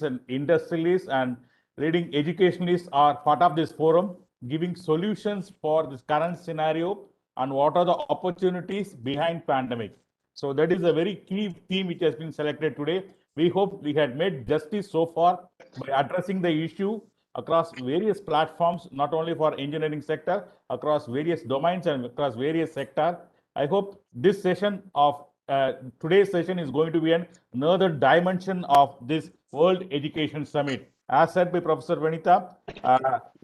and industrialists and leading educationalists are part of this forum, giving solutions for this current scenario and what are the opportunities behind pandemic. So that is a very key theme which has been selected today. We hope we had made justice so far by addressing the issue across various platforms, not only for engineering sector, across various domains and across various sectors. I hope this session of today's session is going to be another dimension of this World Education Summit. As said by Professor Vanita,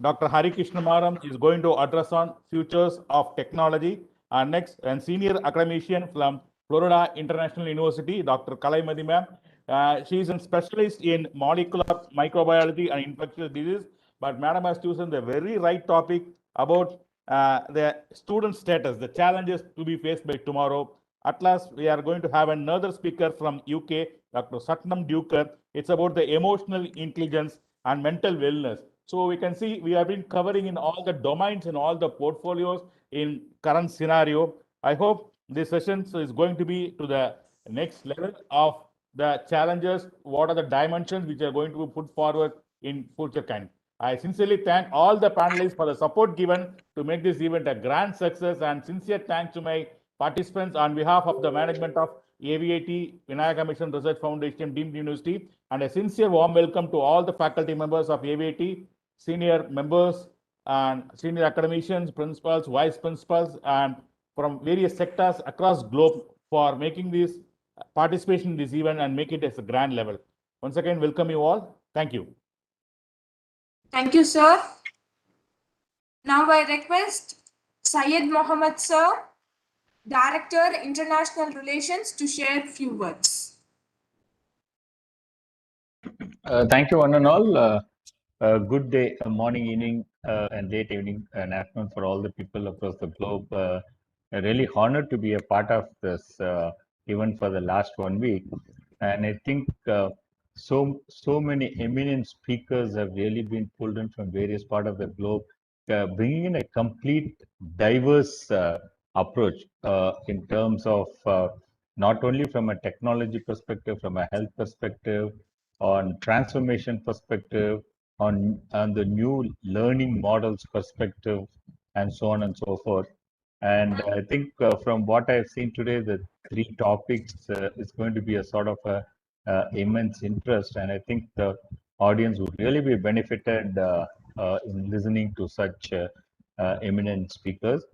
Dr. Hari Krishnamaram is going to address on futures of technology. And next, and senior academician from Florida International University, Dr. Kalai Madhi ma'am. She is a specialist in molecular microbiology and infectious disease, but madam has chosen the very right topic about the student status, the challenges to be faced by tomorrow. At last, we are going to have another speaker from UK, Dr. Satnam Duker. It's about the emotional intelligence and mental wellness. So we can see we have been covering in all the domains and all the portfolios in current scenario. I hope this session is going to be to the next level of the challenges, what are the dimensions which are going to be put forward in future kind. I sincerely thank all the panelists for the support given to make this event a grand success, and sincere thanks to my participants on behalf of the management of AVIT, Vinayaka Mission Research Foundation, Deemed University, and a sincere warm welcome to all the faculty members of AVIT, senior members and senior academicians, principals, vice principals, and from various sectors across globe for making this participation in this event and make it as a grand level. Once again, welcome you all. Thank you. Thank you, sir. Now I request Syed Mohammed, sir, Director, International Relations, to share a few words. Thank you, one and all. Good day, morning, evening, and late evening and afternoon for all the people across the globe. Really honored to be a part of this event for the last 1 week. And I think so many eminent speakers have really been pulled in from various parts of the globe, bringing in a complete diverse approach in terms of not only from a technology perspective, from a health perspective, on transformation perspective, on the new learning models perspective, and so on and so forth. And I think from what I've seen today, the three topics is going to be a sort of a immense interest, and I think the audience would really be benefited in listening to such eminent speakers.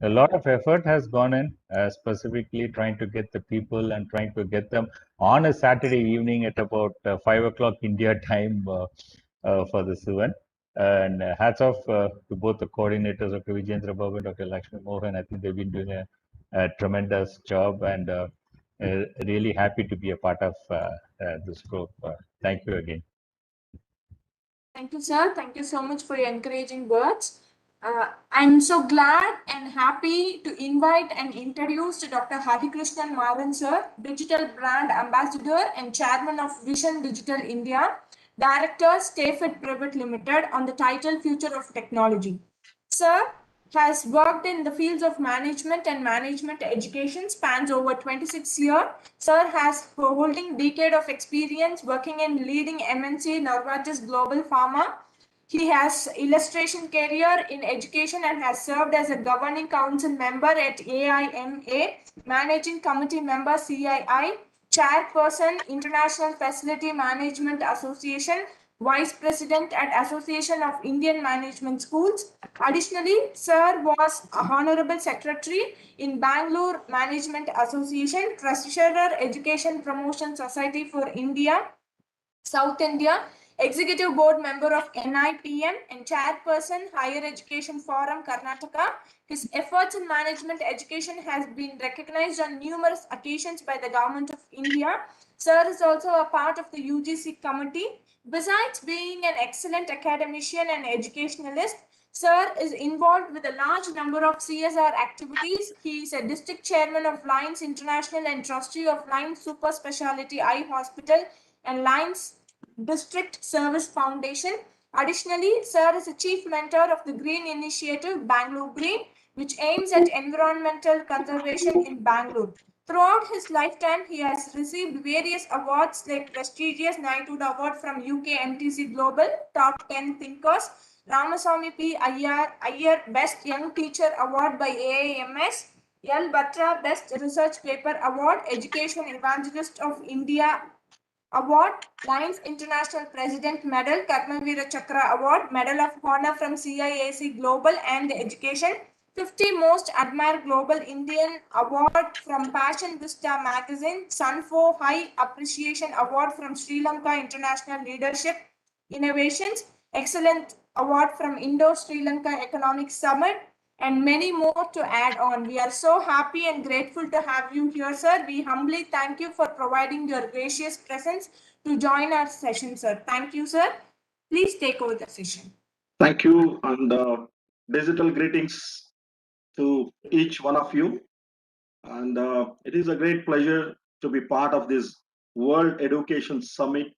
A lot of effort has gone in, specifically trying to get the people and trying to get them on a Saturday evening at about 5 o'clock India time for this event. And hats off to both the coordinators, Dr. Vijendra Babu and Dr. Lakshmi Mohan. I think they've been doing a tremendous job, and really happy to be a part of this group. Thank you again. Thank you, sir. Thank you so much for your encouraging words. I'm so glad and happy to invite and introduce Dr. Hari Krishnan Maran, sir, Digital Brand Ambassador and Chairman of Vision Digital India, Director, Stayfit Private Limited, on the title Future of Technology. Sir has worked in the fields of management and management education, spans over 26 years. Sir has holding decade of experience working in leading MNC Novartis Global Pharma. He has illustration career in education and has served as a governing council member at AIMA, managing committee member CII, chairperson International Facility Management Association, vice president at Association of Indian Management Schools. Additionally, sir was a honorable secretary in Bangalore Management Association, treasurer Education Promotion Society for India, South India, Executive Board member of NIPM and chairperson Higher Education Forum Karnataka. His efforts in management education has been recognized on numerous occasions by the Government of India. Sir is also a part of the UGC committee. Besides being an excellent academician and educationalist, Sir is involved with a large number of CSR activities. He is a district chairman of Reliance International and trustee of Reliance Super Specialty Eye Hospital and Reliance District Service Foundation. Additionally, Sir is a chief mentor of the Green Initiative Bangalore Green, which aims at environmental conservation in Bangalore. Throughout his lifetime, he has received various awards like prestigious Knighthood Award from UK MTC Global, Top 10 Thinkers, Ramaswamy P. Iyer Best Young Teacher Award by AIMS, L. Batra Best Research Paper Award, Education Evangelist of India Award, Lions International President Medal, Karmavira Chakra Award, Medal of Honor from CIAC Global and Education, 50 Most Admired Global Indian Award from Passion Vista Magazine, Sunfo High Appreciation Award from Sri Lanka International Leadership Innovations, Excellent Award from Indo-Sri Lanka Economic Summit, and many more to add on. We are so happy and grateful to have you here, sir. We humbly thank you for providing your gracious presence to join our session, sir. Thank you, sir. Please take over the session. Thank you, and digital greetings to each one of you. And it is a great pleasure to be part of this World Education Summit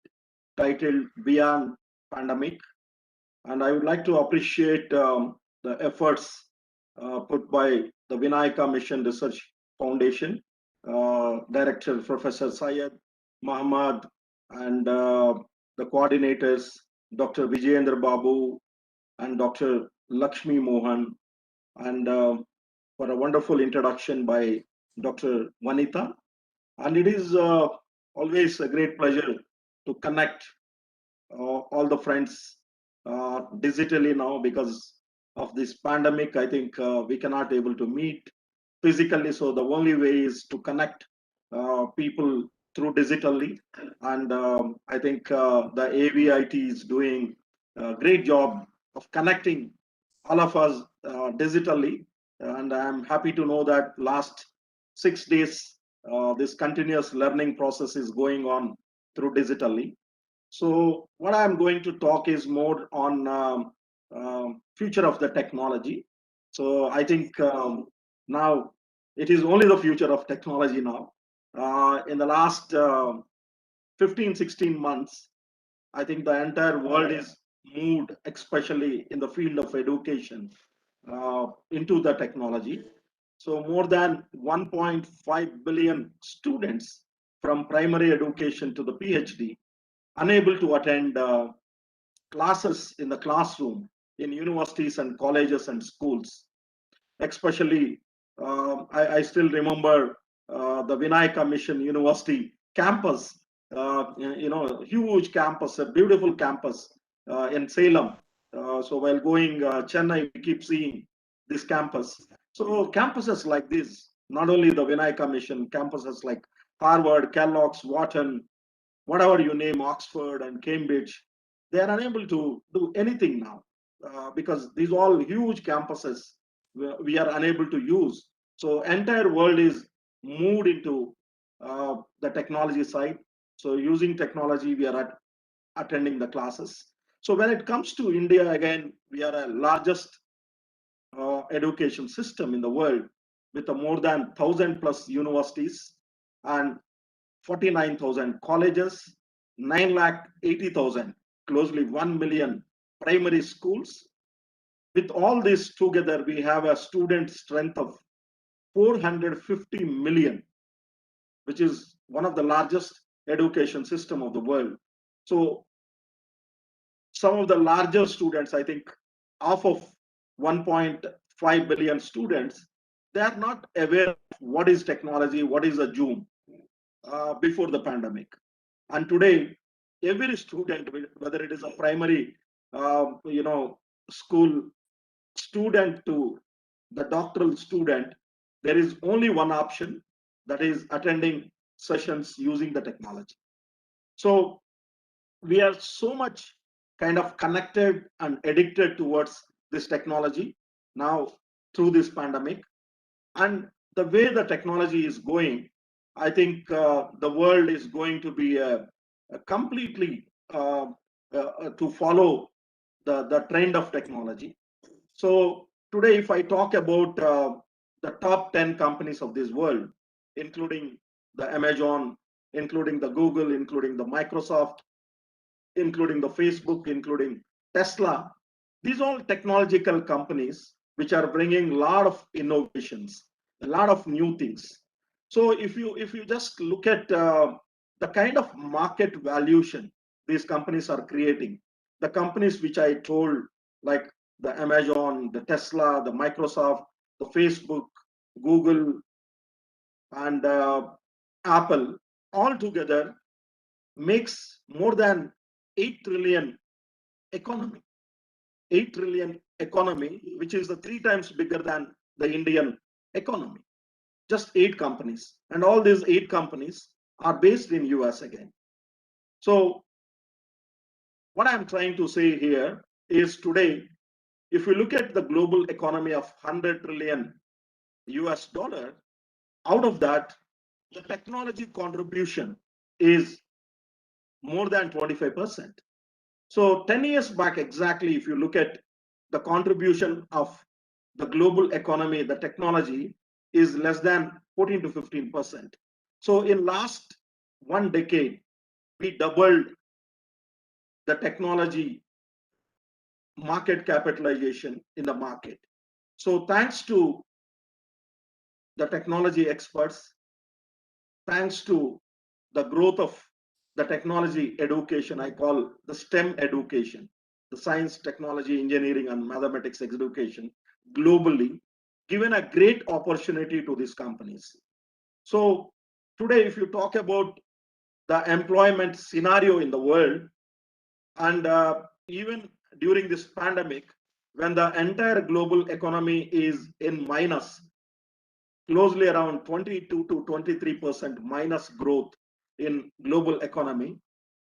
titled Beyond Pandemic. And I would like to appreciate the efforts put by the Vinayaka Mission Research Foundation, Director Professor Syed Muhammad, and the coordinators, Dr. Vijayendra Babu and Dr. Lakshmi Mohan, and for a wonderful introduction by Dr. Vanita. And it is always a great pleasure to connect all the friends digitally now because of this pandemic. I think we cannot able to meet physically, so the only way is to connect people through digitally. And I think the AVIT is doing a great job of connecting all of us digitally. And I'm happy to know that last 6 days, this continuous learning process is going on through digitally. So what I'm going to talk is more on future of the technology. So I think now it is only the future of technology now. In the last 15, 16 months, I think the entire world is moved, especially in the field of education, into the technology. So more than 1.5 billion students from primary education to the PhD unable to attend classes in the classroom in universities and colleges and schools. Especially, I still remember the Vinayaka Mission University campus, huge campus, a beautiful campus in Salem. So while going Chennai, we keep seeing this campus. So campuses like this, not only the Vinayaka Mission, campuses like Harvard, Kellogg's, Wharton, whatever you name, Oxford and Cambridge, they are unable to do anything now because these all huge campuses we are unable to use. So entire world is moved into the technology side. So using technology, we are attending the classes. So when it comes to India, again, we are a largest education system in the world with more than 1,000 plus universities and 49,000 colleges, 9,80,000, closely 1 million primary schools. With all this together, we have a student strength of 450 million, which is one of the largest education system of the world. So some of the larger students, I think, half of 1.5 billion students, they are not aware of what is technology, what is a Zoom before the pandemic. And today, every student, whether it is a primary, school student to the doctoral student, there is only one option, that is attending sessions using the technology. So we are so much kind of connected and addicted towards this technology now through this pandemic. And the way the technology is going, I think the world is going to be completely to follow the trend of technology. So today, if I talk about the top 10 companies of this world, including the Amazon, including the Google, including the Microsoft, including the Facebook, including Tesla, these all technological companies which are bringing a lot of innovations, a lot of new things. So if you just look at the kind of market valuation these companies are creating, the companies which I told, like the Amazon, the Tesla, the Microsoft, the Facebook, Google, and Apple, all together makes more than 8 trillion economy. 8 trillion economy, which is the 3 times bigger than the Indian economy. Just 8 companies, and all these 8 companies are based in US again. So what I'm trying to say here is, today, if we look at the global economy of 100 trillion US dollar, out of that, the technology contribution is more than 25%. So 10 years back, exactly, if you look at the contribution of the global economy, the technology is less than 14 to 15%. So in last 1 decade, we doubled the technology market capitalization in the market. So thanks to the technology experts, thanks to the growth of the technology education, I call the STEM education, the science, technology, engineering, and mathematics education globally, given a great opportunity to these companies. So today, if you talk about the employment scenario in the world, and even during this pandemic, when the entire global economy is in minus, closely around 22 to 23% minus growth in global economy,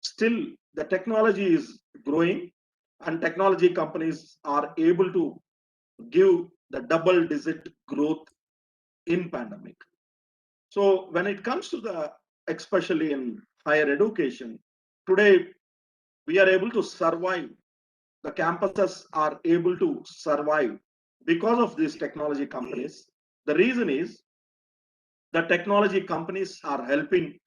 still the technology is growing, and technology companies are able to give the double digit growth in pandemic. So when it comes to the, especially in higher education, today we are able to survive. The campuses are able to survive because of these technology companies. The reason is the technology companies are helping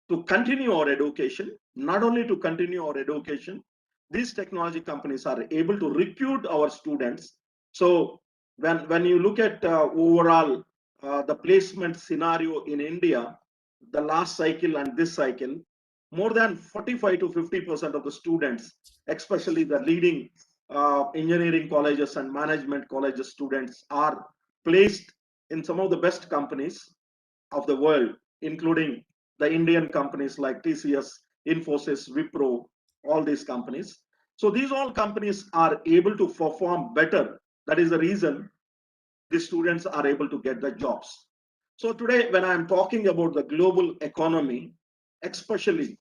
to continue our education. Not only to continue our education, these technology companies are able to recruit our students. So when you look at overall the placement scenario in India, the last cycle and this cycle, more than 45 to 50% of the students, especially the leading engineering colleges and management colleges students, are placed in some of the best companies of the world, including the Indian companies like TCS, Infosys, Wipro, all these companies. So these all companies are able to perform better. That is the reason the students are able to get the jobs. So today, when I'm talking about the global economy, especially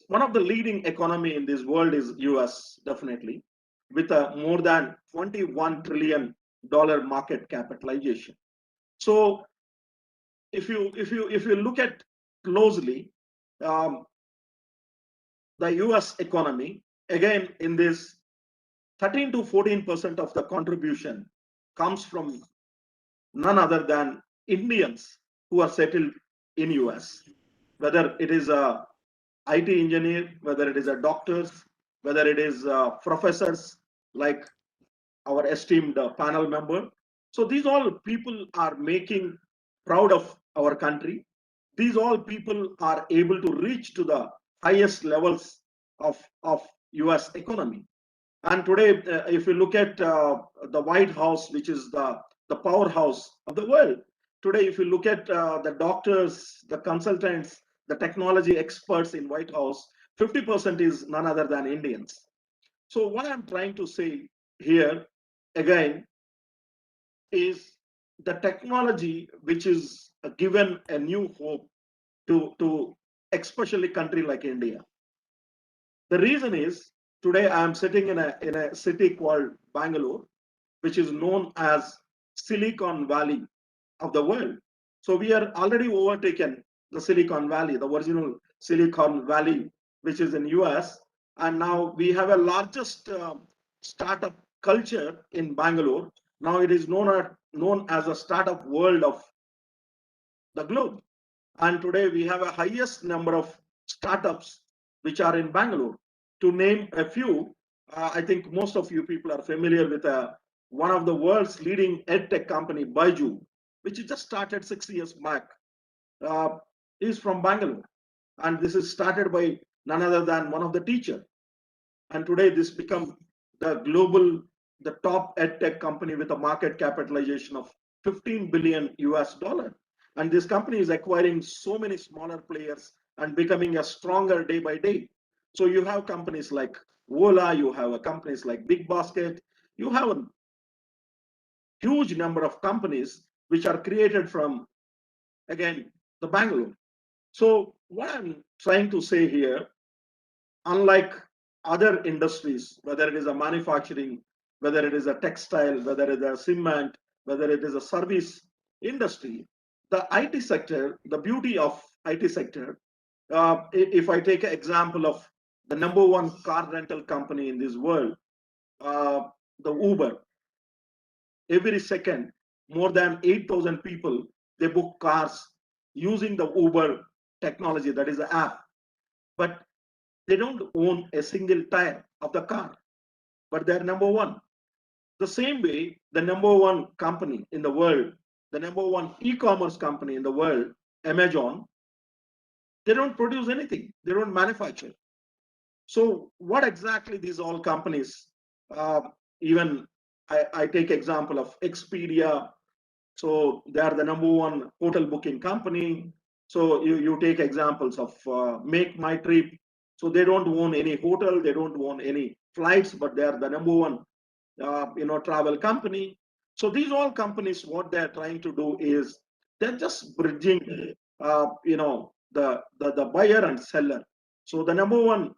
one of the leading economy in this world is US, definitely, with a more than $21 trillion market capitalization. So if you look at closely, um, the US economy, again, in this 13 to 14% of the contribution comes from none other than Indians who are settled in US, whether it is a IT engineer, whether it is a doctors, whether it is professors like our esteemed panel member. So these all people are making proud of our country. These all people are able to reach to the highest levels of US economy. And today, if you look at the White House, which is the powerhouse of the world, today, if you look at the doctors, the consultants, the technology experts in White House, 50% is none other than Indians. So what I'm trying to say here, again, is the technology which is given a new hope to especially country like India. The reason is, today I am sitting in a city called Bangalore, which is known as Silicon Valley of the world. So we are already overtaken the Silicon Valley, the original Silicon Valley, which is in US, and now we have a largest startup culture in Bangalore. Now it is known as a startup world of the globe. And today we have a highest number of startups which are in Bangalore. To name a few, I think most of you people are familiar with one of the world's leading edtech company, Baiju, which just started 6 years back. is from Bangalore. And this is started by none other than one of the teacher. And today this become the global, the top edtech company with a market capitalization of 15 billion US dollar. And this company is acquiring so many smaller players and becoming a stronger day by day. So you have companies like Ola, you have companies like Big Basket, you have a huge number of companies which are created from, again, the Bangalore. So what I'm trying to say here, unlike other industries, whether it is a manufacturing, whether it is a textile, whether it is a cement, whether it is a service industry, the IT sector, the beauty of IT sector, if I take an example of the number one car rental company in this world, the Uber, every second, more than 8,000 people, they book cars using the Uber technology, that is the app. But they don't own a single tire of the car, but they're number one. The same way, the number one company in the world, the number one e-commerce company in the world, Amazon, they don't produce anything. They don't manufacture. So what exactly these all companies, even I take example of Expedia. So they are the number one hotel booking company. So you take examples of Make My Trip. So they don't own any hotel, they don't own any flights, but they are the number one travel company. So these all companies, what they're trying to do is they're just bridging the buyer and seller. So the number one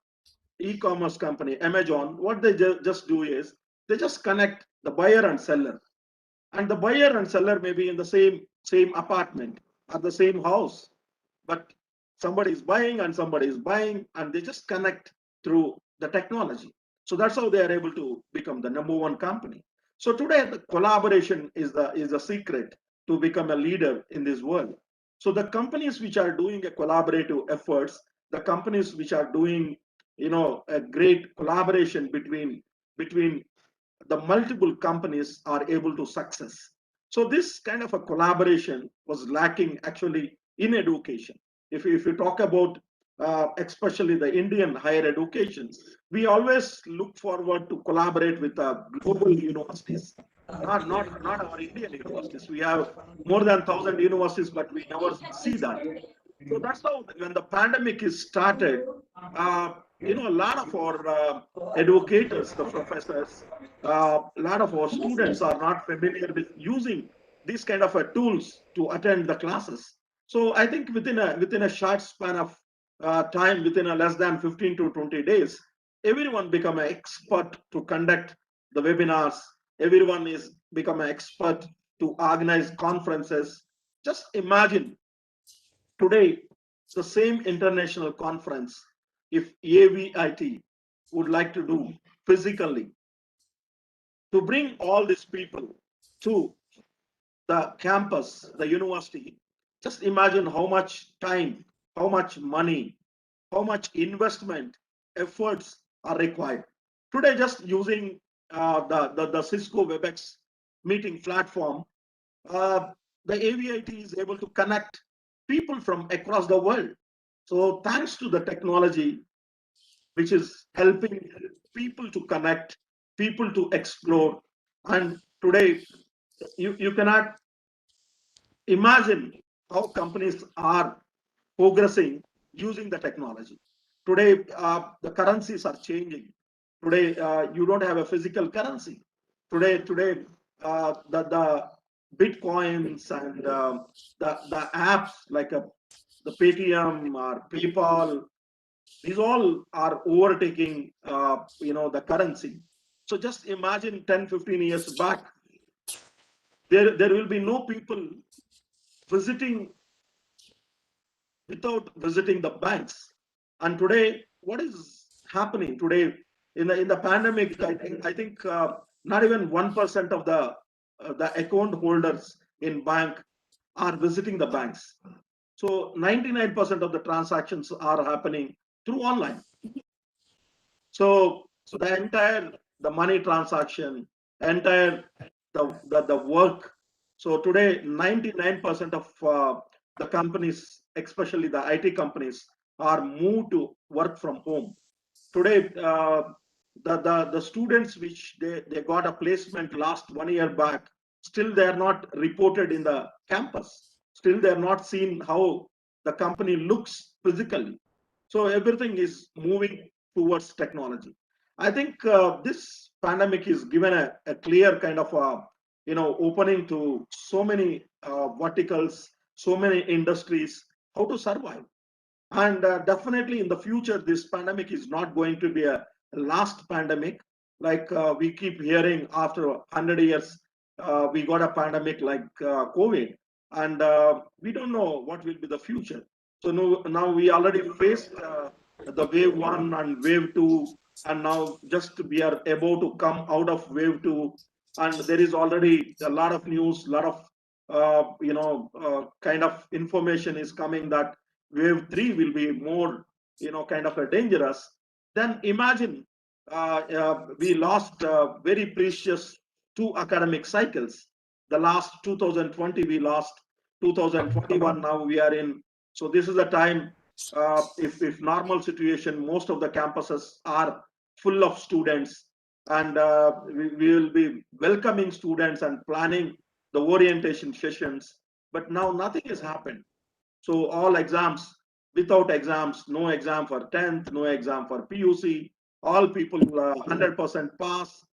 e-commerce company, Amazon, what they just do is they just connect the buyer and seller. And the buyer and seller may be in the same apartment or the same house, but somebody is buying and somebody is buying, and they just connect through the technology. So that's how they are able to become the number one company. So today, the collaboration is the secret to become a leader in this world. So the companies which are doing a collaborative efforts, the companies which are doing, a great collaboration between the multiple companies are able to success. So this kind of a collaboration was lacking actually in education. If you talk about especially the Indian higher education, we always look forward to collaborate with global universities, not our Indian universities. We have more than 1,000 universities, but we never see that. So that's how when the pandemic is started, a lot of our educators, the professors, a lot of our students are not familiar with using these kind of tools to attend the classes. So I think within a short span of time, within a less than 15 to 20 days, everyone become an expert to conduct the webinars. Everyone is become an expert to organize conferences. Just imagine today, the same international conference, if AVIT would like to do physically, to bring all these people to the campus, the university, just imagine how much time, how much money, how much investment, efforts are required. Today, just using the Cisco WebEx meeting platform, uh, the AVIT is able to connect people from across the world. So thanks to the technology, which is helping people to connect, people to explore. And today, you cannot imagine how companies are progressing using the technology. Today, the currencies are changing. Today, you don't have a physical currency. Today, the bitcoins and the apps like the Paytm or PayPal, these all are overtaking the currency. So just imagine 10-15 years back, there will be no people visiting without visiting the banks. And today, what is happening today in the pandemic? I think not even 1% of the account holders in bank are visiting the banks. So 99% of the transactions are happening through online. So the entire the money transaction, entire the work. So today 99% of the companies, especially the IT companies, are moved to work from home. Today, the students which they got a placement last 1 year back, still they are not reported in the campus. Still they are not seen how the company looks physically. So everything is moving towards technology. I think this pandemic is given a clear kind of a opening to so many verticals, so many industries, how to survive. And definitely in the future, this pandemic is not going to be a last pandemic. Like we keep hearing after 100 years, we got a pandemic like COVID, and we don't know what will be the future. So now we already faced the wave one and wave two, and now just we are about to come out of wave two, and there is already a lot of news, a lot of kind of information is coming that wave three will be more, kind of a dangerous. Then imagine we lost very precious 2 academic cycles. The last 2020 we lost, 2021 now we are in. So this is the time. If normal situation, most of the campuses are full of students, and we will be welcoming students and planning the orientation sessions. But now nothing has happened. So all exams, without exams, no exam for 10th, no exam for PUC, all people 100% pass.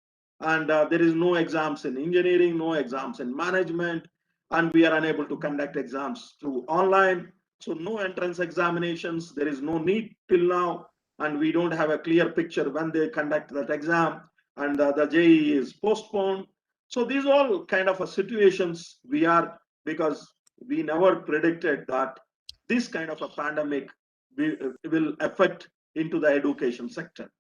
And there is no exams in engineering, no exams in management, and we are unable to conduct exams through online. So no entrance examinations, there is no need till now, and we don't have a clear picture when they conduct that exam, and the JEE is postponed. So these all kind of situations we are, because we never predicted that this kind of a pandemic will affect into the education sector.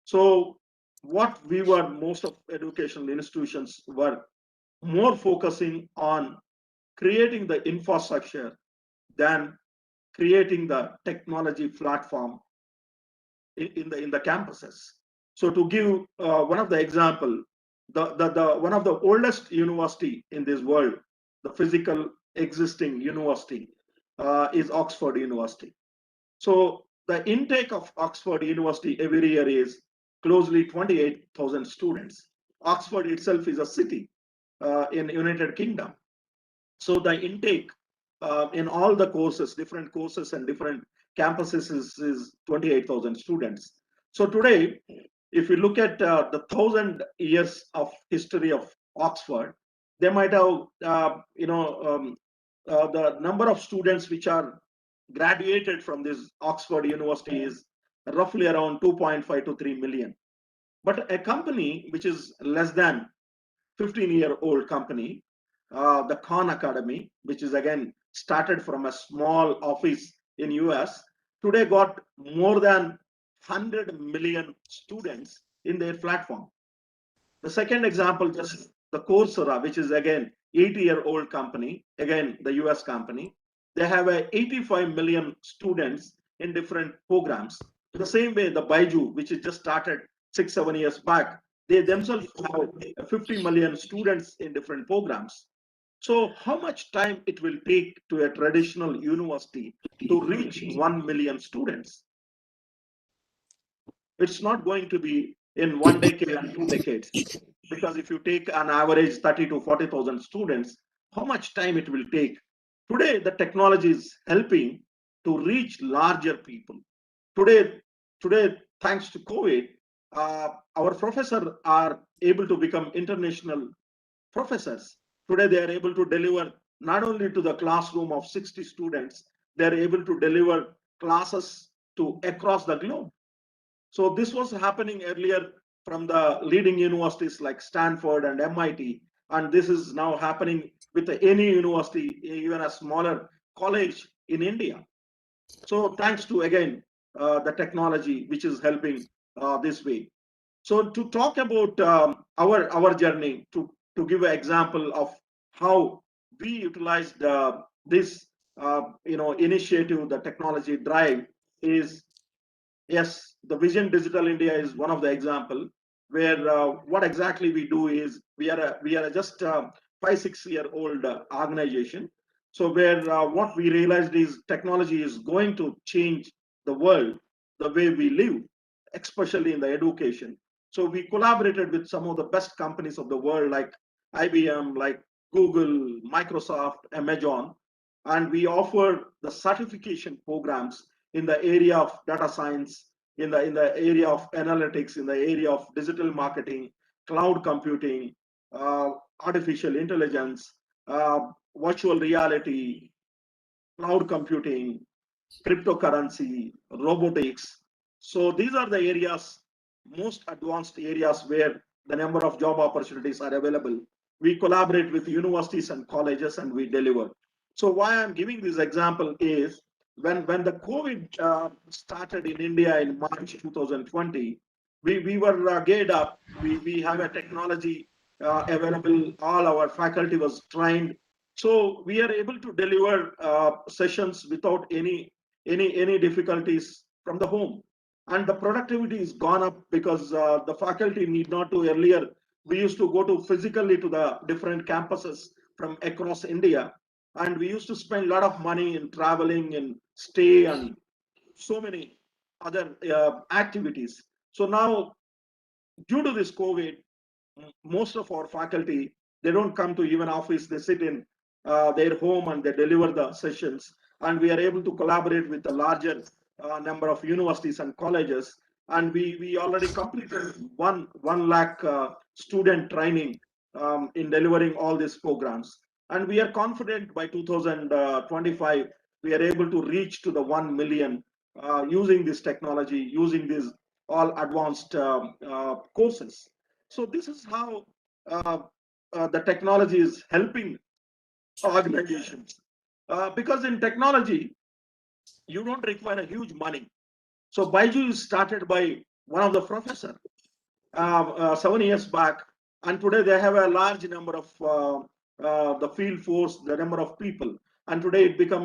So what we were, most of educational institutions were more focusing on creating the infrastructure than creating the technology platform in the campuses. So to give one of the example, the one of the oldest university in this world, the physical existing university, is Oxford University. So the intake of Oxford University every year is closely 28,000 students. Oxford itself is a city in United Kingdom. So the intake in all the courses, different courses and different campuses is 28,000 students. So today, if you look at the 1,000 years of history of Oxford, they might have, the number of students which are graduated from this Oxford University is roughly around 2.5 to 3 million. But a company which is less than 15-year-old company, the Khan Academy, which is again started from a small office in US, today got more than 100 million students in their platform. The second example, just the Coursera, which is again 80-year-old company, again the US company, they have a 85 million students in different programs. The same way, the baiju, which is just started 6-7 years back, they themselves have 50 million students in different programs. So how much time it will take to a traditional university to reach 1 million students? It's not going to be in 1 decade and 2 decades, because if you take an average 30 to 40,000 students, how much time it will take? Today, the technology is helping to reach larger people. Today, thanks to COVID, our professors are able to become international professors. Today, they are able to deliver not only to the classroom of 60 students, they are able to deliver classes to across the globe. So this was happening earlier from the leading universities like Stanford and MIT, and this is now happening with any university, even a smaller college in India. So thanks to, again, the technology which is helping this way. So to talk about our journey, to give an example of how we utilized this initiative, the technology drive is, yes, the Vision Digital India is one of the example where what exactly we do is we are just 5-6 year old organization. So where what we realized is technology is going to change the world, the way we live, especially in the education. So we collaborated with some of the best companies of the world, like IBM, like Google, Microsoft, Amazon, and we offer the certification programs in the area of data science, in the area of analytics, in the area of digital marketing, cloud computing, uh, artificial intelligence, uh, virtual reality, cloud computing, cryptocurrency, robotics. So these are the areas, most advanced areas where the number of job opportunities are available. We collaborate with universities and colleges and we deliver. So why I'm giving this example is when the COVID started in India in March 2020, we were geared up. We have a technology available. All our faculty was trained. So we are able to deliver sessions without any difficulties from the home, and the productivity is gone up because the faculty need not to. Earlier we used to go to physically to the different campuses from across India, and we used to spend a lot of money in traveling and stay and so many other activities. So now, due to this COVID, most of our faculty, they don't come to even office. They sit in their home and they deliver the sessions, and we are able to collaborate with a larger number of universities and colleges, and we already completed one lakh student training in delivering all these programs, and we are confident by 2025 we are able to reach to the 1 million using this technology, using these all advanced courses. So this is how uh, the technology is helping organizations. Because in technology, you don't require a huge money. So Baiju is started by one of the professor 7 years back, and today they have a large number of the field force, the number of people, and today it become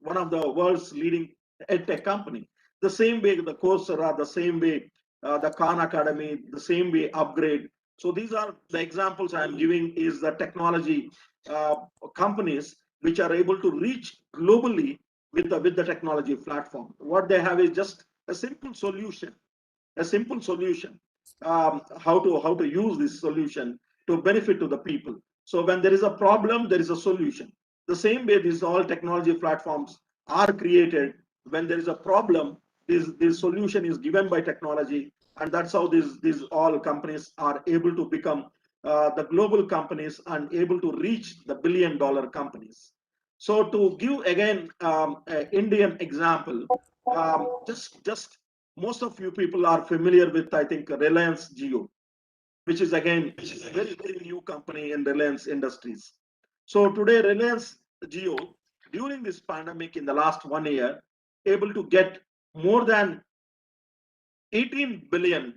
one of the world's leading edtech company. The same way the Coursera, the same way the Khan Academy, the same way Upgrade. So these are the examples I am giving is the technology uh, companies which are able to reach globally with the technology platform. What they have is just a simple solution, how to use this solution to benefit to the people. So when there is a problem, there is a solution. The same way these all technology platforms are created. When there is a problem, this solution is given by technology, and that's how these all companies are able to become the global companies and able to reach the billion-dollar companies. So to give again an Indian example, just most of you people are familiar with, I think, Reliance Jio, which is again a very new company in Reliance Industries. So today, Reliance Jio, during this pandemic in the last 1 year, able to get more than $18 billion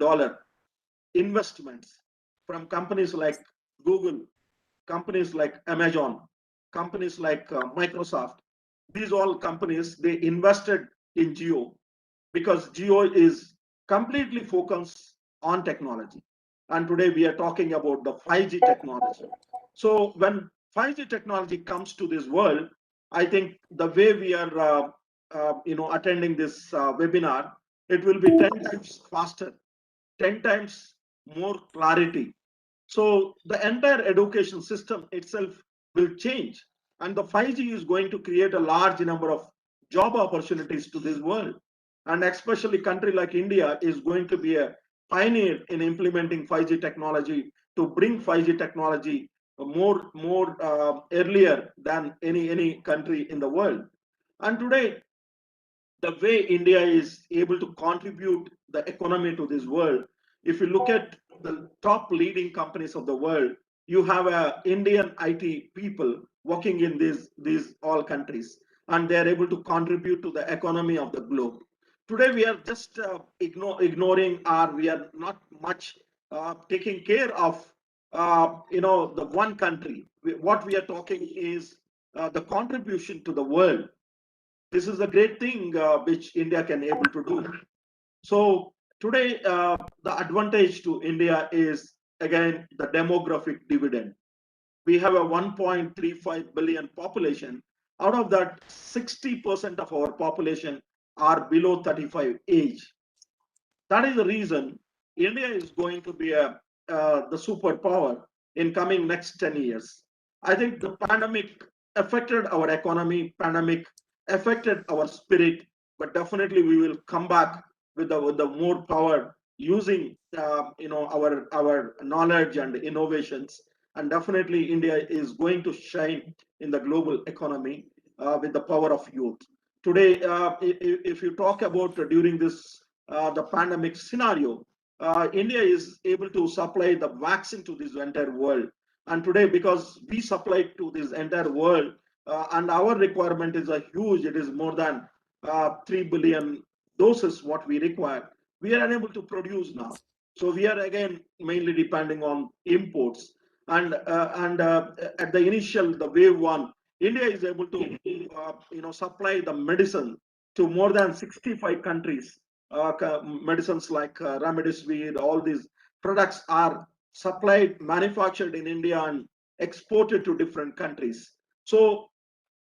investments from companies like Google, companies like Amazon, companies like Microsoft. These all companies, they invested in Jio because Jio is completely focused on technology. And today we are talking about the 5G technology. So when 5G technology comes to this world, I think the way we are attending this webinar, it will be 10 times faster, 10 times more clarity. So the entire education system itself will change, and the 5G is going to create a large number of job opportunities to this world. And especially country like India is going to be a pioneer in implementing 5G technology to bring 5G technology more earlier than any country in the world. And today, the way India is able to contribute the economy to this world, if you look at the top leading companies of the world, you have Indian IT people working in these all countries, and they are able to contribute to the economy of the globe. Today, we are just ignoring, or we are not much taking care of, the one country. What we are talking is the contribution to the world. This is a great thing which India can able to do. So today, the advantage to India is again the demographic dividend. We have a 1.35 billion population, Out of that, 60% of our population are below 35 age. That is the reason India is going to be the superpower in coming next 10 years. I think the pandemic affected our economy, pandemic affected our spirit, but definitely we will come back with the more power using our knowledge and innovations. And definitely India is going to shine in the global economy with the power of youth. Today, if you talk about during this the pandemic scenario, India is able to supply the vaccine to this entire world. And today, because we supply to this entire world, and our requirement is a huge, it is more than 3 billion doses what we require. We are unable to produce now. So we are again mainly depending on imports. And at the initial, the wave one, India is able to supply the medicine to more than 65 countries. Medicines like remdesivir, all these products are supplied, manufactured in India and exported to different countries. So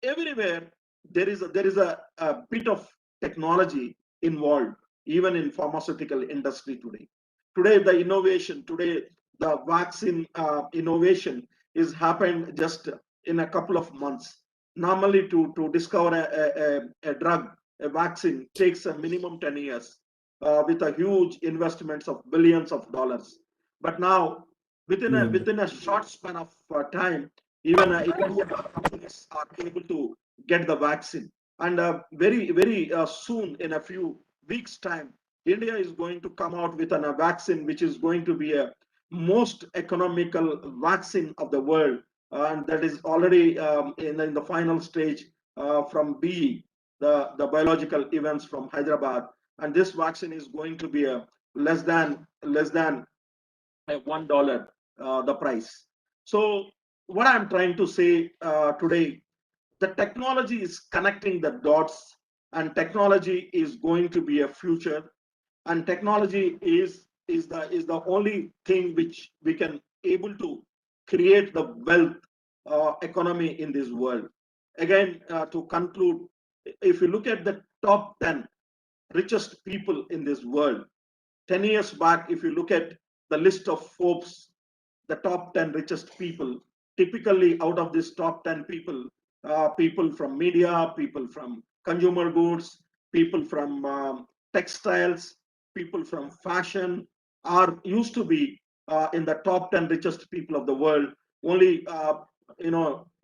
everywhere there is a bit of technology involved, even in pharmaceutical industry today. Today, the innovation, today the vaccine innovation is happened just in a couple of months. Normally, to discover a drug, a vaccine takes a minimum 10 years with a huge investments of billions of dollars. But now, within a short span of time, even Indian companies are able to get the vaccine. And very soon, in a few weeks' time, India is going to come out with a vaccine which is going to be a most economical vaccine of the world, and that is already in the final stage from BE, the biological events from Hyderabad. And this vaccine is going to be a less than $1 the price. So what I'm trying to say today, the technology is connecting the dots, and technology is going to be a future, and technology is the only thing which we can able to create the wealth economy in this world. Again, to conclude, if you look at the top 10 richest people in this world, 10 years back, if you look at the list of Forbes, the top 10 richest people, typically out of this top 10 people, people from media, people from consumer goods, people from textiles, people from fashion are used to be in the top 10 richest people of the world. Only 2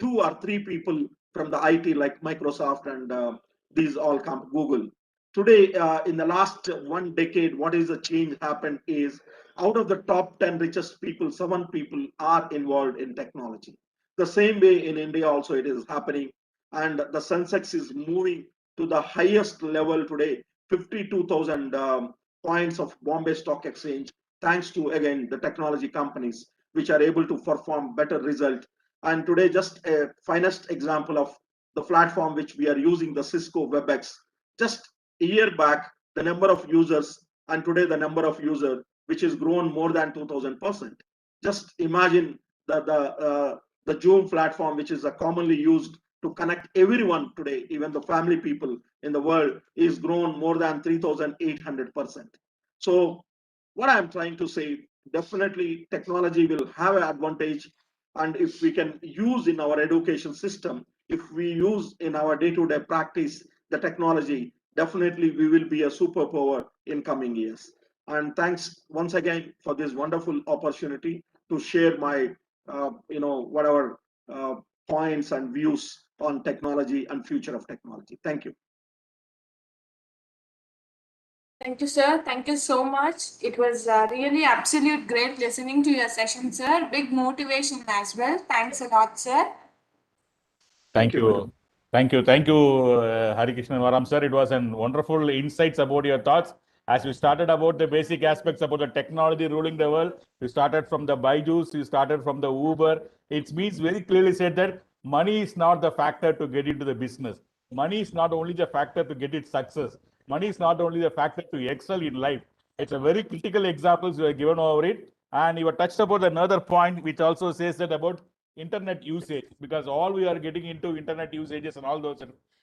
or 3 people from the IT like Microsoft and these all come Google. Today, in the last 1 decade, what is the change happened is out of the top 10 richest people, 7 people are involved in technology. The same way in India also it is happening, and the Sensex is moving to the highest level today, 52,000 points of Bombay Stock Exchange, thanks to again the technology companies which are able to perform better result. And today, just a finest example of the platform which we are using, the Cisco WebEx. Just a year back, the number of users, and today the number of users, which has grown more than 2000%. Just imagine the Zoom platform, which is commonly used to connect everyone today, even the family people in the world, is grown more than 3800%. So what I'm trying to say, definitely technology will have an advantage, and if we can use in our education system, if we use in our day-to-day practice the technology, definitely we will be a superpower in coming years. And thanks once again for this wonderful opportunity to share my whatever points and views on technology and future of technology. Thank you. Thank you, sir. Thank you so much. It was really absolute great listening to your session, sir. Big motivation as well. Thanks a lot, sir. Thank you. Thank you. Thank you, Harikrishnan Varam, sir. It was an wonderful insights about your thoughts. As we started about the basic aspects about the technology ruling the world, we started from the baijus, we started from the Uber. It means very clearly said that money is not the factor to get into the business. Money is not only the factor to get its success. Money is not only the factor to excel in life. It's a very critical examples you have given over it. And you were touched about another point, which also says that about internet usage, because all we are getting into internet usages and all those.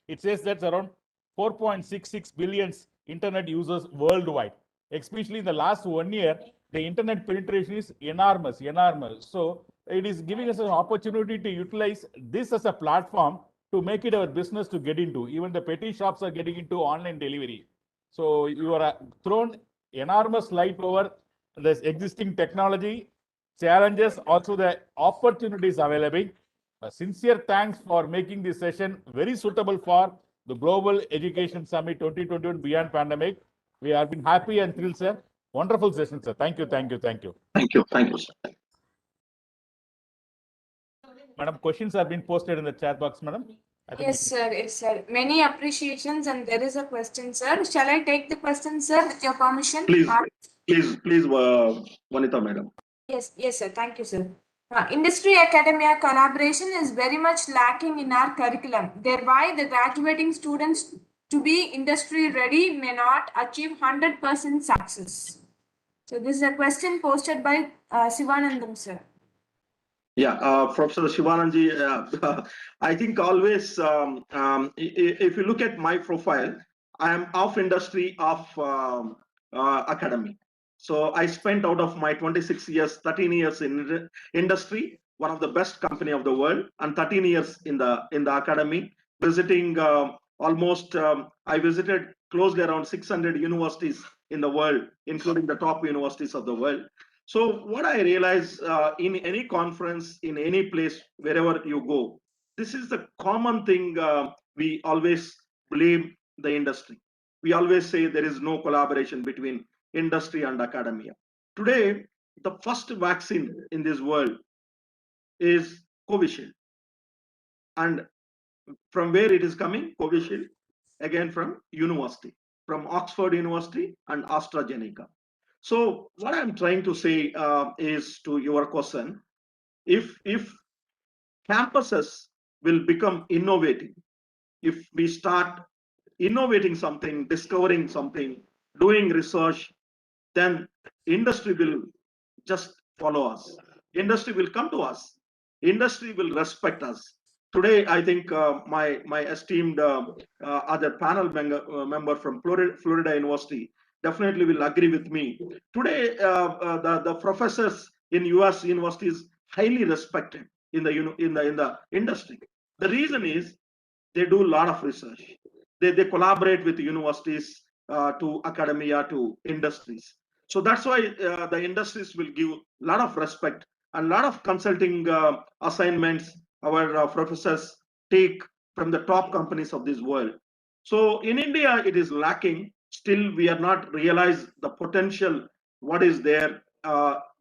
It says that's around 4.66 billion internet users worldwide. Especially in the last 1 year, the internet penetration is enormous, enormous. So it is giving us an opportunity to utilize this as a platform to make it our business to get into. Even the petty shops are getting into online delivery. So you are thrown enormous light over this existing technology, challenges, also the opportunities available. A sincere thanks for making this session very suitable for the Global Education Summit 2021 Beyond Pandemic. We have been happy and thrilled, sir. Wonderful session, sir. Thank you, thank you, thank you. Thank you, sir. Madam, questions have been posted in the chat box, madam. Yes, sir. Yes, sir. Many appreciations, and there is a question, sir. Shall I take the question, sir, with your permission? Please, Vanita madam. Yes, sir. Thank you, sir. Industry academia collaboration is very much lacking in our curriculum. Thereby, the graduating students to be industry ready may not achieve 100% success. So this is a question posted by Sivanandam, sir. Yeah, Professor Shivananji, I think always, if you look at my profile, I am of industry, of academy. So I spent out of my 26 years, 13 years in industry, one of the best company of the world, and 13 years in the academy, visiting almost, I visited closely around 600 universities in the world, including the top universities of the world. So what I realize in any conference, in any place, wherever you go, this is the common thing we always blame the industry. We always say there is no collaboration between industry and academia. Today, the first vaccine in this world is Covishield. And from where it is coming? Covishield, again from university, from Oxford University and AstraZeneca. So what I'm trying to say is, to your question, if campuses will become innovative, if we start innovating something, discovering something, doing research, then industry will just follow us. Industry will come to us. Industry will respect us. Today, I think my esteemed other panel member from Florida University definitely will agree with me. Today, the professors in US universities highly respected in the industry. The reason is they do a lot of research. They collaborate with universities, to academia, to industries. So that's why the industries will give a lot of respect and a lot of consulting assignments our professors take from the top companies of this world. So in India, it is lacking. Still, we are not realized the potential what is there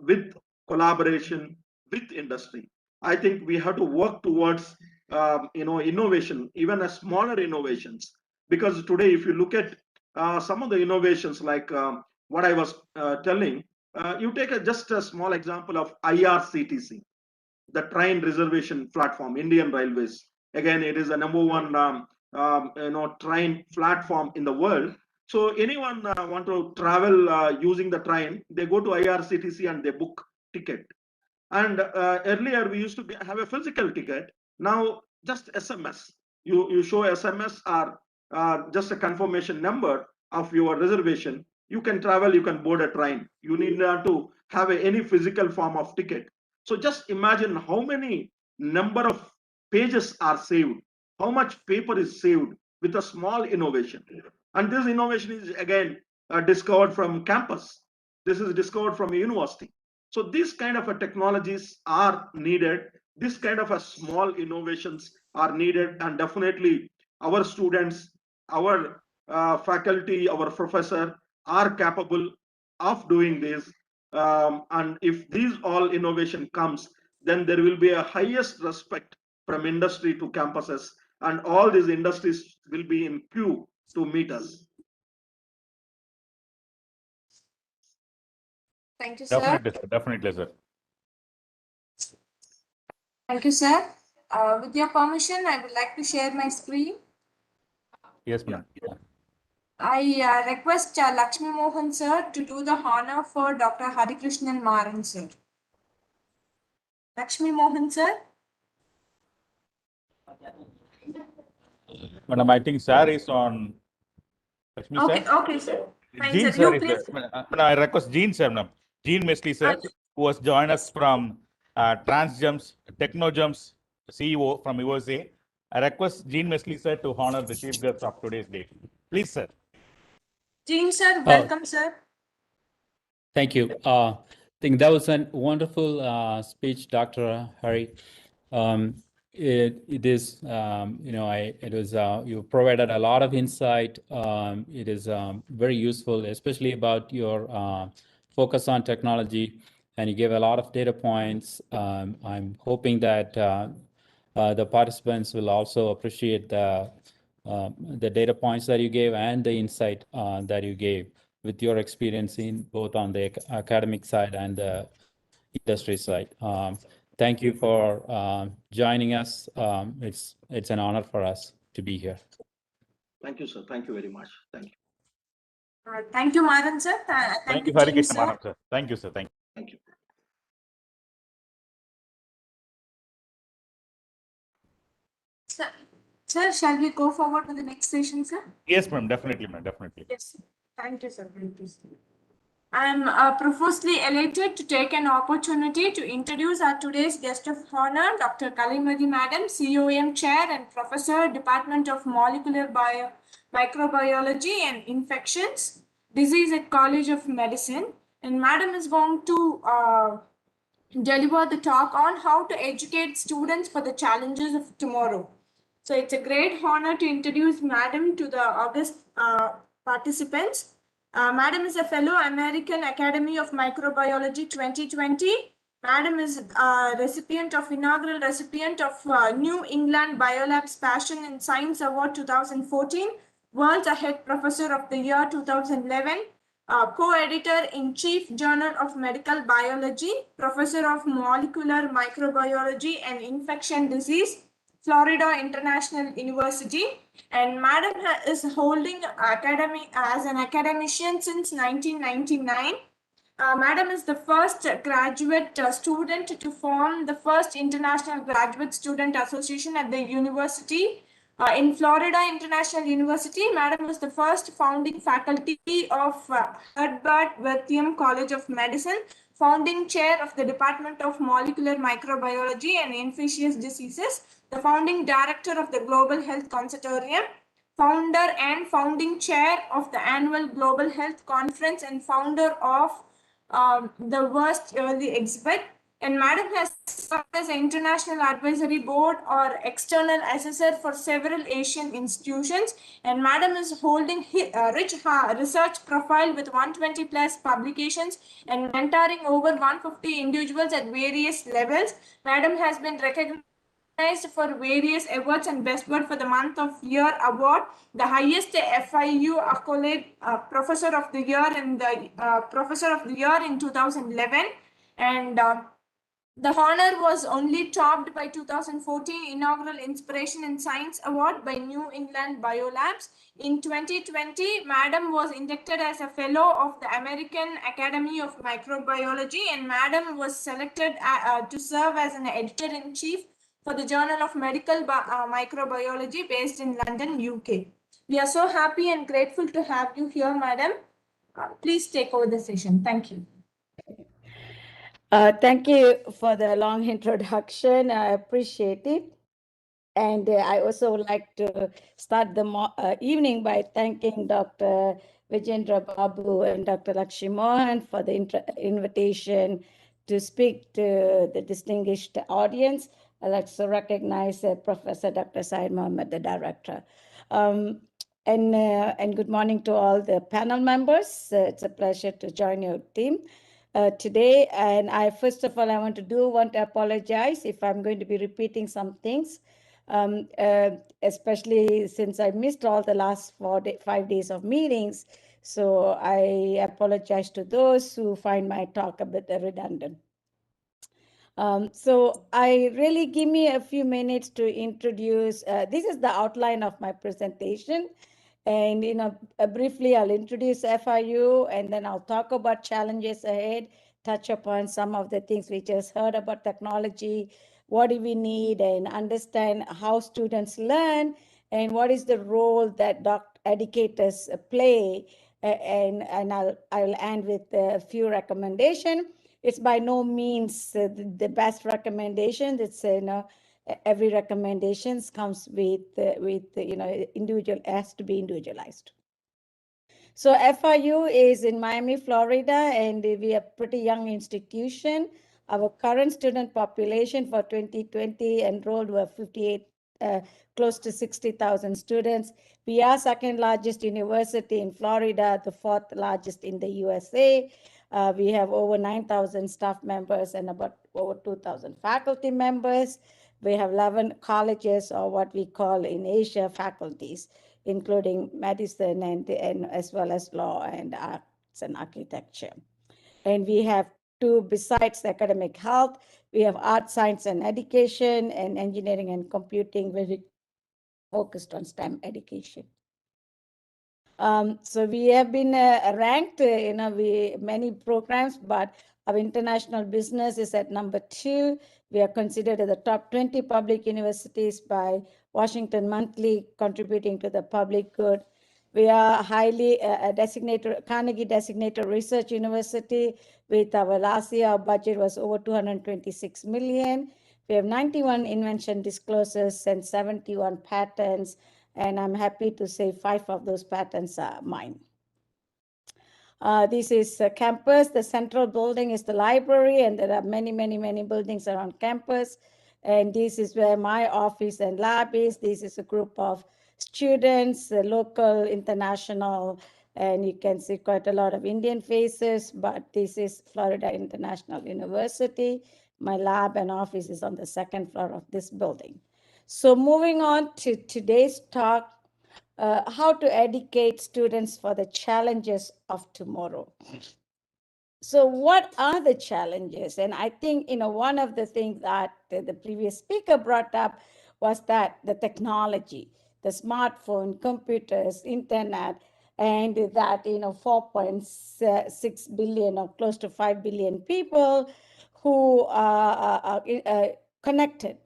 with collaboration with industry. I think we have to work towards innovation, even as smaller innovations. Because today, if you look at some of the innovations, like what I was telling, you take just a small example of IRCTC, the train reservation platform, Indian Railways. Again, it is the #1 train platform in the world. So anyone want to travel using the train, they go to IRCTC and they book ticket. And earlier we used to have a physical ticket. Now just SMS. You show SMS or just a confirmation number of your reservation. You can travel, you can board a train. You need not to have any physical form of ticket. So just imagine how many number of pages are saved, how much paper is saved with a small innovation. And this innovation is again discovered from campus. This is discovered from a university. So these kind of technologies are needed. This kind of small innovations are needed, and definitely our students, our faculty, our professor are capable of doing this. And if these all innovation comes, then there will be a highest respect from industry to campuses, and all these industries will be in queue to meet us. Thank you, sir. Definitely, sir. Definitely, sir. Thank you, sir. With your permission, I would like to share my screen. Yes, ma'am. I request Lakshmi Mohan sir to do the honor for Dr. Harikrishnan Maran sir. Lakshmi Mohan sir. Madam, I think sir is on. Lakshmi Okay, sir? okay, sir. Fine, Jean sir. sir You is please. there. Madam, I request Jean sir, madam. Jean Mesley sir, who has joined us from Transgems, Technogems CEO from USA. I request Jean Mesley sir to honor the chief guest of today's day. Please, sir. Jean, sir, welcome, sir. Thank you. I think that was a wonderful speech, Dr. Hari. It is, it was, you provided a lot of insight. It is very useful, especially about your focus on technology, and you gave a lot of data points. I'm hoping that the participants will also appreciate the data points that you gave and the insight that you gave with your experience in both on the academic side and the industry side. Thank you for joining us. It's an honor for us to be here. Thank you, sir. Thank you very much. Thank you. Thank you, Maran, sir. Thank you, Hari Jean, Krishna sir. Madam, sir. Thank you, sir. Thank you. Thank you. Sir, shall we go forward to the next session, sir? Yes, ma'am. Definitely, ma'am. Definitely. Yes. Thank you, sir. Thank you, sir. I am profusely elated to take an opportunity to introduce our today's guest of honor, Dr. Kalimati Madam, COM Chair and Professor, Department of Molecular Microbiology and Infections, Disease at College of Medicine. And Madam is going to deliver the talk on how to educate students for the challenges of tomorrow. So it's a great honor to introduce Madam to the August participants. Madam is a fellow American Academy of Microbiology 2020. Madam is inaugural recipient of New England Biolab's Passion in Science Award 2014, World's Ahead Professor of the Year 2011, co-editor-in-chief Journal of Medical Biology, Professor of Molecular Microbiology and Infection Disease, Florida International University, and Madam is holding academy as an academician since 1999. Madam is the first graduate student to form the first International Graduate Student Association at the university. In Florida International University, Madam was the first founding faculty of Herbert Wertheim College of Medicine, founding chair of the Department of Molecular Microbiology and Infectious Diseases, the founding director of the Global Health Consortium, founder and founding chair of the annual Global Health Conference, and founder of the Worst Yearly Exhibit. And Madam has served as an international advisory board or external assessor for several Asian institutions. And Madam is holding rich research profile with 120 plus publications and mentoring over 150 individuals at various levels. Madam has been recognized for various awards and Best Word for the Month of Year award, the highest FIU accolade, Professor of the Year in the Professor of the Year in 2011, and the honor was only topped by 2014 inaugural Inspiration in Science Award by New England Biolabs. In 2020, Madam was inducted as a fellow of the American Academy of Microbiology, and Madam was selected to serve as an editor-in-chief for the Journal of Medical Microbiology based in London, UK. We are so happy and grateful to have you here, Madam. Please take over the session. Thank you. Thank you for the long introduction. I appreciate it. And I also would like to start the evening by thanking Dr. Vijendra Babu and Dr. Lakshmi Mohan for the invitation to speak to the distinguished audience. I'd like to recognize Professor Dr. Syed Mohammed, the director. And good morning to all the panel members. It's a pleasure to join your team today. And first of all, I want to apologize if I'm going to be repeating some things, especially since I missed all the last 5 days of meetings. So I apologize to those who find my talk a bit redundant. So I really give me a few minutes to introduce, this is the outline of my presentation. And briefly, I'll introduce FIU, and then I'll talk about challenges ahead, touch upon some of the things we just heard about technology, what do we need, and understand how students learn, and what is the role that educators play. And I'll end with a few recommendations. It's by no means the best recommendation. It's every recommendations comes with individual, has to be individualized. So FIU is in Miami, Florida, and we are a pretty young institution. Our current student population for 2020 enrolled were 58, close to 60,000 students. We are second largest university in Florida, the fourth largest in the USA. We have over 9,000 staff members and about over 2,000 faculty members. We have 11 colleges, or what we call in Asia faculties, including medicine and as well as law and arts and architecture. And we have two, besides academic health, we have art, science, and education, and engineering and computing, very focused on STEM education. So we have been ranked, many programs, but our international business is at number 2. We are considered as the top 20 public universities by Washington Monthly, contributing to the public good. We are highly designated, Carnegie designated research university. With our last year, our budget was over 226 million. We have 91 invention disclosures and 71 patents. And I'm happy to say 5 of those patents are mine. This is a campus. The central building is the library, and there are many, many, many buildings around campus. And this is where my office and lab is. This is a group of students, local, international, and you can see quite a lot of Indian faces, but this is Florida International University. My lab and office is on the 2nd floor of this building. So moving on to today's talk, how to educate students for the challenges of tomorrow. So what are the challenges? And I think, one of the things that the previous speaker brought up was that the technology, the smartphone, computers, internet, and that, 4.6 billion or close to 5 billion people who are connected.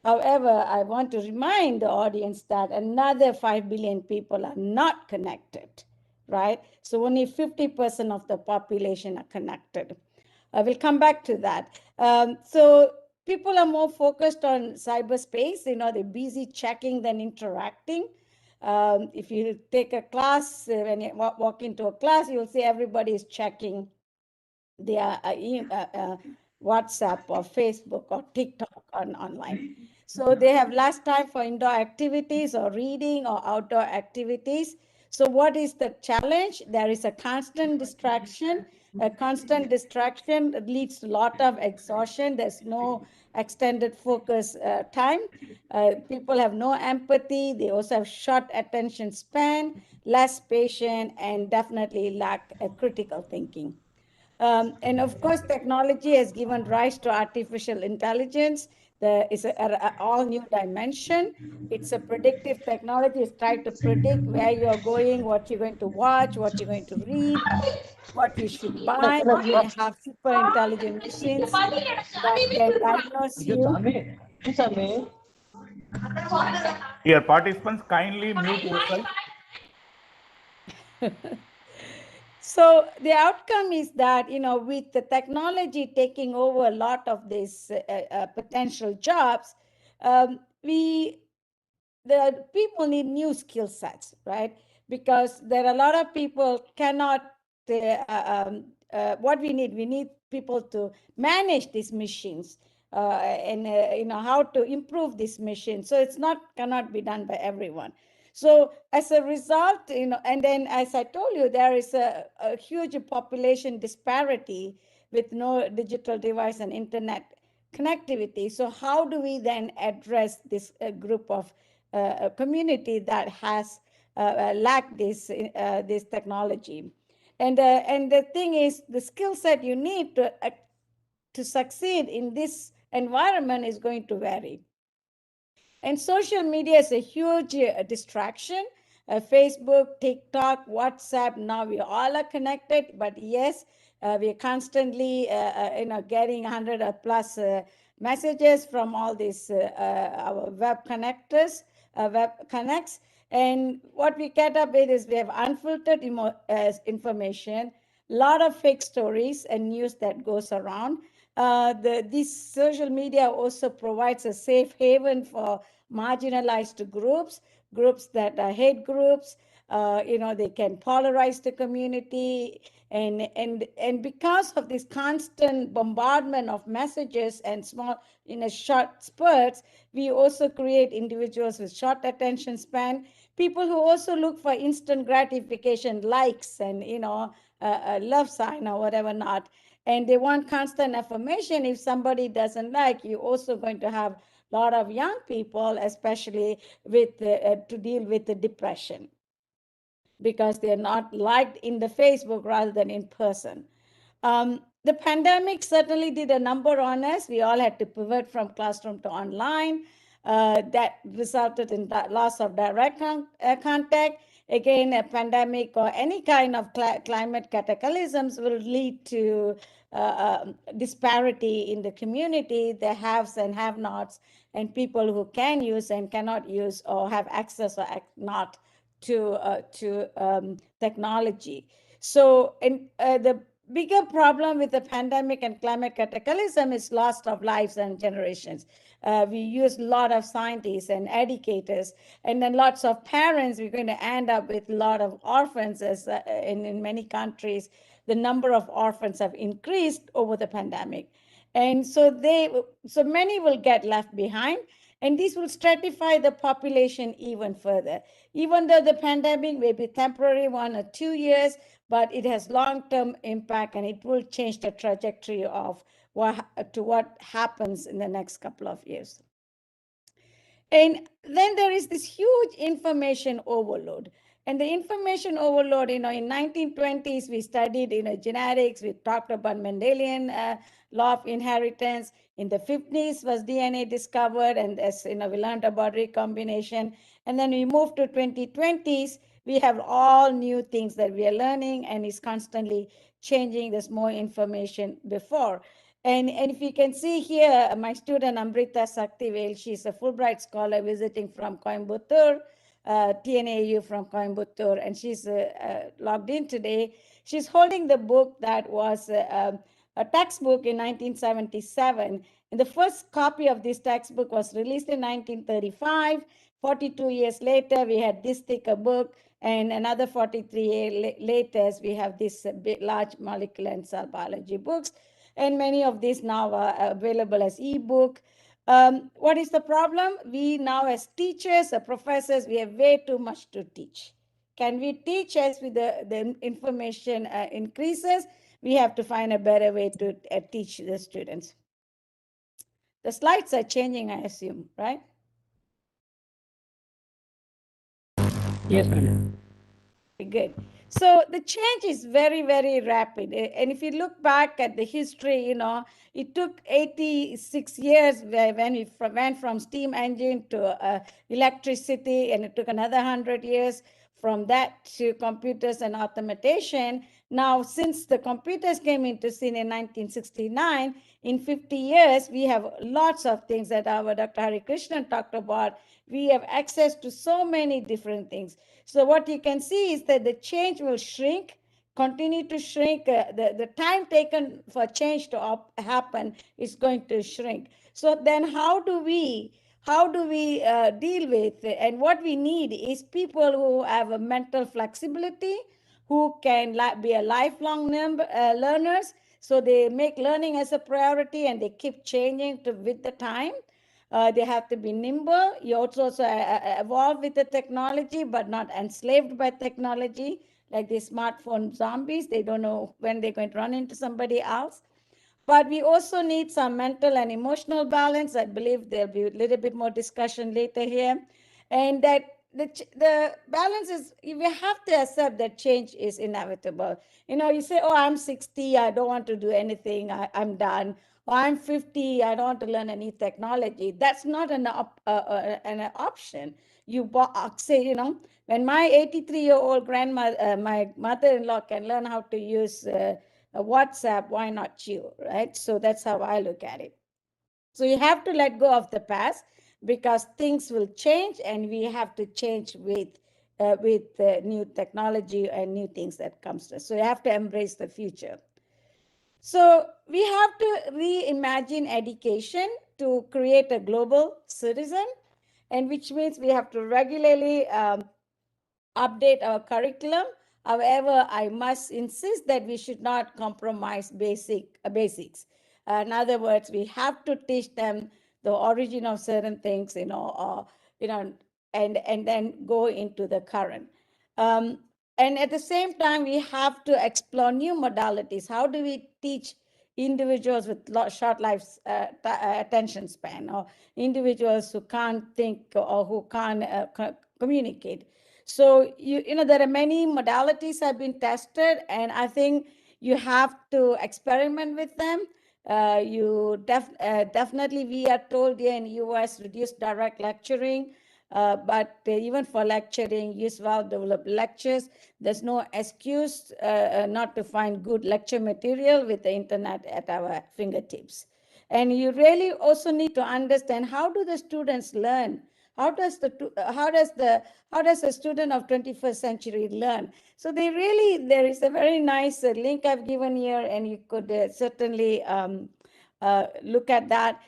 However, I want to remind the audience that another 5 billion people are not connected, right? So only 50% of the population are connected. I will come back to that. So people are more focused on cyberspace. They're busy checking than interacting. If you take a class, when you walk into a class, you'll see everybody is checking their WhatsApp or Facebook or TikTok online. So they have less time for indoor activities or reading or outdoor activities. So what is the challenge? There is a constant distraction. A constant distraction leads to a lot of exhaustion. There's no extended focus time. People have no empathy. They also have short attention span, less patient, and definitely lack critical thinking. And of course, technology has given rise to artificial intelligence. There is an all new dimension. It's a predictive technology. It's trying to predict where you're going, what you're going to watch, what you're going to read, what you should buy. We have super intelligent machines that can diagnose you. Dear participants, kindly mute yourself. So the outcome is that, with the technology taking over a lot of these potential jobs, the people need new skill sets, right? Because there are a lot of people cannot, what we need people to manage these machines and how to improve this machine. So it's cannot be done by everyone. So as a result, and then as I told you, there is a huge population disparity with no digital device and internet connectivity. So how do we then address this group of community that has lacked this technology? And the thing is, the skill set you need to succeed in this environment is going to vary. And social media is a huge distraction. Facebook, TikTok, WhatsApp. Now we all are connected, but yes, we are constantly, getting 100 or plus messages from all these our web connectors, web connects. And what we get up with is we have unfiltered information, a lot of fake stories and news that goes around. This social media also provides a safe haven for marginalized groups that are hate groups. They can polarize the community, and because of this constant bombardment of messages and small short spurts, we also create individuals with short attention span, people who also look for instant gratification, likes, and a love sign or whatever not, and they want constant affirmation. If somebody doesn't like you, also going to have a lot of young people, especially with to deal with the depression, because they're not liked in the Facebook rather than in person. The pandemic certainly did a number on us. We all had to pivot from classroom to online. That resulted in loss of direct contact. Again, a pandemic or any kind of climate cataclysms will lead to disparity in the community, the haves and have-nots, and people who can use and cannot use, or have access or not to technology. So, the bigger problem with the pandemic and climate cataclysm is loss of lives and generations. We use a lot of scientists and educators, and then lots of parents. We're going to end up with a lot of orphans, as in many countries, the number of orphans have increased over the pandemic. And so many will get left behind, and this will stratify the population even further. Even though the pandemic may be temporary, 1 or 2 years, but it has long-term impact, and it will change the trajectory of what happens in the next couple of years. And then there is this huge information overload. And the information overload, in 1920s, we studied, genetics. We talked about Mendelian law of inheritance. In the 50s was DNA discovered, and as we learned about recombination. And then we moved to 2020s. We have all new things that we are learning, and it's constantly changing. There's more information before. And if you can see here, my student Amrita Saktivel, she's a Fulbright scholar visiting from Coimbatore, TNAU from Coimbatore, and she's logged in today. She's holding the book that was a textbook in 1977. And the first copy of this textbook was released in 1935. 42 years later, we had this thicker book, and another 43 years later, we have this large molecular and cell biology books. And many of these now are available as ebook. What is the problem? We now, as teachers or professors, we have way too much to teach. Can we teach as with the information increases? We have to find a better way to teach the students. The slides are changing, I assume, right? Yes, ma'am. Good. So the change is very, very rapid. And if you look back at the history, it took 86 years when we went from steam engine to electricity, and it took another 100 years from that to computers and automation. Now, since the computers came into scene in 1969, in 50 years, we have lots of things that our Dr. Hari Krishnan talked about. We have access to so many different things. So what you can see is that the change will shrink, continue to shrink. The time taken for change to happen is going to shrink. So then how do we deal with it? And what we need is people who have a mental flexibility, who can be a lifelong learners. So they make learning as a priority, and they keep changing with the time. They have to be nimble. You also evolve with the technology, but not enslaved by technology, like the smartphone zombies. They don't know when they're going to run into somebody else. But we also need some mental and emotional balance. I believe there'll be a little bit more discussion later here. And that the balance is, we have to accept that change is inevitable. You say, oh, I'm 60, I don't want to do anything, I'm done. I'm 50, I don't want to learn any technology. That's not an option. You say, you know, when my 83-year-old grandmother, my mother-in-law can learn how to use WhatsApp, why not you, right? So that's how I look at it. So you have to let go of the past because things will change and we have to change with new technology and new things that comes to us. So you have to embrace the future. So we have to reimagine education to create a global citizen, and which means we have to regularly update our curriculum. However, I must insist that we should not compromise basics. In other words, we have to teach them the origin of certain things, and then go into the current. And at the same time, we have to explore new modalities. How do we teach individuals with short life attention span, or individuals who can't think or who can't communicate? So there are many modalities have been tested, and I think you have to experiment with them. Definitely, we are told here in US, reduce direct lecturing. But even for lecturing, use well-developed lectures. There's no excuse not to find good lecture material with the internet at our fingertips. And you really also need to understand, how do the students learn? How does a student of 21st century learn? So there is a very nice link I've given here, and you could certainly look at that.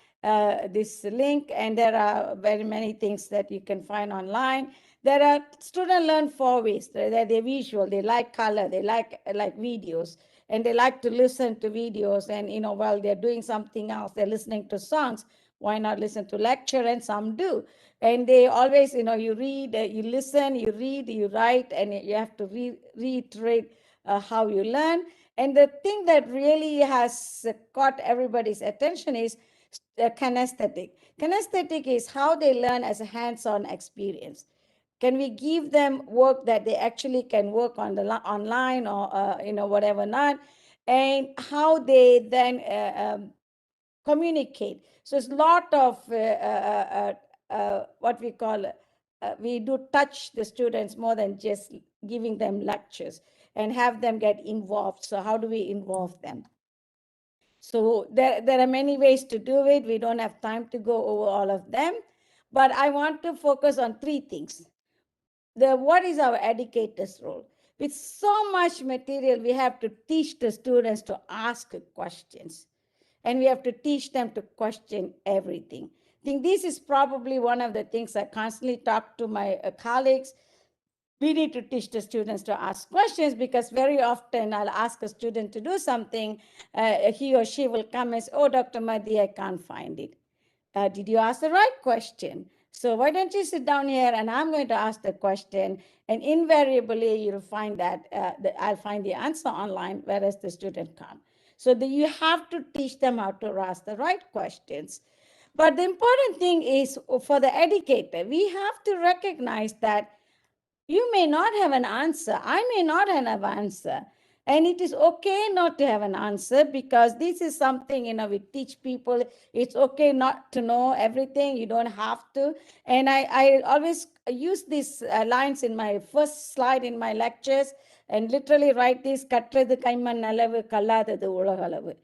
This link, and there are very many things that you can find online. There are students learn 4 ways. They're visual, they like color, they like videos, and they like to listen to videos. And while they're doing something else, they're listening to songs. Why not listen to lecture? And some do. And they always, you read, you listen, you read, you write, and you have to reiterate how you learn. And the thing that really has caught everybody's attention is kinesthetic. Kinesthetic is how they learn as a hands-on experience. Can we give them work that they actually can work on online or whatever not, and how they then communicate? So it's a lot of what we call we do touch the students more than just giving them lectures, and have them get involved. So how do we involve them? So there are many ways to do it. We don't have time to go over all of them, but I want to focus on 3 things. What is our educator's role? With so much material, we have to teach the students to ask questions, and we have to teach them to question everything. I think this is probably one of the things I constantly talk to my colleagues. We need to teach the students to ask questions, because very often I'll ask a student to do something, he or she will come and say, oh, Dr. Madhi, I can't find it. Did you ask the right question? So why don't you sit down here and I'm going to ask the question, and invariably you'll find that I'll find the answer online, whereas the student can't. So you have to teach them how to ask the right questions. But the important thing is, for the educator, we have to recognize that you may not have an answer. I may not have an answer. And it is okay not to have an answer, because this is something, we teach people. It's okay not to know everything. You don't have to. And I always use these lines in my first slide in my lectures, and literally write this, katrathu kaiman alavu kallathathu ulagalavu.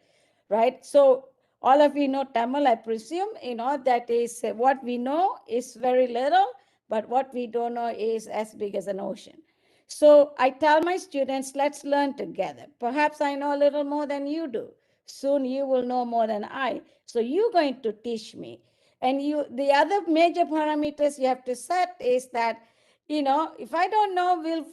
Right? So all of you know Tamil, I presume, that is what we know is very little, but what we don't know is as big as an ocean. So I tell my students, let's learn together. Perhaps I know a little more than you do. Soon you will know more than I. So you're going to teach me. And the other major parameters you have to set is that, if I don't know, we'll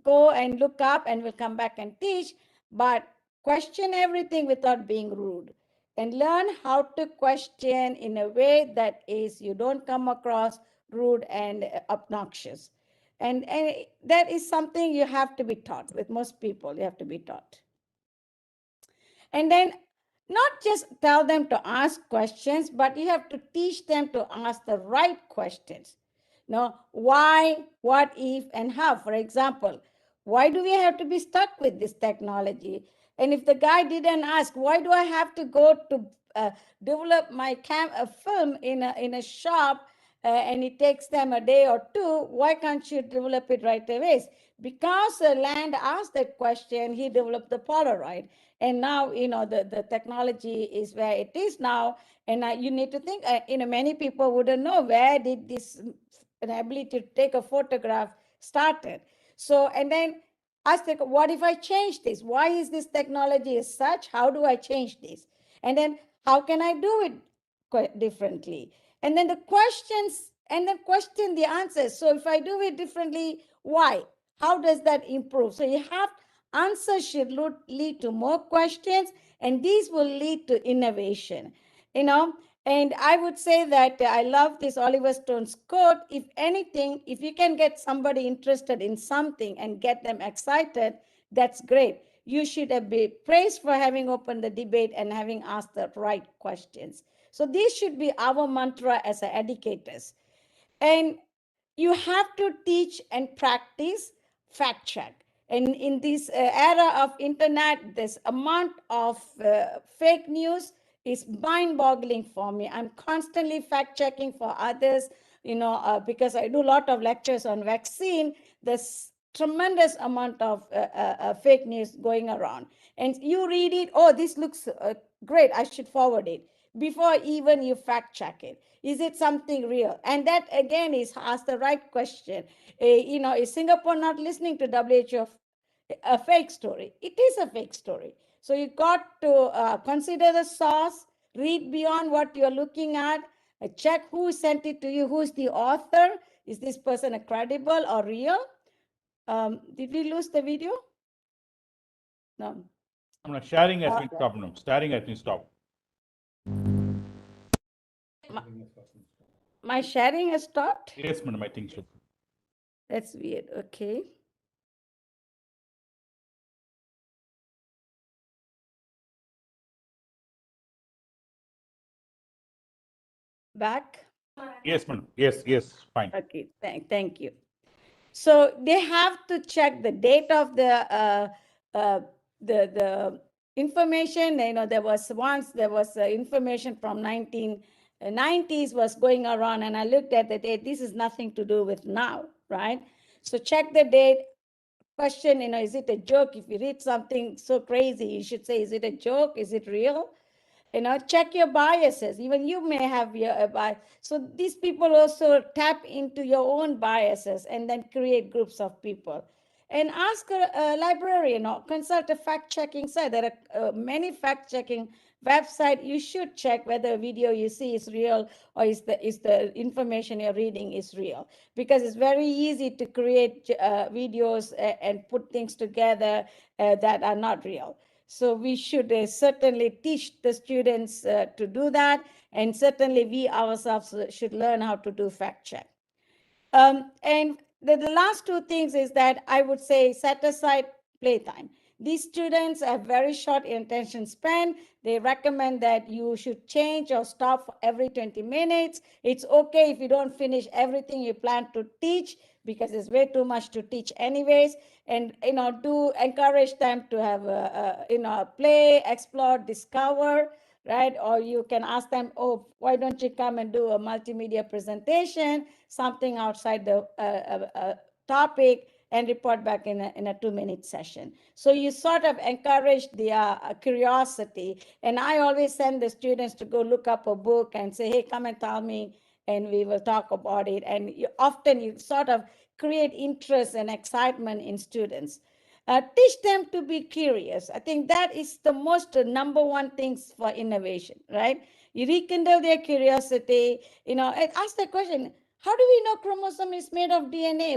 go and look up and we'll come back and teach, but question everything without being rude. And learn how to question in a way that is, you don't come across rude and obnoxious. And that is something you have to be taught. With most people, you have to be taught. And then not just tell them to ask questions, but you have to teach them to ask the right questions. Why, what if, and how. For example, why do we have to be stuck with this technology? And if the guy didn't ask, why do I have to go to develop my film in a shop and it takes them a day or two, why can't you develop it right away? Because Land asked that question, he developed the Polaroid. And now, you know, the technology is where it is now. And you need to think, many people wouldn't know where did this ability to take a photograph started. So, and then ask, what if I change this? Why is this technology as such? How do I change this? And then how can I do it differently? And then the questions, and then question the answers. So if I do it differently, why? How does that improve? So you have answers should lead to more questions, and these will lead to innovation. You know, and I would say that I love this Oliver Stone's quote. If anything, if you can get somebody interested in something and get them excited, that's great. You should be praised for having opened the debate and having asked the right questions. So this should be our mantra as educators. And you have to teach and practice fact check. And in this era of internet, this amount of fake news is mind-boggling for me. I'm constantly fact checking for others, because I do a lot of lectures on vaccine. There's tremendous amount of fake news going around, and you read it. Oh, this looks great. I should forward it before even you fact check it. Is it something real? And that again is ask the right question. Is Singapore not listening to WHO? A fake story. It is a fake story. So you got to consider the source, read beyond what you're looking at, check who sent it to you, who's the author, is this person a credible or real? Did we lose the video? No. I'm not sharing has been stopped now. Sharing has been stopped. My sharing has stopped? Yes, madam, I think so. That's weird. Okay. Back? Yes, madam. Yes, fine. Okay, thank you. So they have to check the date of the information. There was information from 1990s was going around, and I looked at the date. This is nothing to do with now, right? So check the date. Question, is it a joke? If you read something so crazy, you should say, is it a joke? Is it real? Check your biases. Even you may have your bias. So these people also tap into your own biases and then create groups of people. And ask a librarian or consult a fact-checking site. There are many fact-checking websites. You should check whether a video you see is real or is the information you're reading is real. Because it's very easy to create videos and put things together that are not real. So we should certainly teach the students to do that. And certainly we ourselves should learn how to do fact check. And the last two things is that I would say set aside playtime. These students have very short attention span. They recommend that you should change or stop every 20 minutes. It's okay if you don't finish everything you plan to teach, because it's way too much to teach anyways. And do encourage them to have play, explore, discover, right? Or you can ask them, oh, why don't you come and do a multimedia presentation, something outside the topic, and report back in a 2-minute session. So you sort of encourage their curiosity. And I always send the students to go look up a book and say, hey, come and tell me, and we will talk about it. And you sort of create interest and excitement in students. Teach them to be curious. I think that is the most number one things for innovation, right? You rekindle their curiosity, and ask the question, how do we know chromosome is made of DNA?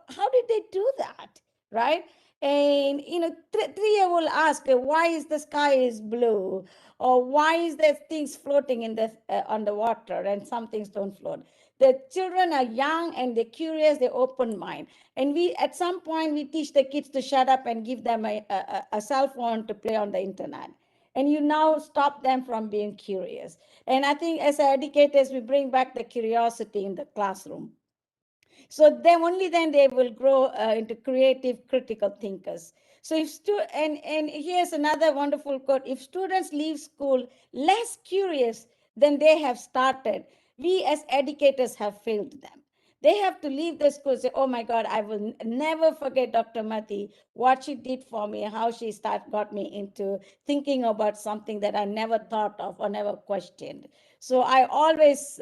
How did they do that, right? And, 3-year will ask, why is the sky is blue? Or why is there things floating in the on the water and some things don't float? The children are young and they're curious, they're open mind. And at some point, we teach the kids to shut up and give them a cell phone to play on the internet. And you now stop them from being curious. And I think as educators, we bring back the curiosity in the classroom. So only then they will grow into creative, critical thinkers. So and here's another wonderful quote: if students leave school less curious than they have started, we as educators have failed them. They have to leave the school and say, oh my God, I will never forget Dr. Mati, what she did for me, how she got me into thinking about something that I never thought of or never questioned. So I always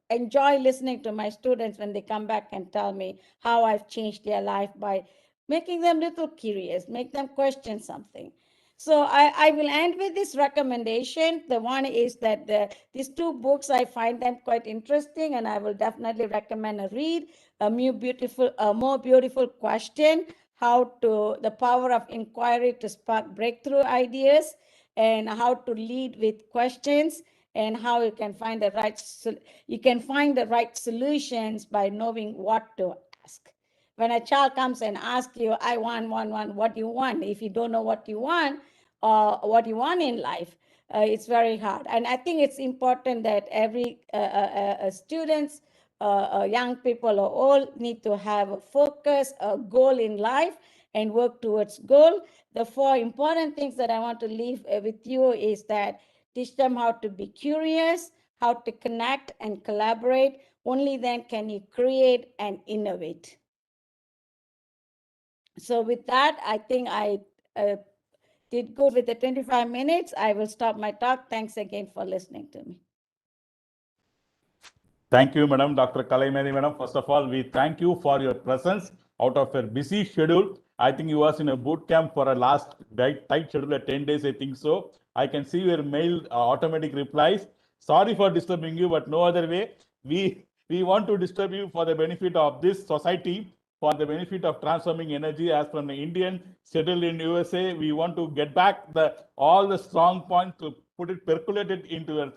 enjoy listening to my students when they come back and tell me how I've changed their life by making them a little curious, make them question something. So I will end with this recommendation. The one is that these two books, I find them quite interesting, and I will definitely recommend a read. A more beautiful question, the power of inquiry to spark breakthrough ideas, and how to lead with questions, and how you can find the right solutions by knowing what to ask. When a child comes and asks you, I want, what do you want? If you don't know what you want in life, it's very hard. And I think it's important that every students, young people or all need to have a focus, a goal in life, and work towards goal. The 4 important things that I want to leave with you is that teach them how to be curious, how to connect and collaborate. Only then can you create and innovate. So with that, I think I did good with the 25 minutes. I will stop my talk. Thanks again for listening to me. Thank you, Madam. Dr. Kalaimani, Madam. First of all, we thank you for your presence out of your busy schedule. I think you was in a boot camp for a last tight schedule at 10 days, I think so. I can see your mail automatic replies. Sorry for disturbing you, but no other way. We want to disturb you for the benefit of this society, for the benefit of transforming energy. As from the Indian settled in USA, we want to get back all the strong points to put it percolated into your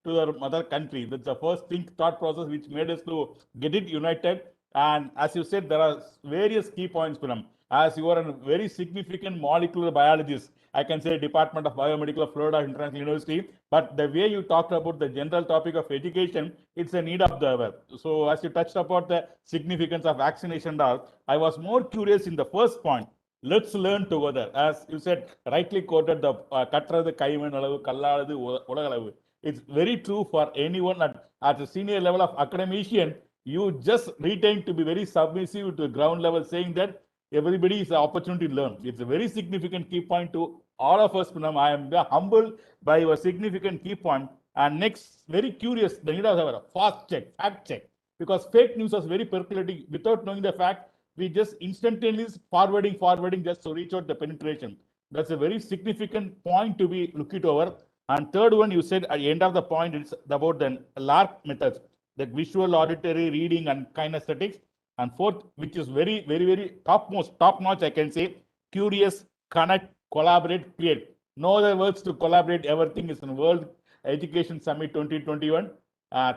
to our mother country. That's the first thought process which made us to get it united. And as you said, there are various key points, Punam. As you are a very significant molecular biologist, I can say Department of Biomedical of Florida International University, but the way you talked about the general topic of education, it's a need of the hour. So as you touched about the significance of vaccination and all, I was more curious in the first point. Let's learn together. As you said, rightly quoted, the Katradu Kaivan Alavu, Kallaladu Ulagalavu. It's very true for anyone at a senior level of academician. You just retain to be very submissive to the ground level, saying that everybody is an opportunity to learn. It's a very significant key point to all of us, Punam. I am humbled by your significant key point. And next, very curious, the need of a fast check, fact check, because fake news was very percolating without knowing the fact. We just instantaneously forwarding just to reach out the penetration. That's a very significant point to be looked over. And third one, you said at the end of the point, it's about the LARP methods, the visual, auditory, reading, and kinesthetics. And fourth, which is very, very, very top notch, I can say, curious, connect, collaborate, create. No other words to collaborate. Everything is in World Education Summit 2021.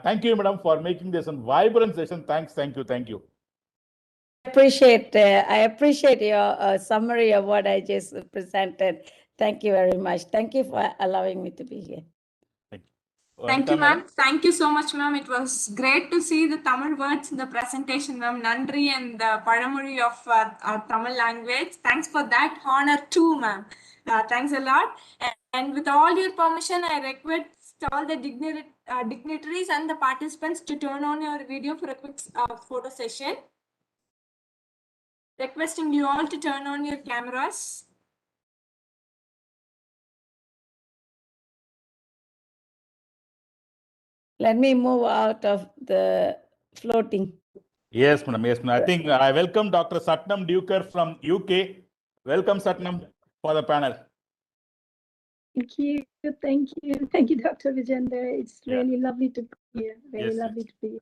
Thank you, Madam, for making this a vibrant session. Thanks. Thank you. I appreciate your summary of what I just presented. Thank you very much. Thank you for allowing me to be here. Thank you, ma'am. Thank you so much, ma'am. It was great to see the Tamil words in the presentation, ma'am. Nandri and the Padamuri of our Tamil language. Thanks for that honor too, ma'am. Thanks a lot. And with all your permission, I request all the dignitaries and the participants to turn on your video for a quick photo session. Requesting you all to turn on your cameras. Let me move out of the floating. Yes, madam. Yes, madam. I think I welcome Dr. Satnam Duker from UK. Welcome, Satnam, for the panel. Thank you, Dr. Vijender. It's really lovely to be here. Very lovely to be here.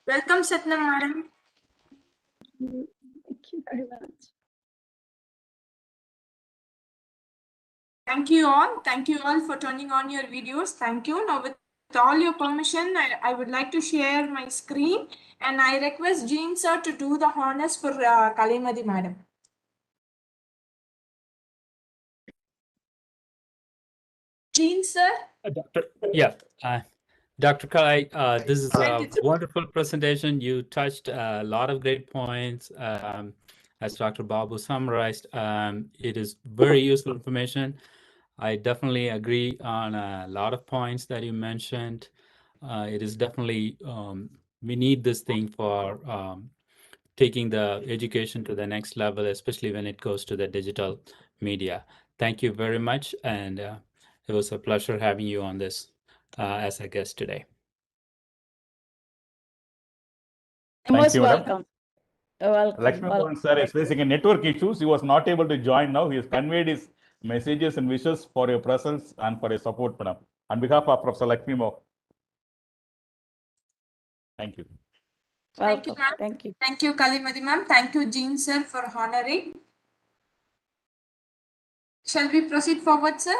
Welcome, Satnam, madam. Thank you very much. Thank you all. Thank you all for turning on your videos. Thank you. Now, with all your permission, I would like to share my screen, and I request Jean sir to do the honors for Kalaimani madam. Jean sir. Doctor, yeah. Dr. Kai, this is Thank a you, sir. wonderful presentation. You touched a lot of great points. As Dr. Babu summarized, it is very useful information. I definitely agree on a lot of points that you mentioned. It is definitely, we need this thing for taking the education to the next level, especially when it goes to the digital media. Thank you very much. And it was a pleasure having you on this as a guest today. You're Thank most you, madam. welcome. You're welcome. Lakshmi Mohan sir is facing a network issues. He was not able to join now. He has conveyed his messages and wishes for your presence and for your support, madam. On behalf of Professor Lakshmi Mohan. Thank you. Thank you, Welcome. ma'am. Thank you. Thank you, Kalimati ma'am. Thank you, Jean sir, for honoring. Shall we proceed forward, sir?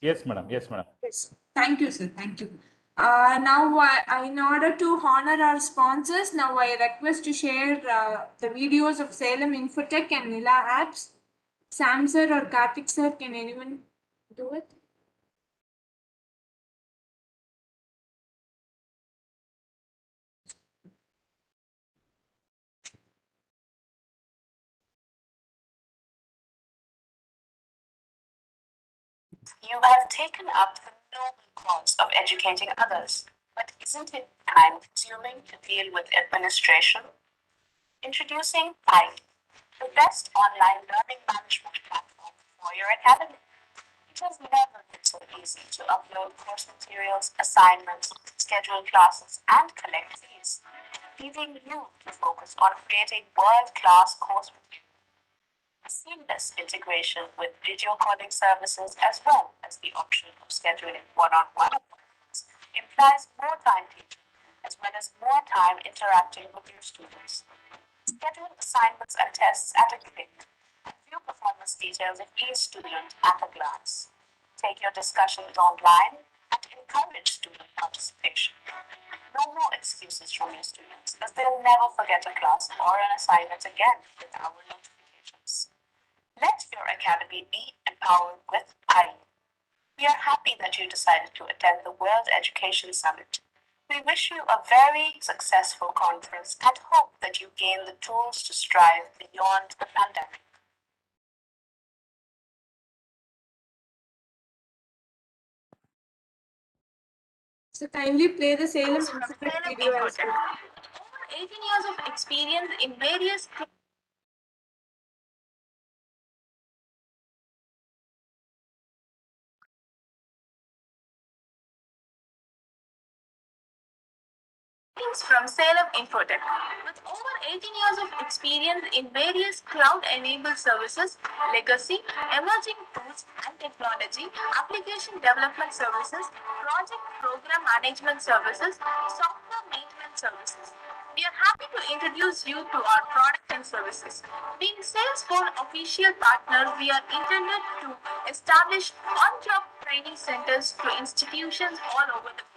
Yes, madam. Yes, madam. Yes. Thank you, sir. Thank you. Now, in order to honor our sponsors, now I request to share the videos of Salem Infotech and Nila apps. Sam sir or Karthik sir, can anyone do it? You have taken up the noble cause of educating others, but isn't it time consuming to deal with administration? Introducing baiju, the best online learning management platform for your academy. It has never been so easy to upload course materials, assignments, schedule classes, and collect fees, leaving you to focus on creating world-class course materials. Seamless integration with video calling services as well as the option of scheduling one-on-one appointments implies more time teaching as well as more time interacting with your students. Schedule assignments and tests at a click and view performance details of each student at a glance. Take your discussions online and encourage student participation. No more excuses from your students, as they'll never forget a class or an assignment again with our notifications. Let your academy be empowered with baiju. We are happy that you decided to attend the World Education Summit. We wish you a very successful conference and hope that you gain the tools to strive beyond the pandemic. So kindly play the Salem Infotech video as well. Over 18 years of experience in various from Salem Infotech. With over 18 years of experience in various cloud-enabled services, legacy, emerging tools and technology, application development services, project program management services, software maintenance services. We are happy to introduce you to our product and services. Being Salesforce official partner, we are intended to establish on-job training centers to institutions all over the globe.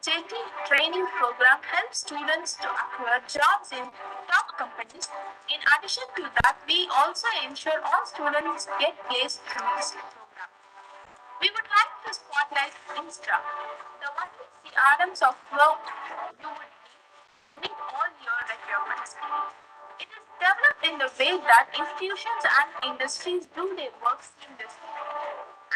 OJT training program helps students to acquire jobs in top companies. In addition to that, we also ensure all students get placed through this program. We would like to spotlight Instra, the only CRM software you would need to meet all your requirements. It is developed in the way that institutions and industries do their work seamlessly.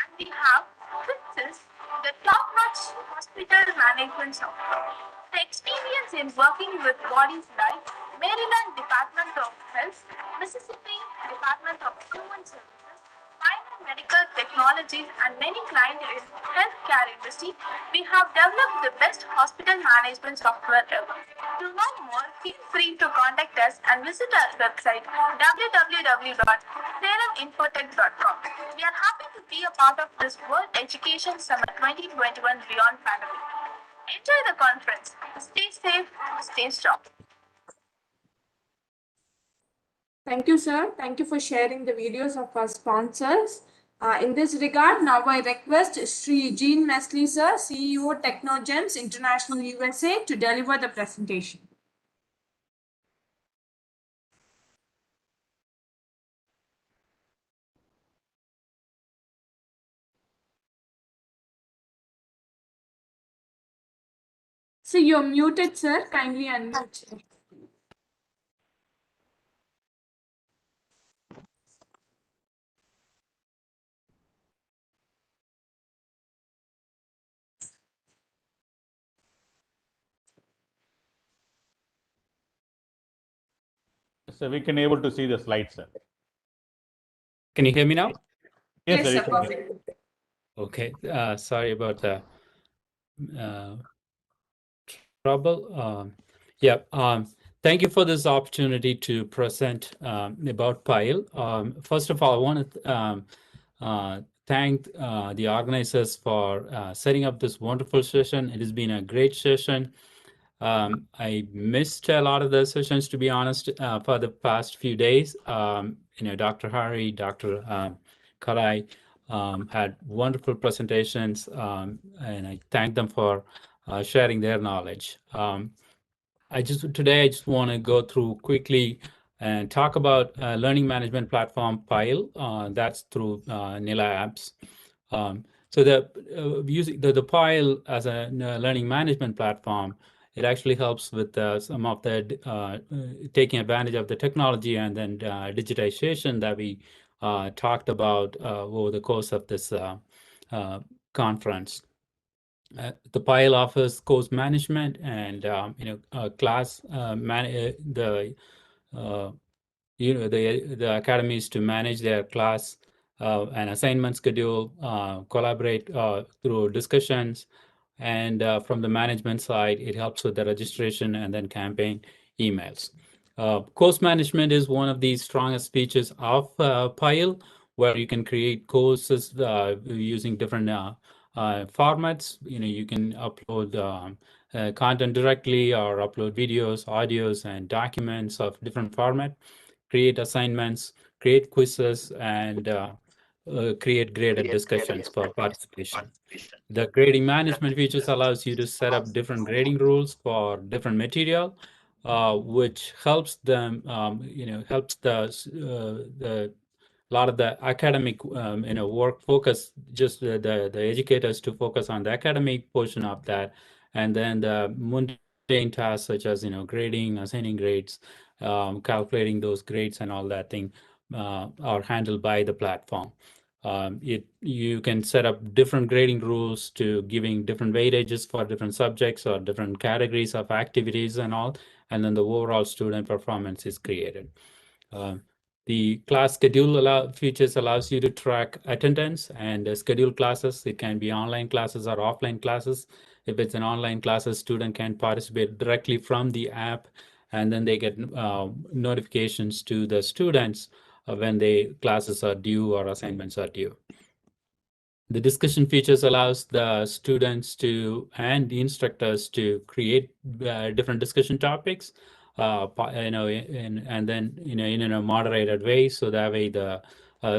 And we have Princess, the top-notch hospital management software. The experience in working with bodies like Maryland Department of Health, Mississippi Department of Human Services, Pioneer Medical Technologies, and many clients in healthcare industry, we have developed the best hospital management software ever. To know more, feel free to contact us and visit our website www.salem.infotech.com. We are happy to be a part of this World Education Summit 2021 Beyond Pandemic. Enjoy the conference. Stay safe, stay strong. Thank you, sir. Thank you for sharing the videos of our sponsors. In this regard, now I request Sri Jean Mesli, sir, CEO Technogems International USA, to deliver the presentation. So you're muted, sir. Kindly unmute, sir. So we can able to see the slides, sir. Can you hear me now? Yes, Yes, sir. sir. Perfect. Okay. Sorry about the trouble. Yeah. Thank you for this opportunity to present about PILE. First of all, I want to thank the organizers for setting up this wonderful session. It has been a great session. I missed a lot of the sessions, to be honest, for the past few days. Dr. Hari, Dr. Kalai had wonderful presentations, and I thank them for sharing their knowledge. Today I just want to go through quickly and talk about learning management platform PILE. That's through Nila Apps. So using the PILE as a learning management platform, it actually helps with some of the taking advantage of the technology and then digitization that we talked about over the course of this conference. The PILE offers course management and class the academies to manage their class and assignment schedule, collaborate through discussions, and from the management side, it helps with the registration and then campaign emails. Course management is one of the strongest features of PILE, where you can create courses using different formats. You can upload content directly or upload videos, audios, and documents of different format, create assignments, create quizzes, and create graded discussions for participation. The grading management features allows you to set up different grading rules for different material, which helps them, helps the lot of the academic, work focus, just the educators to focus on the academic portion of that, and then the mundane tasks such as grading, assigning grades, calculating those grades, and all that thing are handled by the platform. You can set up different grading rules to giving different weightages for different subjects or different categories of activities and all, and then the overall student performance is created. The class schedule features allows you to track attendance and schedule classes. It can be online classes or offline classes. If it's an online class, a student can participate directly from the app, and then they get notifications to the students when the classes are due or assignments are due. The discussion features allows the students and the instructors to create different discussion topics, and then in a moderated way, so that way the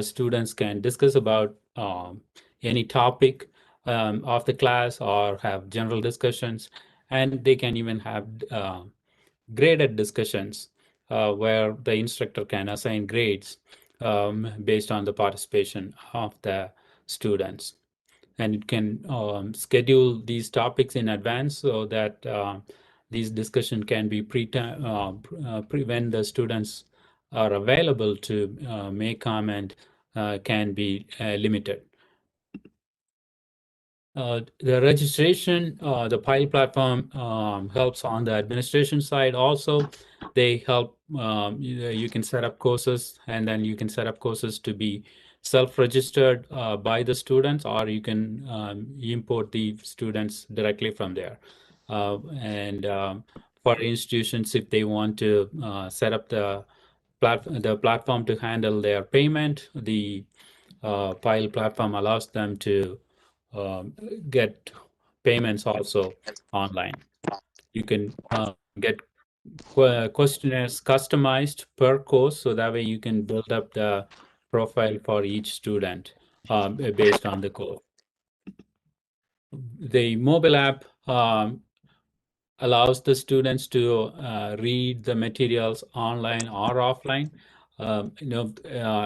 students can discuss about any topic of the class or have general discussions, and they can even have graded discussions where the instructor can assign grades based on the participation of the students. And it can schedule these topics in advance so that these discussion can be when the students are available to make comment can be limited. The registration, the PILE platform helps on the administration side also. They help, you can set up courses, and then you can set up courses to be self-registered by the students, or you can import the students directly from there. For institutions, if they want to set up the platform to handle their payment, the PILE platform allows them to get payments also online. You can get questionnaires customized per course, so that way you can build up the profile for each student based on the course. The mobile app allows the students to read the materials online or offline. A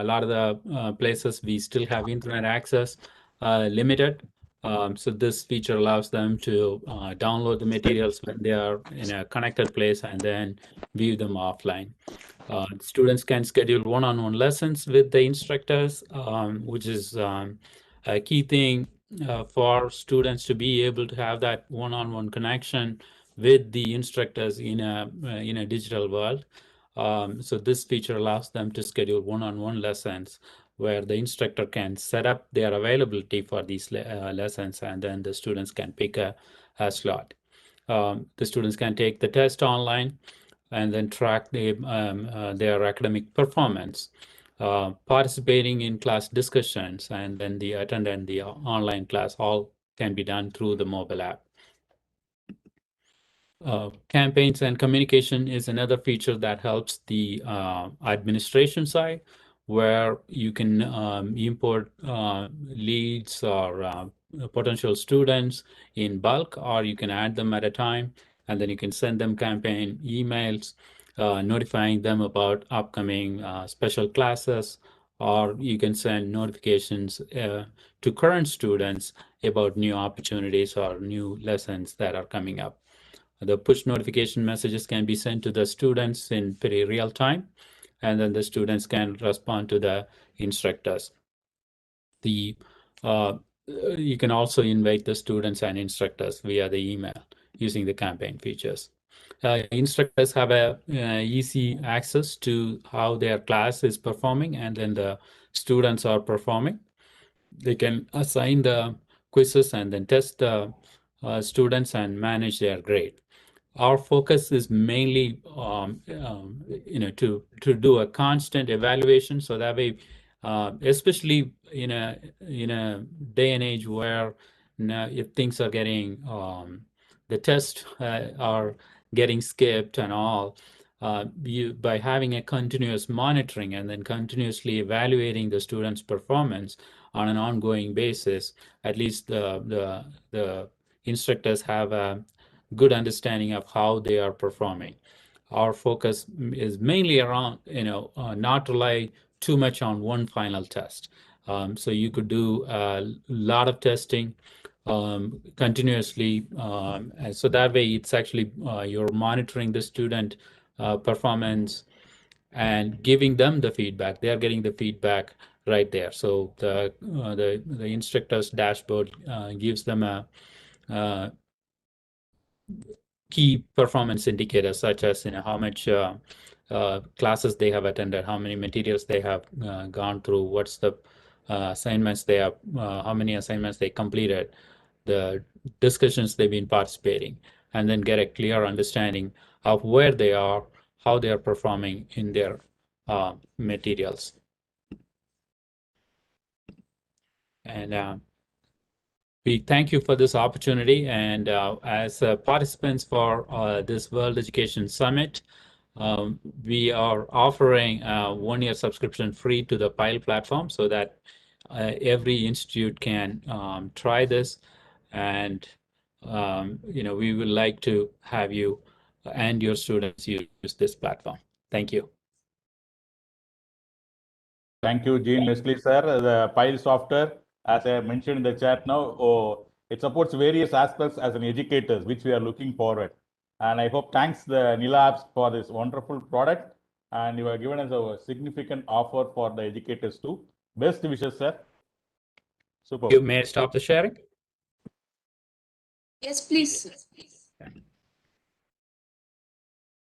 lot of the places we still have internet access limited, So this feature allows them to download the materials when they are in a connected place and then view them offline. Students can schedule one-on-one lessons with the instructors, which is a key thing for students to be able to have that one-on-one connection with the instructors in a digital world. So this feature allows them to schedule one-on-one lessons where the instructor can set up their availability for these lessons, and then the students can pick a slot. The students can take the test online and then track their academic performance, participating in class discussions, and then the attendant the online class all can be done through the mobile app. Campaigns and communication is another feature that helps the administration side, where you can import leads or potential students in bulk, or you can add them at a time, and then you can send them campaign emails notifying them about upcoming special classes, or you can send notifications to current students about new opportunities or new lessons that are coming up. The push notification messages can be sent to the students in pretty real time, and then the students can respond to the instructors. You can also invite the students and instructors via the email using the campaign features. Instructors have easy access to how their class is performing, and then the students are performing. They can assign the quizzes and then test the students and manage their grade. Our focus is mainly, to do a constant evaluation, so that way, especially in a day and age where now if things are getting the tests are getting skipped and all, by having a continuous monitoring and then continuously evaluating the students' performance on an ongoing basis, at least the instructors have a good understanding of how they are performing. Our focus is mainly around, not rely too much on one final test. So you could do a lot of testing continuously. So that way it's actually you're monitoring the student performance and giving them the feedback. They are getting the feedback right there. So the instructor's dashboard gives them a key performance indicators, such as how much classes they have attended, how many materials they have gone through, what's the assignments they have, how many assignments they completed, the discussions they've been participating, and then get a clear understanding of where they are, how they are performing in their materials. And we thank you for this opportunity, and as participants for this World Education Summit, we are offering a one-year subscription free to the PILE platform, so that every institute can try this, and we would like to have you and your students use this platform. Thank you. Thank you, Jean Leslie, sir. The Pile software, as I mentioned in the chat now, it supports various aspects as an educator, which we are looking forward. And I hope thanks the Nila apps for this wonderful product. And you have given us a significant offer for the educators too. Best wishes, sir. Super. You may stop the sharing. Yes, please, sir.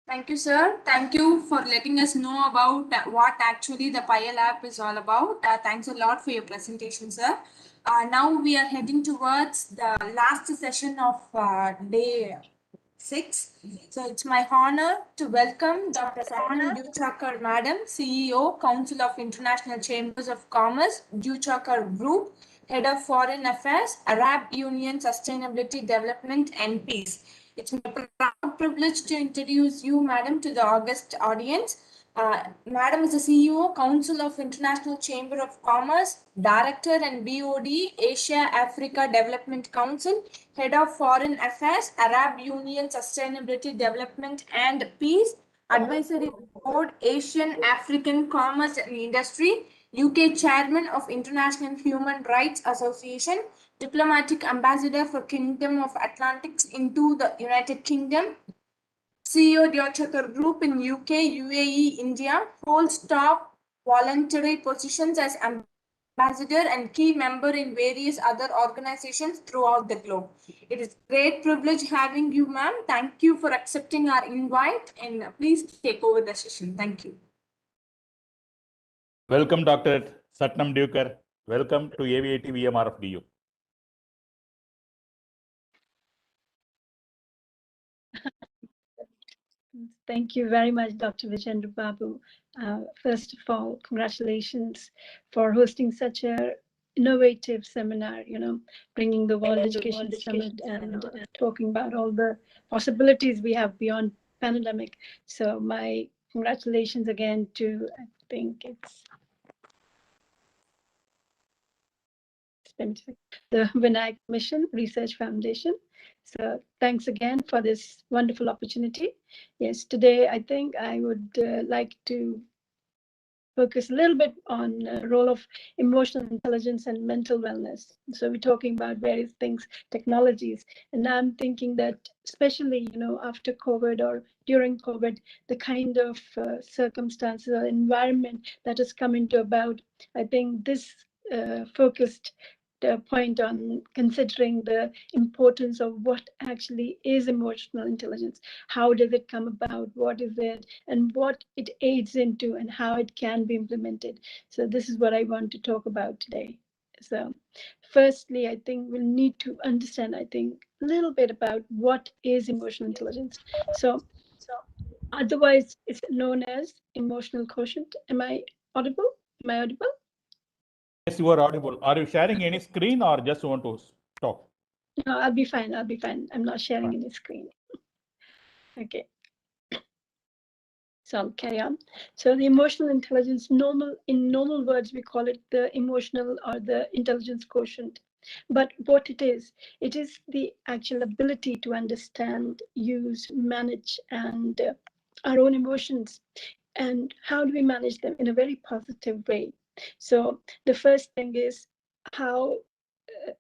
Thank you, sir. Thank you for letting us know about what actually the PILE app is all about. Thanks a lot for your presentation, sir. Now we are heading towards the last session of day 6. So it's my honor to welcome Dr. Sahan Duchakar, Madam, CEO, Council of International Chambers of Commerce, Duchakar Group, Head of Foreign Affairs, Arab Union Sustainability Development and Peace. It's my proud privilege to introduce you, Madam, to the august audience. Madam is the CEO, Council of International Chamber of Commerce, Director and BOD, Asia Africa Development Council, Head of Foreign Affairs, Arab Union Sustainability Development and Peace, Advisory Board, Asian African Commerce and Industry, UK Chairman of International Human Rights Association, Diplomatic Ambassador for Kingdom of Atlantics into the United Kingdom, CEO Diochakar Group in UK, UAE, India, holds top voluntary positions as ambassador and key member in various other organizations throughout the globe. It is a great privilege having you, ma'am. Thank you for accepting our invite, and please take over the session. Thank you. Welcome, Dr. Satnam Dukar. Welcome to AVIT VMRFDU. Thank you very much, Dr. Vijendra Babu. First of all, congratulations for hosting such a innovative seminar, bringing the World Education Summit and talking about all the possibilities we have beyond pandemic. So my congratulations again to, I think it's the Vinayak Mission Research Foundation. So thanks again for this wonderful opportunity. Yes, today I think I would like to focus a little bit on the role of emotional intelligence and mental wellness. So we're talking about various things, technologies, and I'm thinking that especially, after COVID or during COVID, the kind of circumstances or environment that has come into about, I think this focused point on considering the importance of what actually is emotional intelligence. How does it come about? What is it? And what it aids into and how it can be implemented. So this is what I want to talk about today. So firstly, I think we'll need to understand, a little bit about what is emotional intelligence. So otherwise it's known as emotional quotient. Am I audible? Yes, you are audible. Are you sharing any screen or just want to talk? No, I'll be fine. I'm not sharing any screen. Okay. So I'll carry on. So the emotional intelligence, in normal words, we call it the emotional or the intelligence quotient. But what it is the actual ability to understand, use, manage, and our own emotions. And how do we manage them in a very positive way? So the first thing is how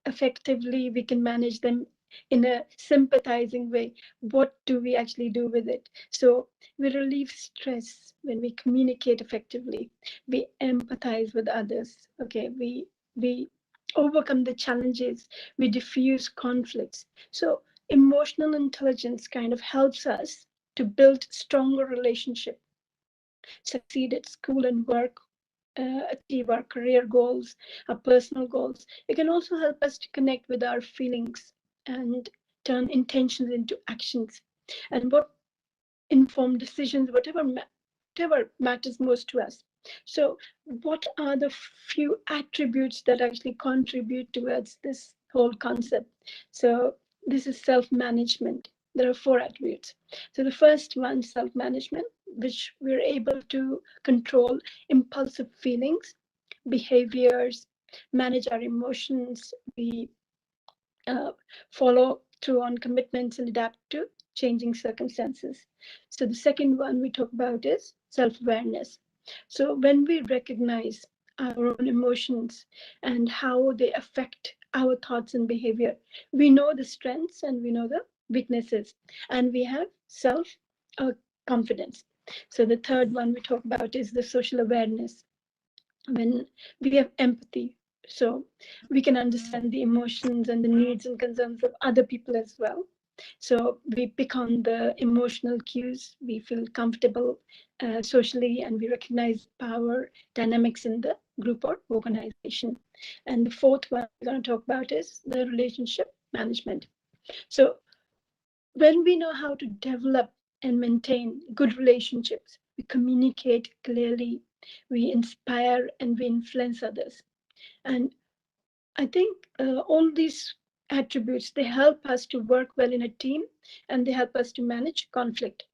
effectively we can manage them in a sympathizing way. What do we actually do with it? So we relieve stress when we communicate effectively. We empathize with others. Okay, we overcome the challenges. We diffuse conflicts. So emotional intelligence kind of helps us to build stronger relationship, succeed at school and work, achieve our career goals, our personal goals. It can also help us to connect with our feelings and turn intentions into actions. And what informed decisions, whatever matters most to us. So what are the few attributes that actually contribute towards this whole concept? So this is self-management. There are 4 attributes. So the first one, self-management, which we're able to control impulsive feelings, behaviors, manage our emotions. We follow through on commitments and adapt to changing circumstances. So the second one we talk about is self-awareness. So when we recognize our own emotions and how they affect our thoughts and behavior, we know the strengths and we know the weaknesses, and we have self confidence. So the third one we talk about is the social awareness. When we have empathy, so we can understand the emotions and the needs and concerns of other people as well. So we pick on the emotional cues, we feel comfortable socially, and we recognize power dynamics in the group or organization. And the fourth one we're going to talk about is the relationship management. So when we know how to develop and maintain good relationships, we communicate clearly, we inspire, and we influence others. And I think all these attributes, they help us to work well in a team, and they help us to manage conflict.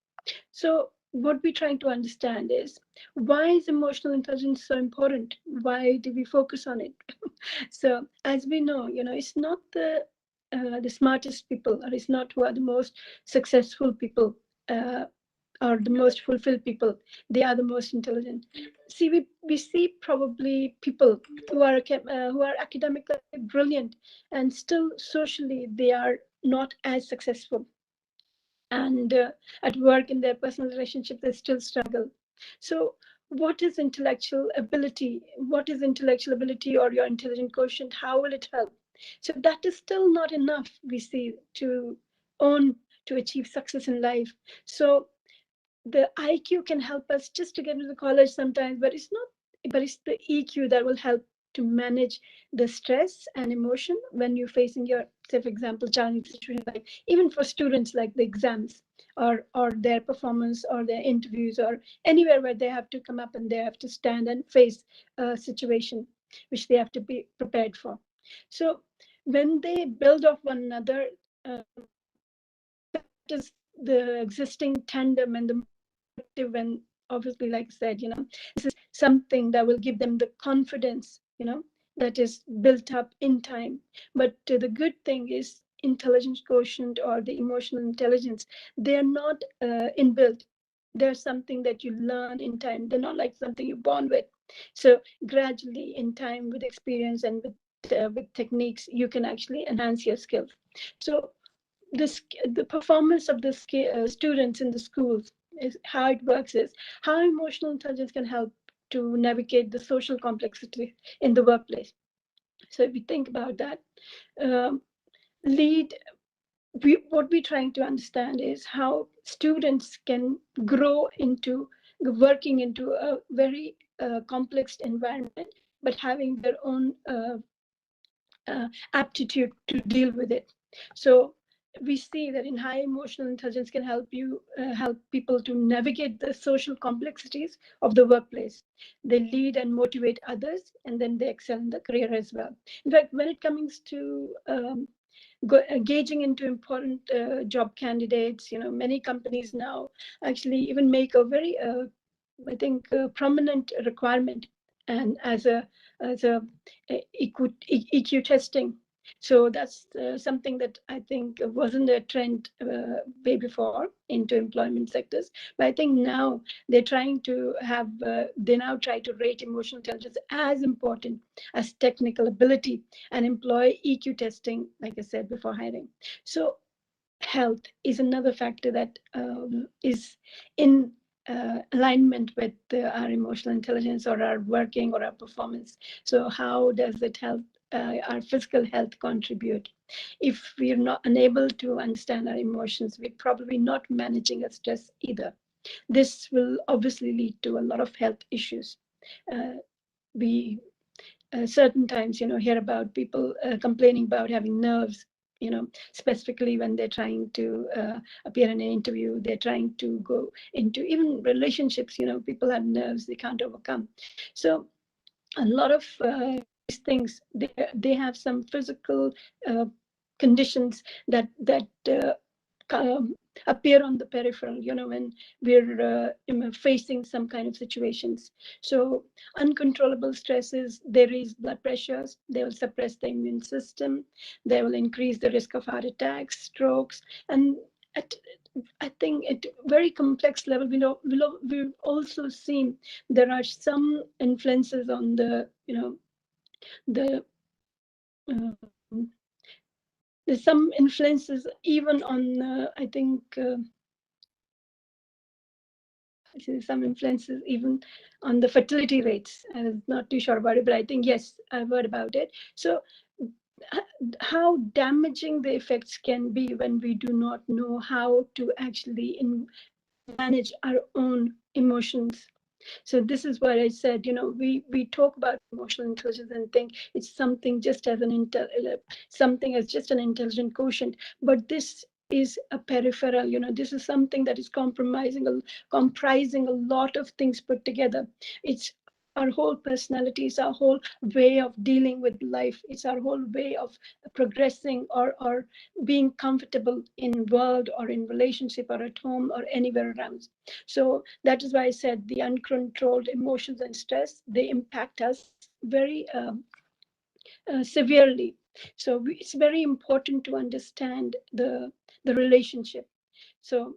So what we're trying to understand is, why is emotional intelligence so important? Why do we focus on it? So as we know, it's not the smartest people, or it's not who are the most successful people or the most fulfilled people, they are the most intelligent. See, we see probably people who are academically brilliant and still socially they are not as successful, and at work in their personal relationship they still struggle. So what is intellectual ability? What is intellectual ability or your intelligent quotient? How will it help? So that is still not enough, we see, to own, to achieve success in life. So the IQ can help us just to get into the college sometimes, but it's not, but it's the EQ that will help to manage the stress and emotion when you're facing your, say, for example, challenging situation, like even for students, like the exams or their performance or their interviews or anywhere where they have to come up and they have to stand and face a situation which they have to be prepared for. So when they build off one another, that is the existing tandem and the and obviously, like I said, this is something that will give them the confidence, that is built up in time. But the good thing is intelligence quotient or the emotional intelligence, they are not inbuilt. They're something that you learn in time. They're not like something you're born with. So gradually in time, with experience and with techniques, you can actually enhance your skills. So the performance of the students in the schools is how it works is how emotional intelligence can help to navigate the social complexity in the workplace. So if we think about that, um, lead what we're trying to understand is how students can grow into working into a very complex environment, but having their own aptitude to deal with it. So we see that in high emotional intelligence can help you help people to navigate the social complexities of the workplace. They lead and motivate others, and then they excel in the career as well. In fact, when it comes to gauging into important job candidates, many companies now actually even make a very I think prominent requirement, and as a EQ testing. So that's something that I think wasn't a trend way before into employment sectors. But I think now they're trying to have, they now try to rate emotional intelligence as important as technical ability and employ EQ testing, like I said, before hiring. So health is another factor that is in alignment with our emotional intelligence or our working or our performance. So how does it help our physical health contribute? If we're not unable to understand our emotions, we're probably not managing our stress either. This will obviously lead to a lot of health issues. We certain times, hear about people complaining about having nerves, specifically when they're trying to appear in an interview, they're trying to go into even relationships, people have nerves they can't overcome. So a lot of these things, they have some physical conditions that appear on the peripheral, when we're facing some kind of situations. So uncontrollable stresses, they raise blood pressures, they will suppress the immune system, they will increase the risk of heart attacks, strokes, and at, I think at very complex level, we've also seen there are some influences on the um, there's some influences even on I think some influences even on the fertility rates. I'm not too sure about it, but I think yes, I've heard about it. So how damaging the effects can be when we do not know how to actually manage our own emotions. So this is what I said, we talk about emotional intelligence and think it's something just as something as just an intelligent quotient, but this is a peripheral, this is something that is comprising a lot of things put together. It's our whole personality, it's our whole way of dealing with life, it's our whole way of progressing or being comfortable in world or in relationship or at home or anywhere around. So that is why I said the uncontrolled emotions and stress, they impact us very severely. So it's very important to understand the relationship. So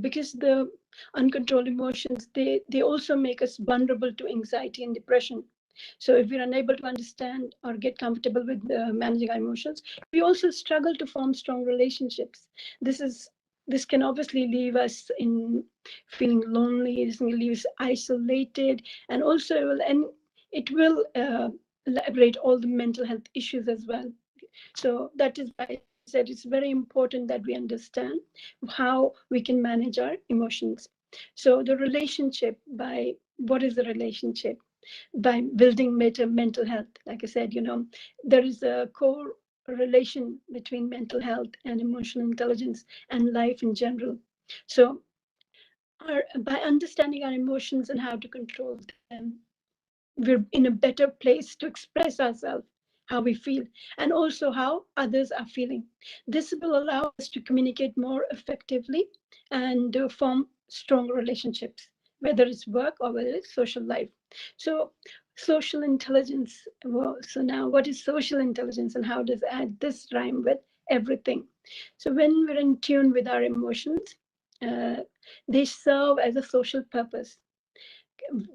because the uncontrolled emotions, they also make us vulnerable to anxiety and depression. So if we're unable to understand or get comfortable with managing our emotions, we also struggle to form strong relationships. This can obviously leave us in feeling lonely. This can leave us isolated, and also it will elaborate all the mental health issues as well. So that is why I said it's very important that we understand how we can manage our emotions. So the relationship, by what is the relationship? By building better mental health. Like I said, there is a core relation between mental health and emotional intelligence and life in general. So by understanding our emotions and how to control them, we're in a better place to express ourselves, how we feel, and also how others are feeling. This will allow us to communicate more effectively and form strong relationships, whether it's work or whether it's social life. So social intelligence, well, so now what is social intelligence and how does this rhyme with everything? So when we're in tune with our emotions, uh, they serve as a social purpose.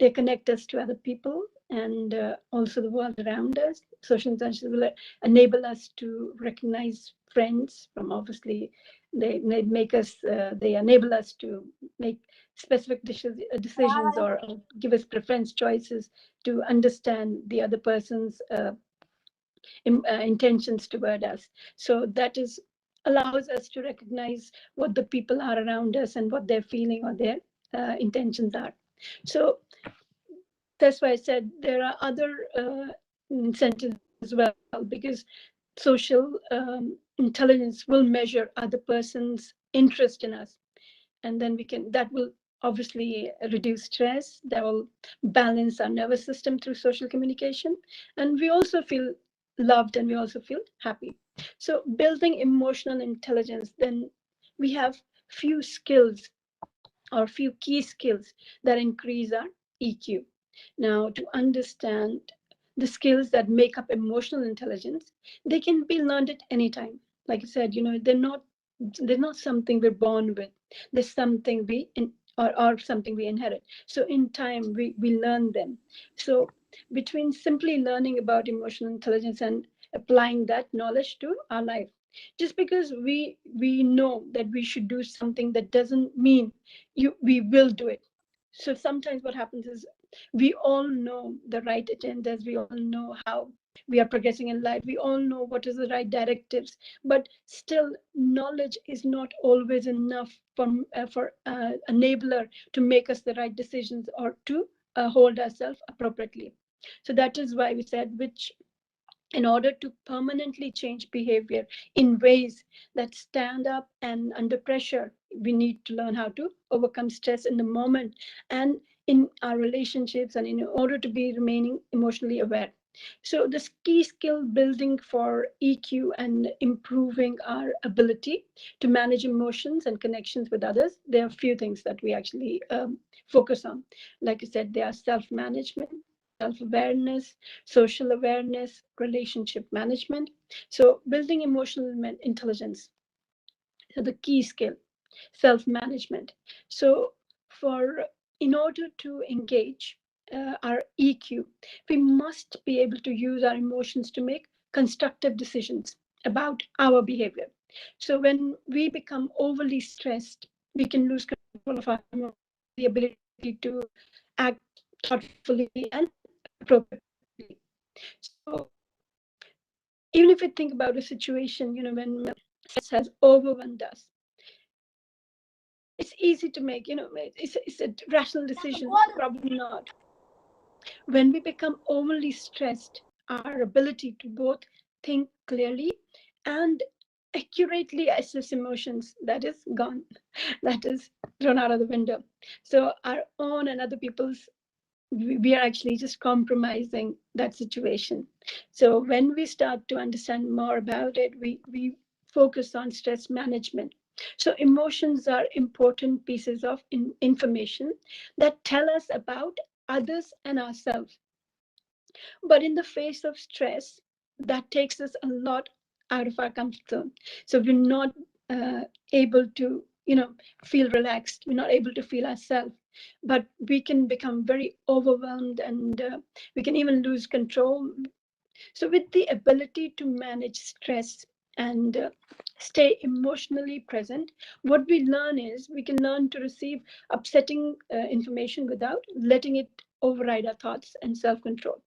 They connect us to other people and also the world around us. Social intelligence will enable us to recognize friends from, obviously, they make us, they enable us to make specific decisions or give us preference choices to understand the other person's intentions toward us. So that is allows us to recognize what the people are around us and what they're feeling or their intentions are. So that's why I said there are other incentives as well, because social intelligence will measure other person's interest in us, and then that will obviously reduce stress, that will balance our nervous system through social communication, and we also feel loved and we also feel happy. So building emotional intelligence, then we have few skills or few key skills that increase our EQ. Now, to understand the skills that make up emotional intelligence, they can be learned at any time. Like I said, they're not something we're born with. There's something or something we inherit. So in time, we learn them. So between simply learning about emotional intelligence and applying that knowledge to our life, just because we know that we should do something, that doesn't mean we will do it. So sometimes what happens is we all know the right agendas, we all know how we are progressing in life, we all know what is the right directives, but still knowledge is not always enough for enabler to make us the right decisions or to hold ourselves appropriately. So that is why we said, which in order to permanently change behavior in ways that stand up and under pressure, we need to learn how to overcome stress in the moment and in our relationships, and in order to be remaining emotionally aware. So the key skill building for EQ and improving our ability to manage emotions and connections with others, there are a few things that we actually focus on. Like I said, they are self-management, self-awareness, social awareness, relationship management. So building emotional intelligence, so the key skill, self-management. So in order to engage our EQ, we must be able to use our emotions to make constructive decisions about our behavior. So when we become overly stressed, we can lose control of our emotions, the ability to act thoughtfully and appropriately. So even if we think about a situation, when stress has overwhelmed us, it's easy to make, it's a rational decision, probably not. When we become overly stressed, our ability to both think clearly and accurately assess emotions, that is gone, that is thrown out of the window. So our own and other people's, we are actually just compromising that situation. So when we start to understand more about it, we focus on stress management. So emotions are important pieces of information that tell us about others and ourselves. But in the face of stress, that takes us a lot out of our comfort zone. So we're not able to feel relaxed. We're not able to feel ourselves, but we can become very overwhelmed, and we can even lose control. So with the ability to manage stress and stay emotionally present, what we learn is we can learn to receive upsetting information without letting it override our thoughts and self-control.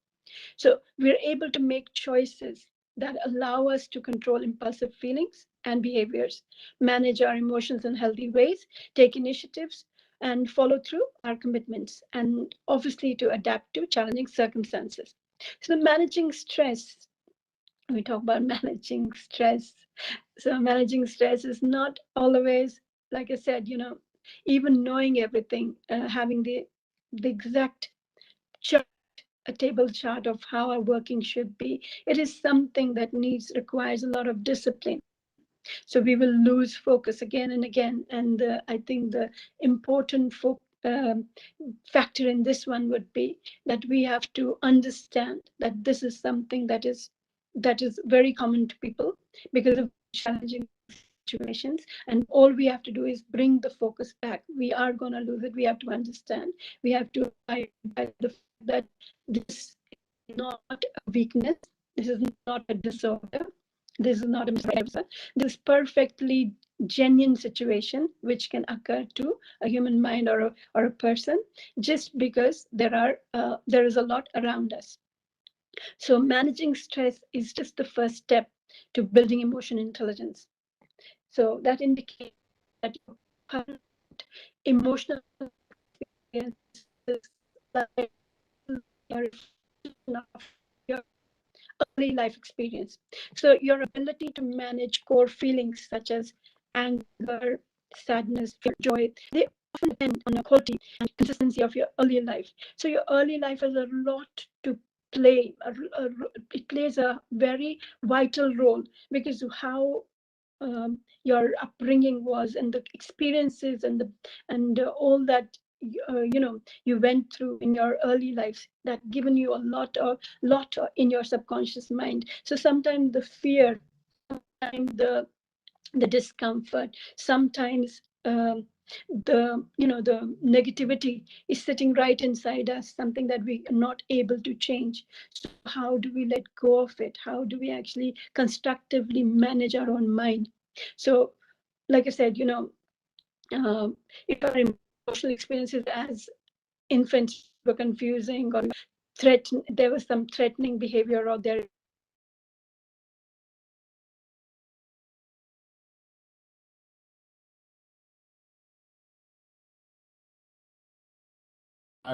So we're able to make choices that allow us to control impulsive feelings and behaviors, manage our emotions in healthy ways, take initiatives, and follow through our commitments, and obviously to adapt to challenging circumstances. So managing stress, we talk about managing stress. So managing stress is not always, like I said, even knowing everything, having the exact chart, a table chart of how our working should be. It is something that requires a lot of discipline. So we will lose focus again and again. And I think the important factor in this one would be that we have to understand that this is something that is very common to people because of challenging situations, and all we have to do is bring the focus back. We are going to lose it. We have to understand. We have to abide by the fact that this is not a weakness. This is not a disorder. This is not a misdiagnosis. This is perfectly genuine situation which can occur to a human mind or a person, just because there is a lot around us. So managing stress is just the first step to building emotion intelligence. So that indicates that your current emotional experiences like a reflection of your early life experience. So your ability to manage core feelings such as anger, sadness, fear, joy, they often depend on the quality and consistency of your early life. So your early life has a lot to play. It plays a very vital role because of how your upbringing was, and the experiences and all that you went through in your early lives, that given you a lot in your subconscious mind. So sometimes the fear, sometimes the discomfort, sometimes the negativity is sitting right inside us, something that we are not able to change. So how do we let go of it? How do we actually constructively manage our own mind? So like I said, if our emotional experiences as infants were confusing, or there was some threatening behavior, or there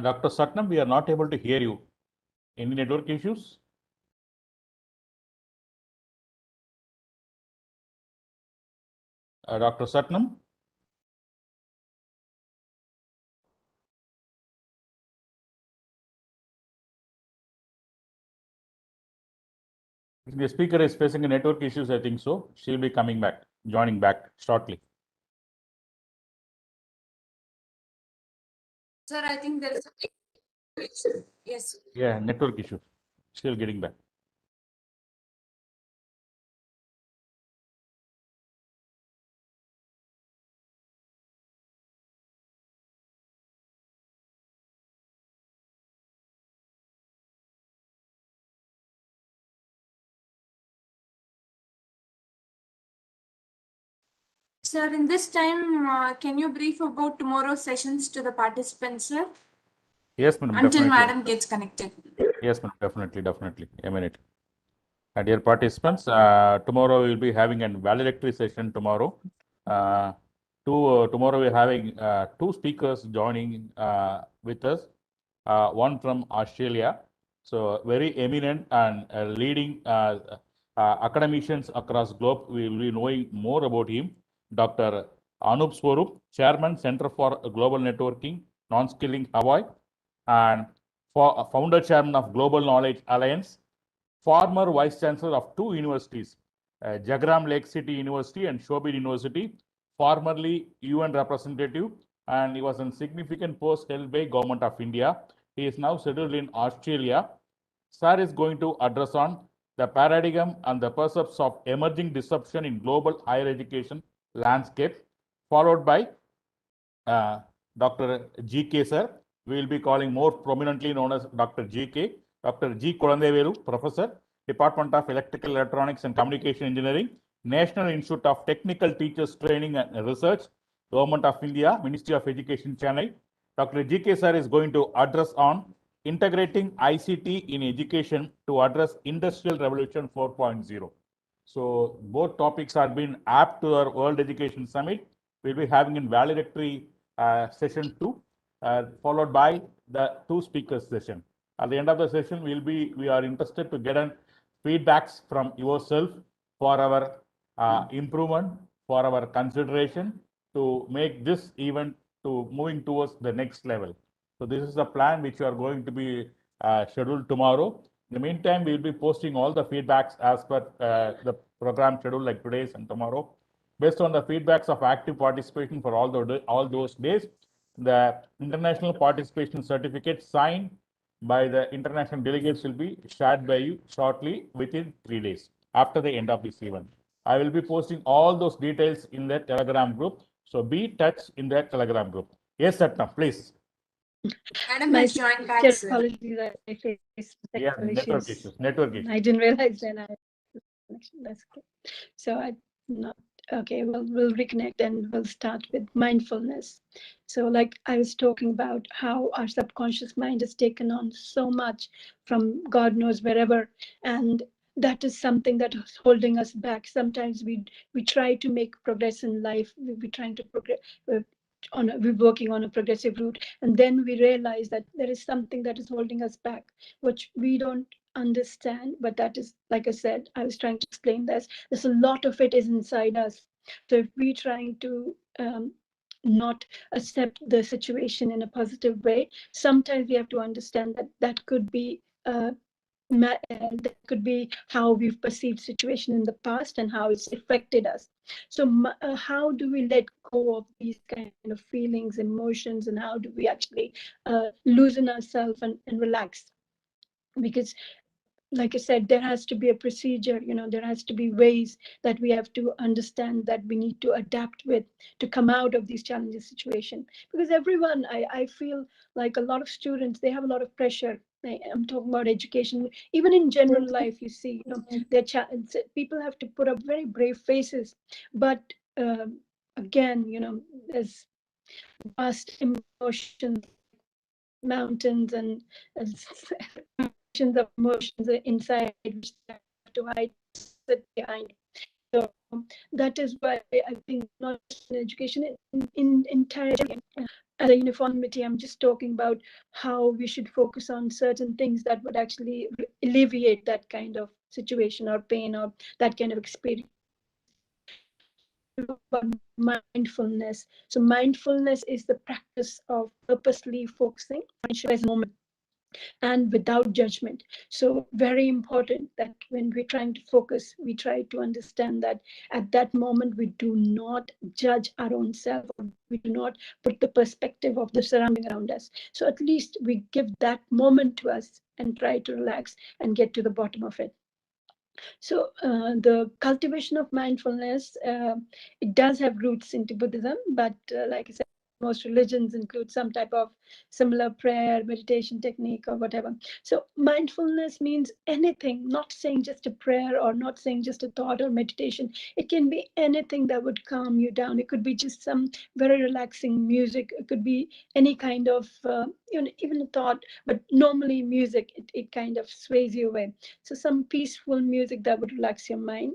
Dr. Satnam, we are not able to hear you. Any network issues? Dr. Satnam? If the speaker is facing a network issues, I think so. She'll be coming back, joining back shortly. Sir, I think there is a yes. Yeah, network issue. Still getting back. Sir, in this time, can you brief about tomorrow's sessions to the participants, sir? Yes, madam. Until Definitely. madam gets connected. Yes, madam. Definitely. A minute. Dear participants, tomorrow we will be having a valedictory session tomorrow. Tomorrow we're having two speakers joining with us. One from Australia, so very eminent and leading academicians across globe. We will be knowing more about him. Dr. Anup Swarup, Chairman, Center for Global Networking, Non-Skilling Hawaii, and founder chairman of Global Knowledge Alliance, former vice chancellor of two universities, Jagram Lake City University and Shobit University, formerly UN representative, and he was in significant post held by Government of India. He is now settled in Australia. Sir is going to address on the paradigm and the percepts of emerging disruption in global higher education landscape, followed by Dr. G.K. sir. We will be calling more prominently known as Dr. G.K. Dr. G. Kulandeveru, Professor, Department of Electrical Electronics and Communication Engineering, National Institute of Technical Teachers Training and Research, Government of India, Ministry of Education, Chennai. Dr. G.K. sir is going to address on integrating ICT in education to address Industrial Revolution 4.0. So both topics are being apt to our World Education Summit. We'll be having in valedictory session 2, followed by the 2 speakers session. At the end of the session, we are interested to get an feedbacks from yourself for our improvement, for our consideration to make this event to moving towards the next level. So this is the plan which we are going to be scheduled tomorrow. In the meantime, we will be posting all the feedbacks as per the program schedule like today's and tomorrow. Based on the feedbacks of active participation for all those days, the international participation certificate signed by the international delegates will be shared by you shortly within 3 days after the end of this event. I will be posting all those details in the Telegram group. So be touched in that Telegram group. Yes, Satna, please. Madam has joined back, sir. Apologies, I faced Network issues. Network issues. I didn't realize then that's okay. So I not okay. Well, we'll reconnect and we'll start with mindfulness. So, like I was talking about, how our subconscious mind has taken on so much from God knows wherever, and that is something that is holding us back. Sometimes we try to make progress in life. We're trying to progress. We're working on a progressive route, and then we realize that there is something that is holding us back, which we don't understand. But that is, like I said, I was trying to explain this. There's a lot of it is inside us. So if we're trying to not accept the situation in a positive way, sometimes we have to understand that that could be that could be how we've perceived situation in the past and how it's affected us. So how do we let go of these kind of feelings, emotions, and how do we actually loosen ourselves and relax? Because, like I said, there has to be a procedure, there has to be ways that we have to understand that we need to adapt with to come out of these challenging situations. Because everyone, I feel like a lot of students, they have a lot of pressure. I'm talking about education, even in general life, you see, people have to put up very brave faces. But again, there's vast emotions, mountains, and of emotions inside which they have to hide, sit behind. So that is why I think not just in education, in entire as a uniformity, I'm just talking about how we should focus on certain things that would actually alleviate that kind of situation or pain or that kind of experience. About mindfulness. So mindfulness is the practice of purposely focusing on the moment and without judgment. So very important that when we're trying to focus, we try to understand that at that moment, we do not judge our own self, or we do not put the perspective of the surrounding around us. So at least we give that moment to us and try to relax and get to the bottom of it. So the cultivation of mindfulness, it does have roots into Buddhism, but like I said, most religions include some type of similar prayer, meditation technique, or whatever. So mindfulness means anything, not saying just a prayer or not saying just a thought or meditation. It can be anything that would calm you down. It could be just some very relaxing music. It could be any kind of, even a thought, but normally music, it kind of sways you away. So some peaceful music that would relax your mind.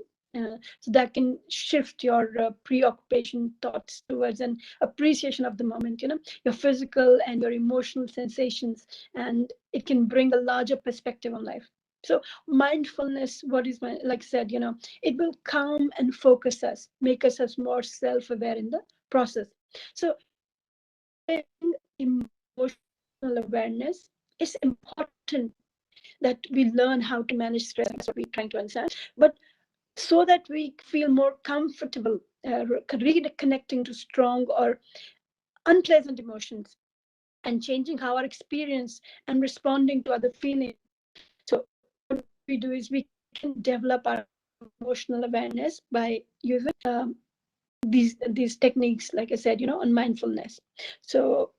So that can shift your preoccupation thoughts towards an appreciation of the moment, your physical and your emotional sensations, and it can bring a larger perspective on life. So mindfulness, like I said, it will calm and focus us, make us as more self-aware in the process. So emotional awareness is important, that we learn how to manage stress. That's what we're trying to understand. But so that we feel more comfortable reconnecting to strong or unpleasant emotions and changing how our experience and responding to other feelings. So what we do is we can develop our emotional awareness by using these techniques, like I said, on mindfulness. So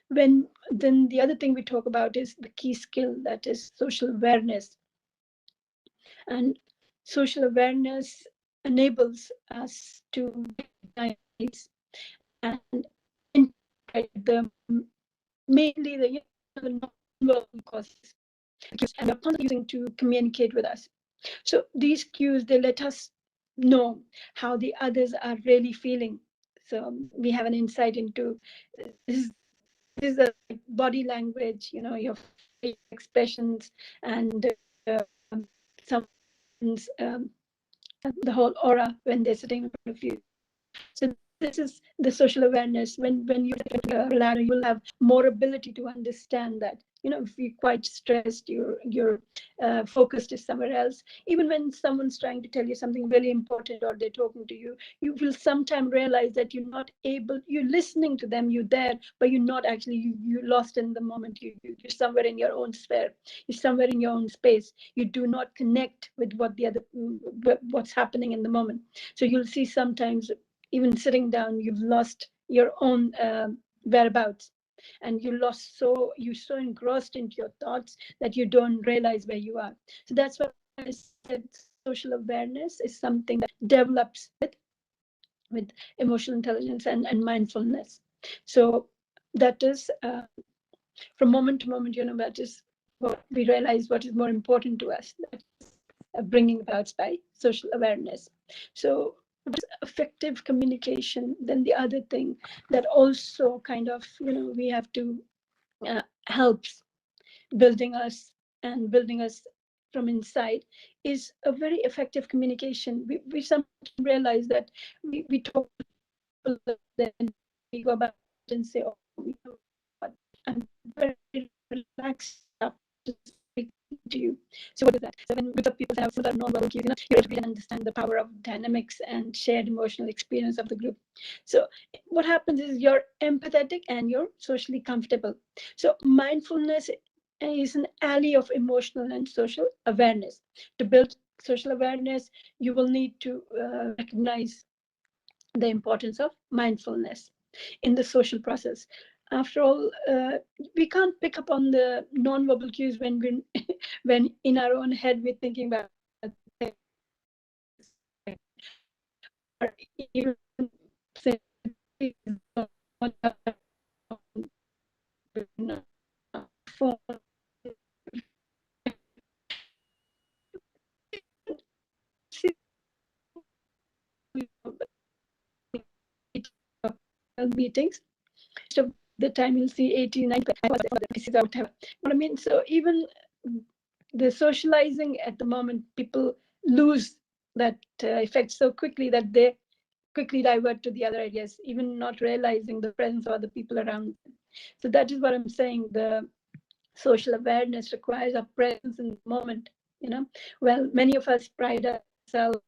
then the other thing we talk about is the key skill, that is social awareness. And social awareness enables us to recognize and integrate the mainly the non-verbal causes and we're constantly using to communicate with us. So these cues, they let us know how the others are really feeling. So we have an insight into this is the body language, your expressions, and someone's the whole aura when they're sitting in front of you. So this is the social awareness. When you relax, you will have more ability to understand that. If you're quite stressed, you're focused is somewhere else. Even when someone's trying to tell you something really important, or they're talking to you, you will sometime realize that you're not able. You're listening to them. You're there, but you're not actually. You're lost in the moment. You're somewhere in your own sphere. You're somewhere in your own space. You do not connect with what's happening in the moment. So you'll see sometimes, even sitting down, you've lost your own whereabouts, and you're so engrossed into your thoughts that you don't realize where you are. So that's why I said social awareness is something that develops with emotional intelligence and mindfulness. So that is from moment to moment, that is what we realize what is more important to us. That is bringing about by social awareness. So effective communication, then the other thing that also kind of we have to helps building us from inside is a very effective communication. We sometimes realize that we talk, then we go back and say, oh, I'm very relaxed to speak to you. So what is that? So when with the people have full non-verbal cues, you really understand the power of dynamics and shared emotional experience of the group. So what happens is you're empathetic and you're socially comfortable. So mindfulness is an ally of emotional and social awareness. To build social awareness, you will need to recognize the importance of mindfulness in the social process. After all, we can't pick up on the non-verbal cues when when in our own head we're thinking about things, or even phone. Meetings, so the time you'll see 89 this is out. What I mean, so even the socializing at the moment, people lose that effect so quickly that they quickly divert to the other ideas, even not realizing the presence of other people around them. So that is what I'm saying. The social awareness requires a presence in the moment. Well, many of us pride ourselves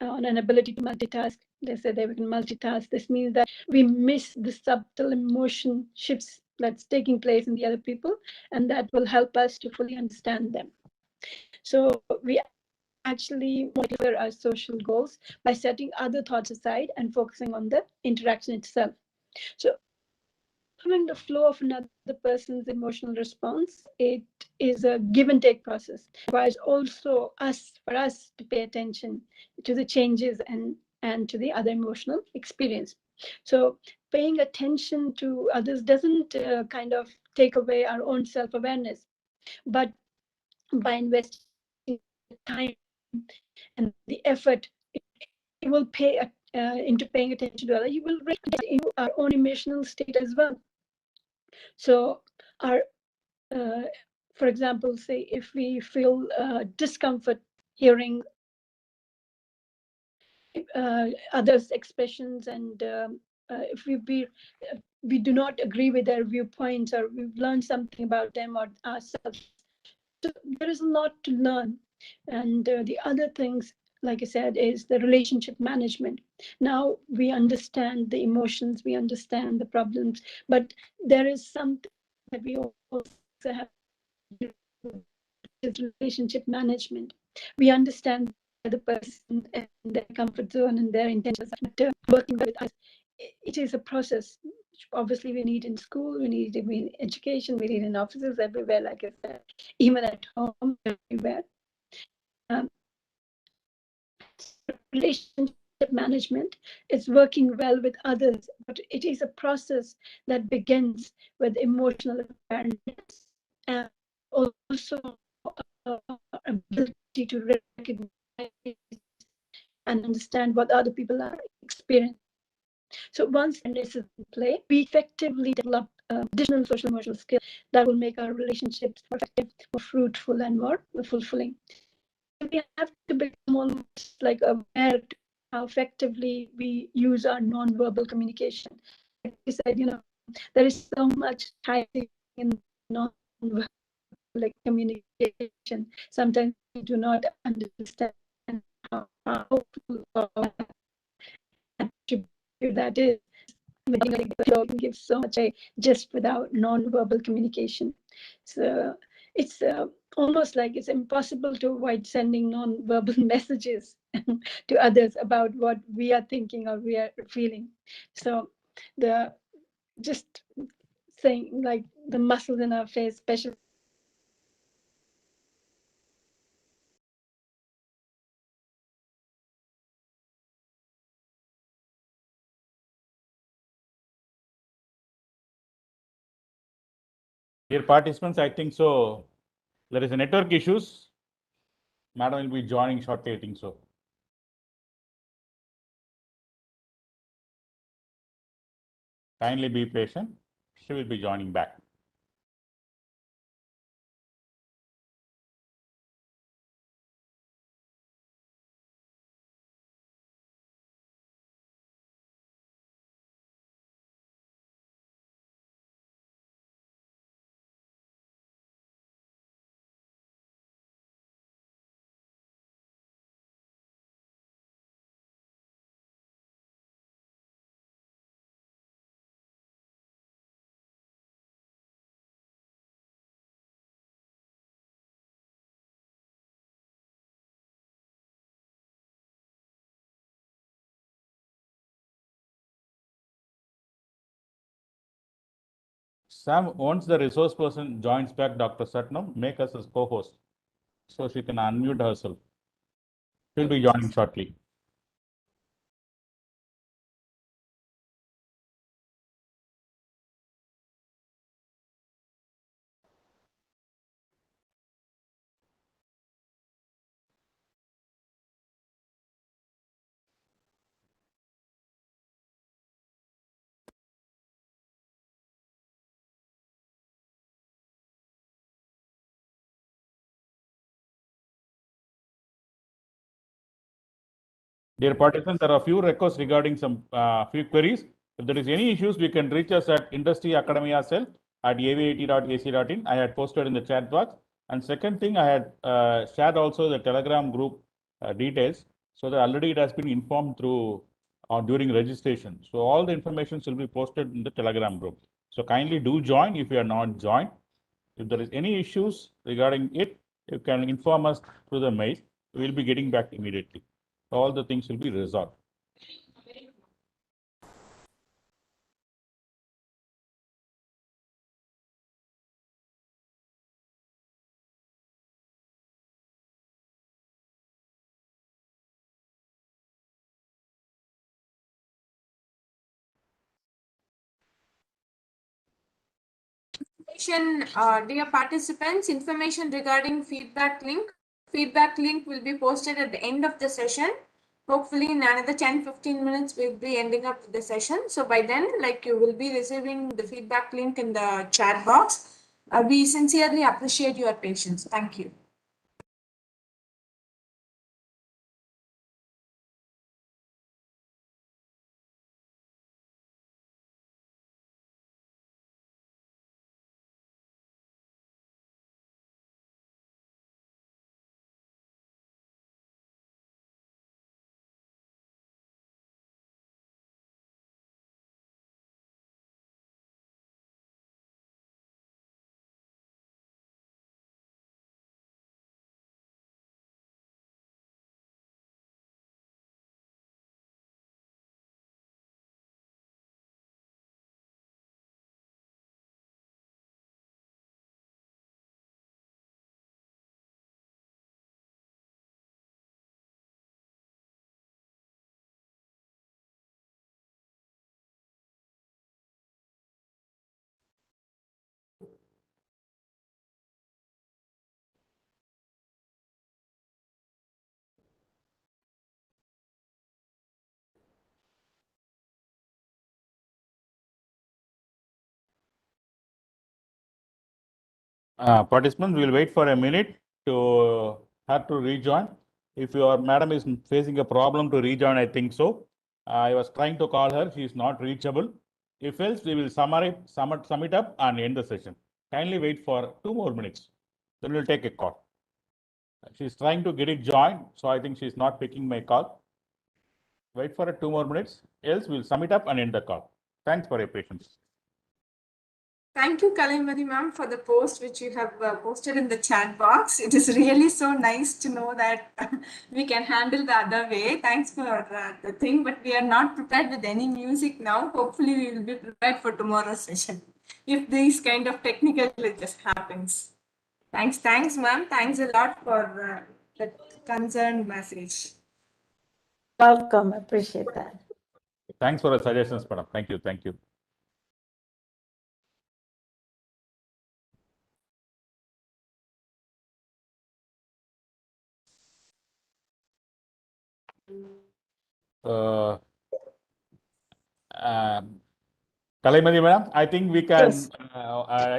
on an ability to multitask. They say they can multitask. This means that we miss the subtle emotion shifts that's taking place in the other people, and that will help us to fully understand them. So we actually monitor our social goals by setting other thoughts aside and focusing on the interaction itself. So following the flow of another person's emotional response, it is a give and take process. It requires also for us to pay attention to the changes and to the other emotional experience. So paying attention to others doesn't kind of take away our own self-awareness, but by investing time and the effort, it will pay into paying attention to others. You will recognize into our own emotional state as well. So our for example, say if we feel discomfort hearing others' expressions, and if we do not agree with their viewpoints, or we've learned something about them or ourselves, so there is a lot to learn. And the other things, like I said, is the relationship management. Now we understand the emotions, we understand the problems, but there is something that we also have, is relationship management. We understand the person and their comfort zone and their intentions, but working with us, it is a process. Obviously, we need in school, we need in education, we need in offices everywhere, like I said, even at home, everywhere. Relationship management is working well with others, but it is a process that begins with emotional awareness and also ability to recognize and understand what other people are experiencing. So once this is in play, we effectively develop additional social emotional skills that will make our relationships more effective, more fruitful, and more fulfilling. We have to become almost like aware to how effectively we use our non-verbal communication. Like you said, there is so much hiding in non-verbal communication. Sometimes we do not understand how powerful attribute that is. Can give so much just without non-verbal communication. So it's almost like it's impossible to avoid sending non-verbal messages to others about what we are thinking or we are feeling. So the just saying like the muscles in our face, especially Dear participants, I think so. There is a network issues. Madam will be joining shortly, I think so. Kindly be patient. She will be joining back. Sam, once the resource person joins back, Dr. Satnam, make us as co-host so she can unmute herself. She'll be joining shortly. Dear participants, there are a few requests regarding some few queries. If there is any issues, we can reach us at Industry Academia Cell at avat.ac.in. I had posted in the chat box. And second thing, I had shared also the Telegram group details. So that already it has been informed through during registration. So all the information will be posted in the Telegram group. So kindly do join if you are not joined. If there is any issues regarding it, you can inform us through the mail. We will be getting back immediately. All the things will be resolved. Dear participants, information regarding feedback link. Feedback link will be posted at the end of the session. Hopefully in another 10-15 minutes, we'll be ending up the session. So by then, like you will be receiving the feedback link in the chat box. We sincerely appreciate your patience. Thank you. Participants, we will wait for a minute to her to rejoin. If your madam is facing a problem to rejoin, I think so. I was trying to call her, she is not reachable. If else, we will sum it up and end the session. Kindly wait for 2 more minutes. Then we'll take a call. She's trying to get it joined, so I think she's not picking my call. Wait for 2 more minutes, else we'll sum it up and end the call. Thanks for your patience. Thank you, Kalaimari ma'am, for the post which you have posted in the chat box. It is really so nice to know that we can handle the other way. Thanks for the thing, but we are not prepared with any music now. Hopefully, we will be prepared for tomorrow's session if this kind of technical glitches happens. Thanks, ma'am. Thanks a lot for that concerned message. Welcome. Appreciate that. Thanks for the suggestions, madam. Thank you. Thank you. Kalaimari madam, I think we can Yes.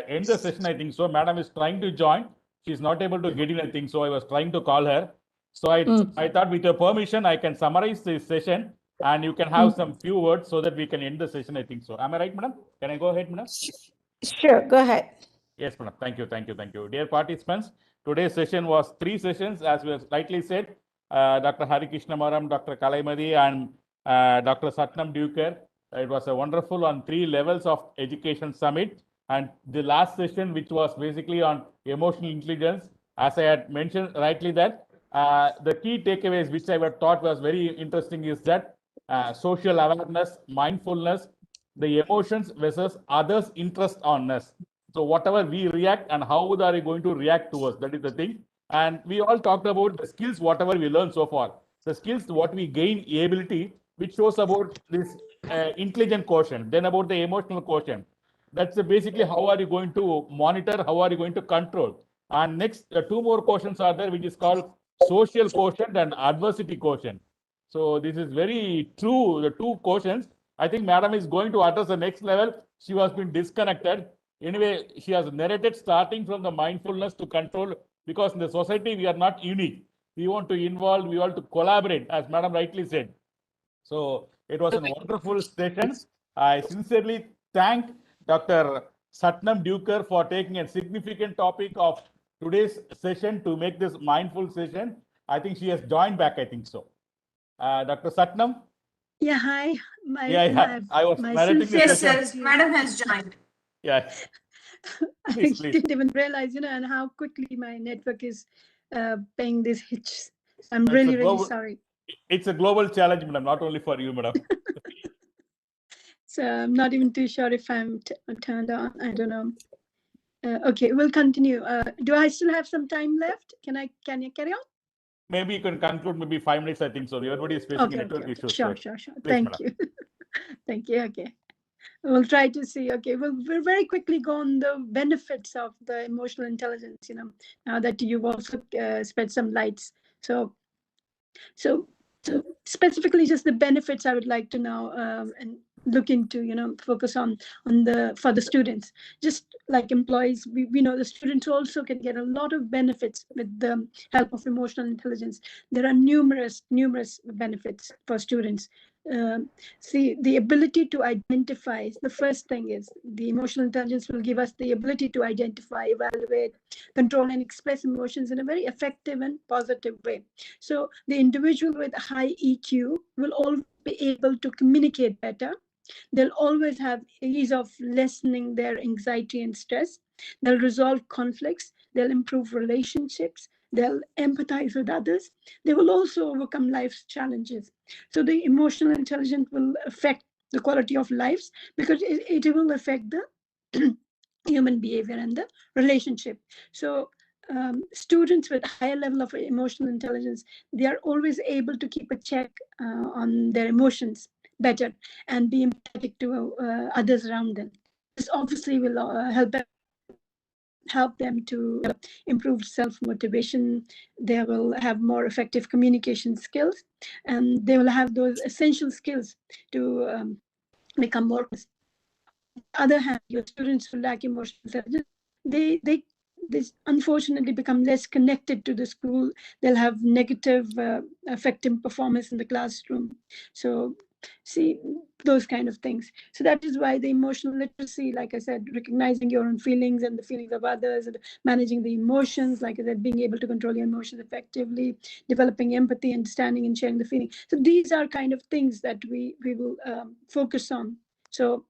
end the session. I think so. Madam is trying to join. She's not able to get in, I think so. I was trying to call her. So I thought with your permission, I can summarize this session and you can have some few words so that we can end the session, I think so. Am I right, madam? Can I go ahead, madam? Sure, go ahead. Yes, madam. Thank you, thank you, thank you. Dear participants, today's session was 3 sessions, as we have rightly said. Dr. Hari Krishna Maram, Dr. Kalaimari, and Dr. Satnam Duker. It was a wonderful on 3 levels of education summit. And the last session, which was basically on emotional intelligence, as I had mentioned rightly that the key takeaways which I thought was very interesting is that social awareness, mindfulness, the emotions versus others' interest on us. So whatever we react and how are they going to react to us, that is the thing. And we all talked about the skills, whatever we learned so far. The skills, what we gain, ability, which shows about this intelligent quotient, then about the emotional quotient. That's basically how are you going to monitor, how are you going to control. And next, 2 more quotients are there, which is called social quotient and adversity quotient. So this is very true, the 2 quotients. I think madam is going to address the next level. She has been disconnected. Anyway, she has narrated starting from the mindfulness to control, because in the society, we are not unique. We want to involve, we want to collaborate, as madam rightly said. So it was a wonderful session. I sincerely thank Dr. Satnam Duker for taking a significant topic of today's session to make this mindful session. I think she has joined back, I think so. Dr. Satnam? Yeah, hi. I was narrating the Yes, session. yes, madam has joined. Yeah. I Please. didn't even realize, and how quickly my network is paying these hits. I'm really sorry. It's a global challenge, madam, not only for you, madam. So I'm not even too sure if I'm turned on. I don't know. Okay, we'll continue. Do I still have some time left? Can you carry on? Maybe you can conclude maybe 5 minutes, I think so. Everybody is facing network issues. Sure. Please, Thank madam. you. Thank you. Okay. We'll try to see. Okay, we'll very quickly go on the benefits of the emotional intelligence, now that you've also spread some lights. So specifically just the benefits I would like to now and look into, focus on for the students. Just like employees, we know the students also can get a lot of benefits with the help of emotional intelligence. There are numerous benefits for students. See, the ability to identify, the first thing is the emotional intelligence will give us the ability to identify, evaluate, control, and express emotions in a very effective and positive way. So the individual with high EQ will always be able to communicate better. They'll always have ease of lessening their anxiety and stress. They'll resolve conflicts. They'll improve relationships. They'll empathize with others. They will also overcome life's challenges. So the emotional intelligence will affect the quality of lives, because it will affect the human behavior and the relationship. So students with higher level of emotional intelligence, they are always able to keep a check on their emotions better and be empathetic to others around them. This obviously will help them to improve self-motivation. They will have more effective communication skills, and they will have those essential skills to become more. On the other hand, your students who lack emotional intelligence, this unfortunately become less connected to the school. They'll have negative effect in performance in the classroom. So see, those kind of things. So that is why the emotional literacy, like I said, recognizing your own feelings and the feelings of others, and managing the emotions, like I said, being able to control your emotions effectively, developing empathy, understanding and sharing the feeling. So these are kind of things that we will focus on. So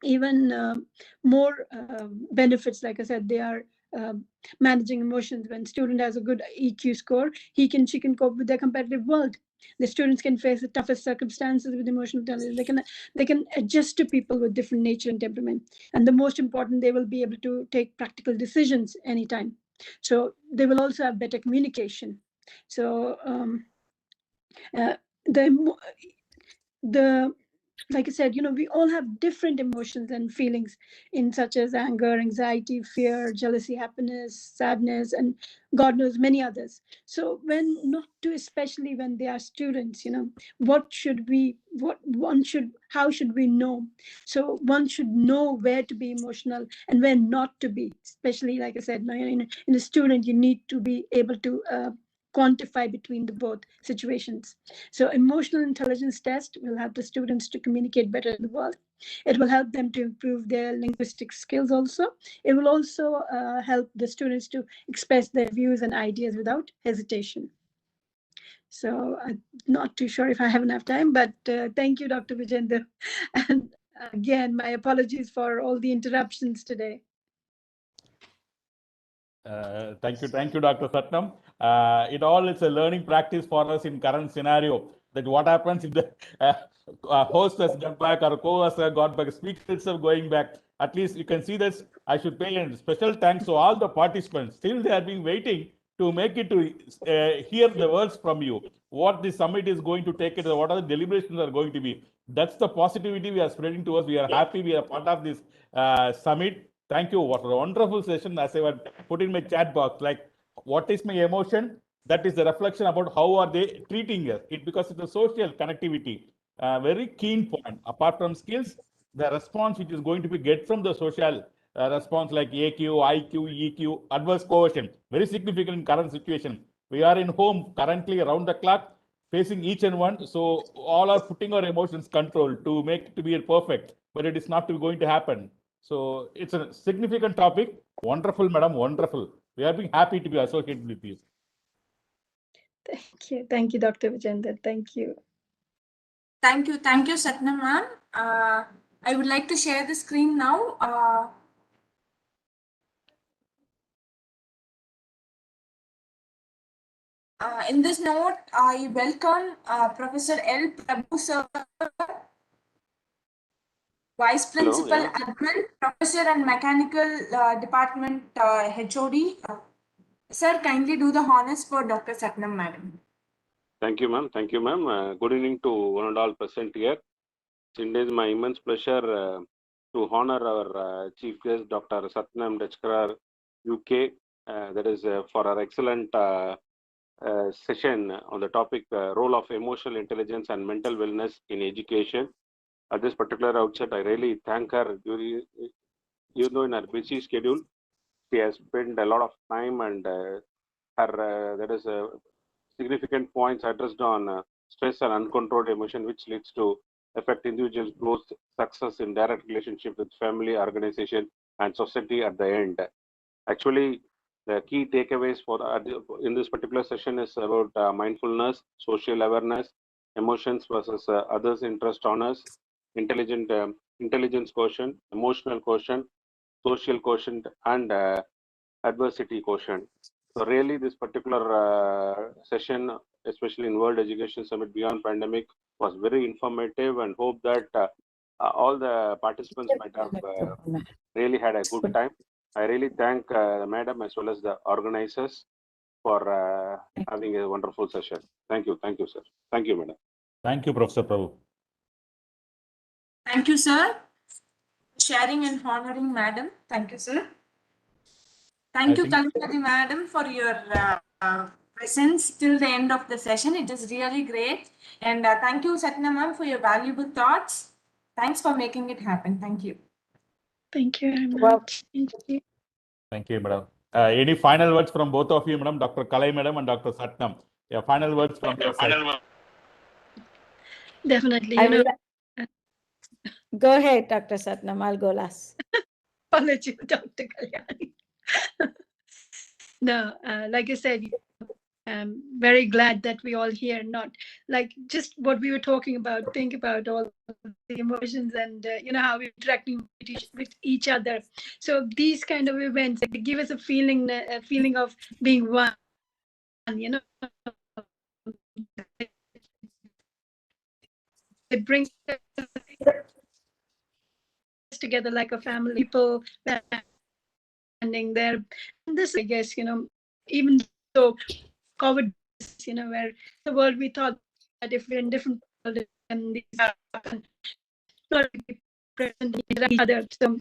even more benefits, like I said, they are managing emotions. When student has a good EQ score, she can cope with their competitive world. The students can face the toughest circumstances with emotional intelligence. They can adjust to people with different nature and temperament. And the most important, they will be able to take practical decisions anytime. So they will also have better communication. So the like I said, we all have different emotions and feelings in such as anger, anxiety, fear, jealousy, happiness, sadness, and God knows many others. So especially when they are students, how should we know? So one should know where to be emotional and where not to be, especially like I said, in a student, you need to be able to quantify between the both situations. So emotional intelligence test will help the students to communicate better in the world. It will help them to improve their linguistic skills also. It will also help the students to express their views and ideas without hesitation. So I'm not too sure if I have enough time, but thank you, Dr. Vijender. And again, my apologies for all the interruptions today. Thank you, Dr. Satnam. It all is a learning practice for us in current scenario. That what happens if the host has got back or co-host has got back, speaker itself going back. At least you can see this. I should pay a special thanks to all the participants. Still, they have been waiting to make it to hear the words from you. What the summit is going to take it, what are the deliberations are going to be. That's the positivity we are spreading to us. We are happy we are part of this summit. Thank you. What a wonderful session. As I would put in my chat box, like, what is my emotion? That is the reflection about how are they treating us. Because it's a social connectivity. Very keen point. Apart from skills, the response which is going to be get from the social response like AQ, IQ, EQ, adverse coercion. Very significant in current situation. We are in home currently around the clock, facing each and one. So all are putting our emotions control to make it to be perfect, but it is not going to happen. So it's a significant topic. Wonderful, madam. Wonderful. We are being happy to be associated with you. Thank you. Thank you, Dr. Vijender. Thank you. Thank you, Satnam ma'am. I would like to share the screen now. In this note, I welcome Professor L. Prabhu sir, Vice Principal Admin, Professor and Mechanical Department HOD. Sir, kindly do the honors for Dr. Satnam madam. Thank you, ma'am. Thank you, ma'am. Good evening to one and all present here. It is my immense pleasure to honor our chief guest, Dr. Satnam Dechkarar, UK. That is for our excellent session on the topic role of emotional intelligence and mental wellness in education. At this particular outset, I really thank her. In her busy schedule, she has spent a lot of time, and there is a significant points addressed on stress and uncontrolled emotion, which leads to affect individuals' growth, success in direct relationship with family, organization, and society at the end. Actually, the key takeaways in this particular session is about mindfulness, social awareness, emotions versus others' interest on us, intelligence quotient, emotional quotient, social quotient, and adversity quotient. So really, this particular session, especially in World Education Summit Beyond Pandemic, was very informative, and hope that all the participants might have really had a good time. I really thank the madam as well as the organizers for having a wonderful session. Thank you, sir. Thank you, madam. Thank you, Professor Prabhu. Thank you, sir. Sharing and honoring madam. Thank you, sir. Thank you, Kalpati madam, for your presence till the end of the session. It is really great. And thank you, Satnam ma'am, for your valuable thoughts. Thanks for making it happen. Thank you. Thank you very much. Thank you. Thank you, madam. Any final words from both of you, madam, Dr. Kalai madam and Dr. Satnam? Yeah, final words from your side. Definitely, I you know. will- Go ahead, Dr. Satnam. I'll go last. I'll let you, Dr. Kalyani. No, like I said, I'm very glad that we all here, not like just what we were talking about, think about all the emotions and, you know, how we're interacting with each other. So these kind of events, like, they give us a feeling of being one, you know. It brings us together like a family, people that are standing there. And this, I guess, you know, even though COVID, you know, where the world, we thought that if we're in different world and these happen, not be present each other. So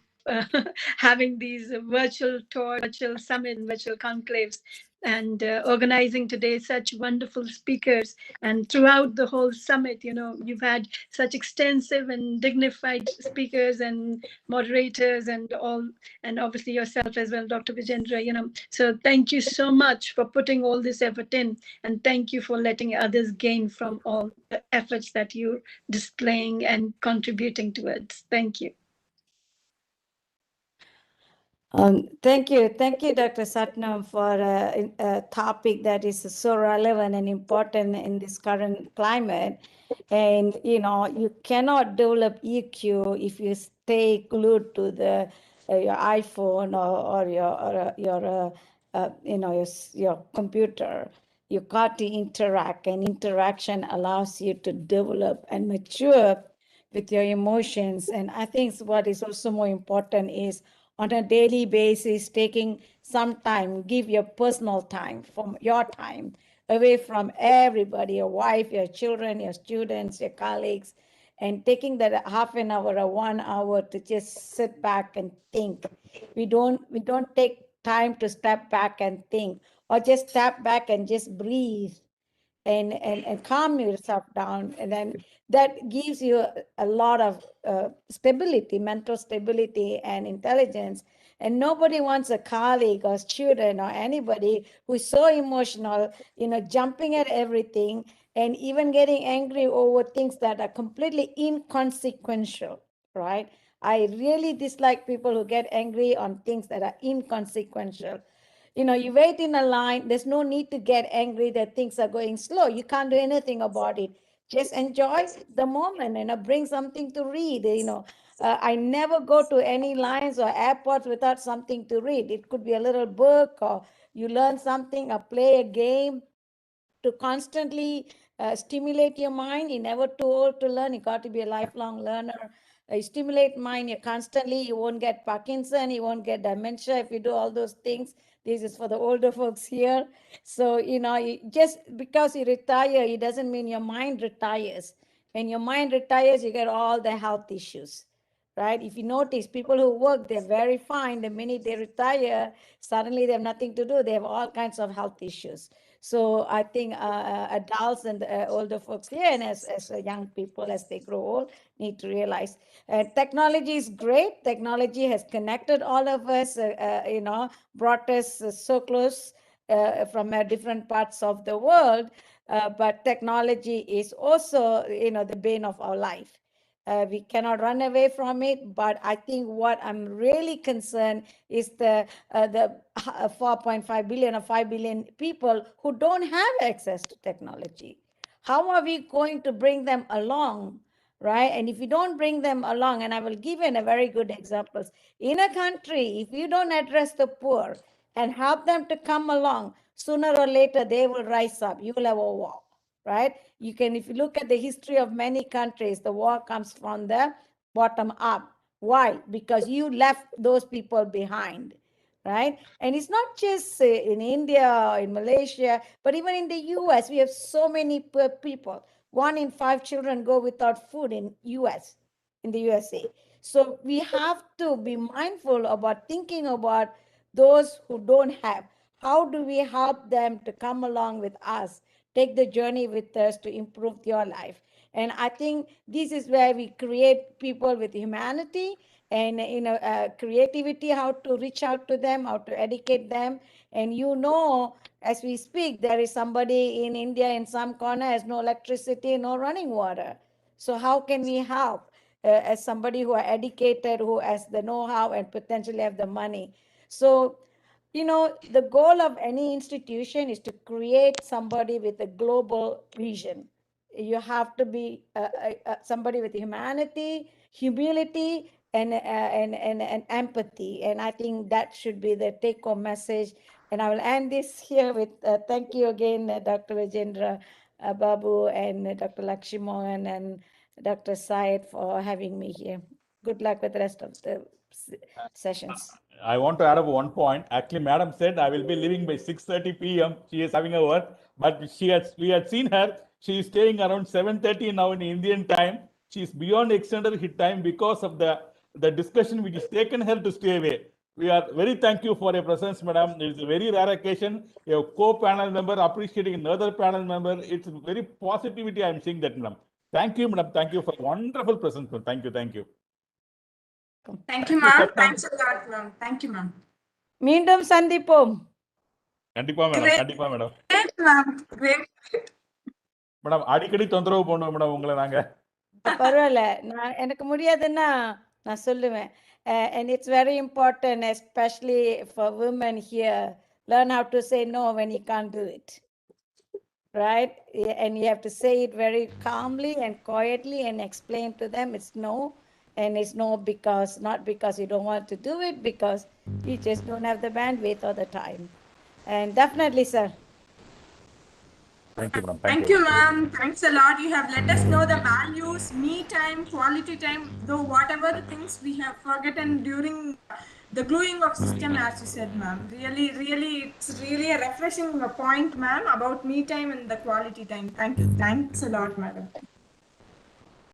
having these virtual tours, virtual summit, virtual conclaves, and organizing today such wonderful speakers. And throughout the whole summit, you know, you've had such extensive and dignified speakers and moderators and all, and obviously yourself as well, Dr. Vijendra, you know. So thank you so much for putting all this effort in, and thank you for letting others gain from all the efforts that you're displaying and contributing towards. Thank you. Thank you. Thank you, Dr. Satnam, for a topic that is so relevant and important in this current climate. And, you know, you cannot develop EQ if you stay glued to the your iPhone or you know, your computer. You got to interact, and interaction allows you to develop and mature with your emotions. And I think what is also more important is on a daily basis, taking some time, give your personal time from your time away from everybody, your wife, your children, your students, your colleagues, and taking that half an hour or 1 hour to just sit back and think. We don't take time to step back and think, or just step back and just breathe and calm yourself down. And then that gives you a lot of stability, mental stability and intelligence. And nobody wants a colleague or student or anybody who's so emotional, you know, jumping at everything and even getting angry over things that are completely inconsequential, right? I really dislike people who get angry on things that are inconsequential. You know, you wait in a line, there's no need to get angry that things are going slow. You can't do anything about it. Just enjoy the moment and bring something to read. You know, I never go to any lines or airports without something to read. It could be a little book, or you learn something, or play a game to constantly stimulate your mind. You're never too old to learn. You got to be a lifelong learner. Stimulate mind. You constantly, you won't get Parkinson, you won't get dementia if you do all those things. This is for the older folks here. So, you know, just because you retire, it doesn't mean your mind retires. When your mind retires, you get all the health issues, right? If you notice, people who work, they're very fine. The minute they retire, suddenly they have nothing to do. They have all kinds of health issues. So I think adults and older folks here, and as young people, as they grow old, need to realize technology is great. Technology has connected all of us, you know, brought us so close from different parts of the world. But technology is also, you know, the bane of our life. We cannot run away from it, but I think what I'm really concerned is the 4.5 billion or 5 billion people who don't have access to technology. How are we going to bring them along, right? And if you don't bring them along, and I will give you a very good examples. In a country, if you don't address the poor and help them to come along, sooner or later they will rise up. You will have a war, right? You can, if you look at the history of many countries, the war comes from the bottom up. Why? Because you left those people behind, right? And it's not just in India or in Malaysia, but even in the US, we have so many poor people. 1 in 5 children go without food in the USA. So we have to be mindful about thinking about those who don't have. how do we help them to come along with us, take the journey with us to improve your life? And I think this is where we create people with humanity and creativity, how to reach out to them, how to educate them. And as we speak, there is somebody in India in some corner has no electricity, no running water. So how can we help as somebody who are educated, who has the know-how and potentially have the money? So, the goal of any institution is to create somebody with a global vision. You have to be somebody with humanity, humility, and empathy. And I think that should be the take-home message. And I will end this here with thank you again, Dr. Vijendra Babu and Dr. Lakshmohan and Dr. Syed for having me here. Good luck with the rest of the sessions. I want to add up one point. Actually, Madam said I will be leaving by 6:30 p.m. She is having a work, but we had seen her. She is staying around 7:30 now in Indian time. She is beyond extended hit time because of the discussion which is taken her to stay away. We are very thank you for your presence, Madam. It is a very rare occasion. A co-panel member appreciating another panel member. It's very positivity. I am seeing that, Madam. Thank you, Madam. Thank you for wonderful presence. Thank you. Thank you. Thank you, ma'am. Thanks a lot, ma'am. Thank you, ma'am. மீண்டும் சந்திப்போம். கண்டிப்பா madam, கண்டிப்பா madam. Great, ma'am. Great. Madam அடிக்கடி தொந்தரவு பண்ணுவோம் madam உங்களை நாங்க. பரவாயில்ல, எனக்கு முடியாதுன்னா நான் சொல்லுவேன். And it's very important, especially for women here, learn how to say no when you can't do it. Right? And you have to say it very calmly and quietly and explain to them it's no. And it's no not because you don't want to do it, because you just don't have the bandwidth or the time. And definitely, sir. Thank you, madam. Thank you, ma'am. Thanks a lot. You have let us know the values, me time, quality time, though whatever the things we have forgotten during the gluing of system, as you said, ma'am. Really, it's really a refreshing point, ma'am, about me time and the quality time. Thank you. Thanks a lot, madam.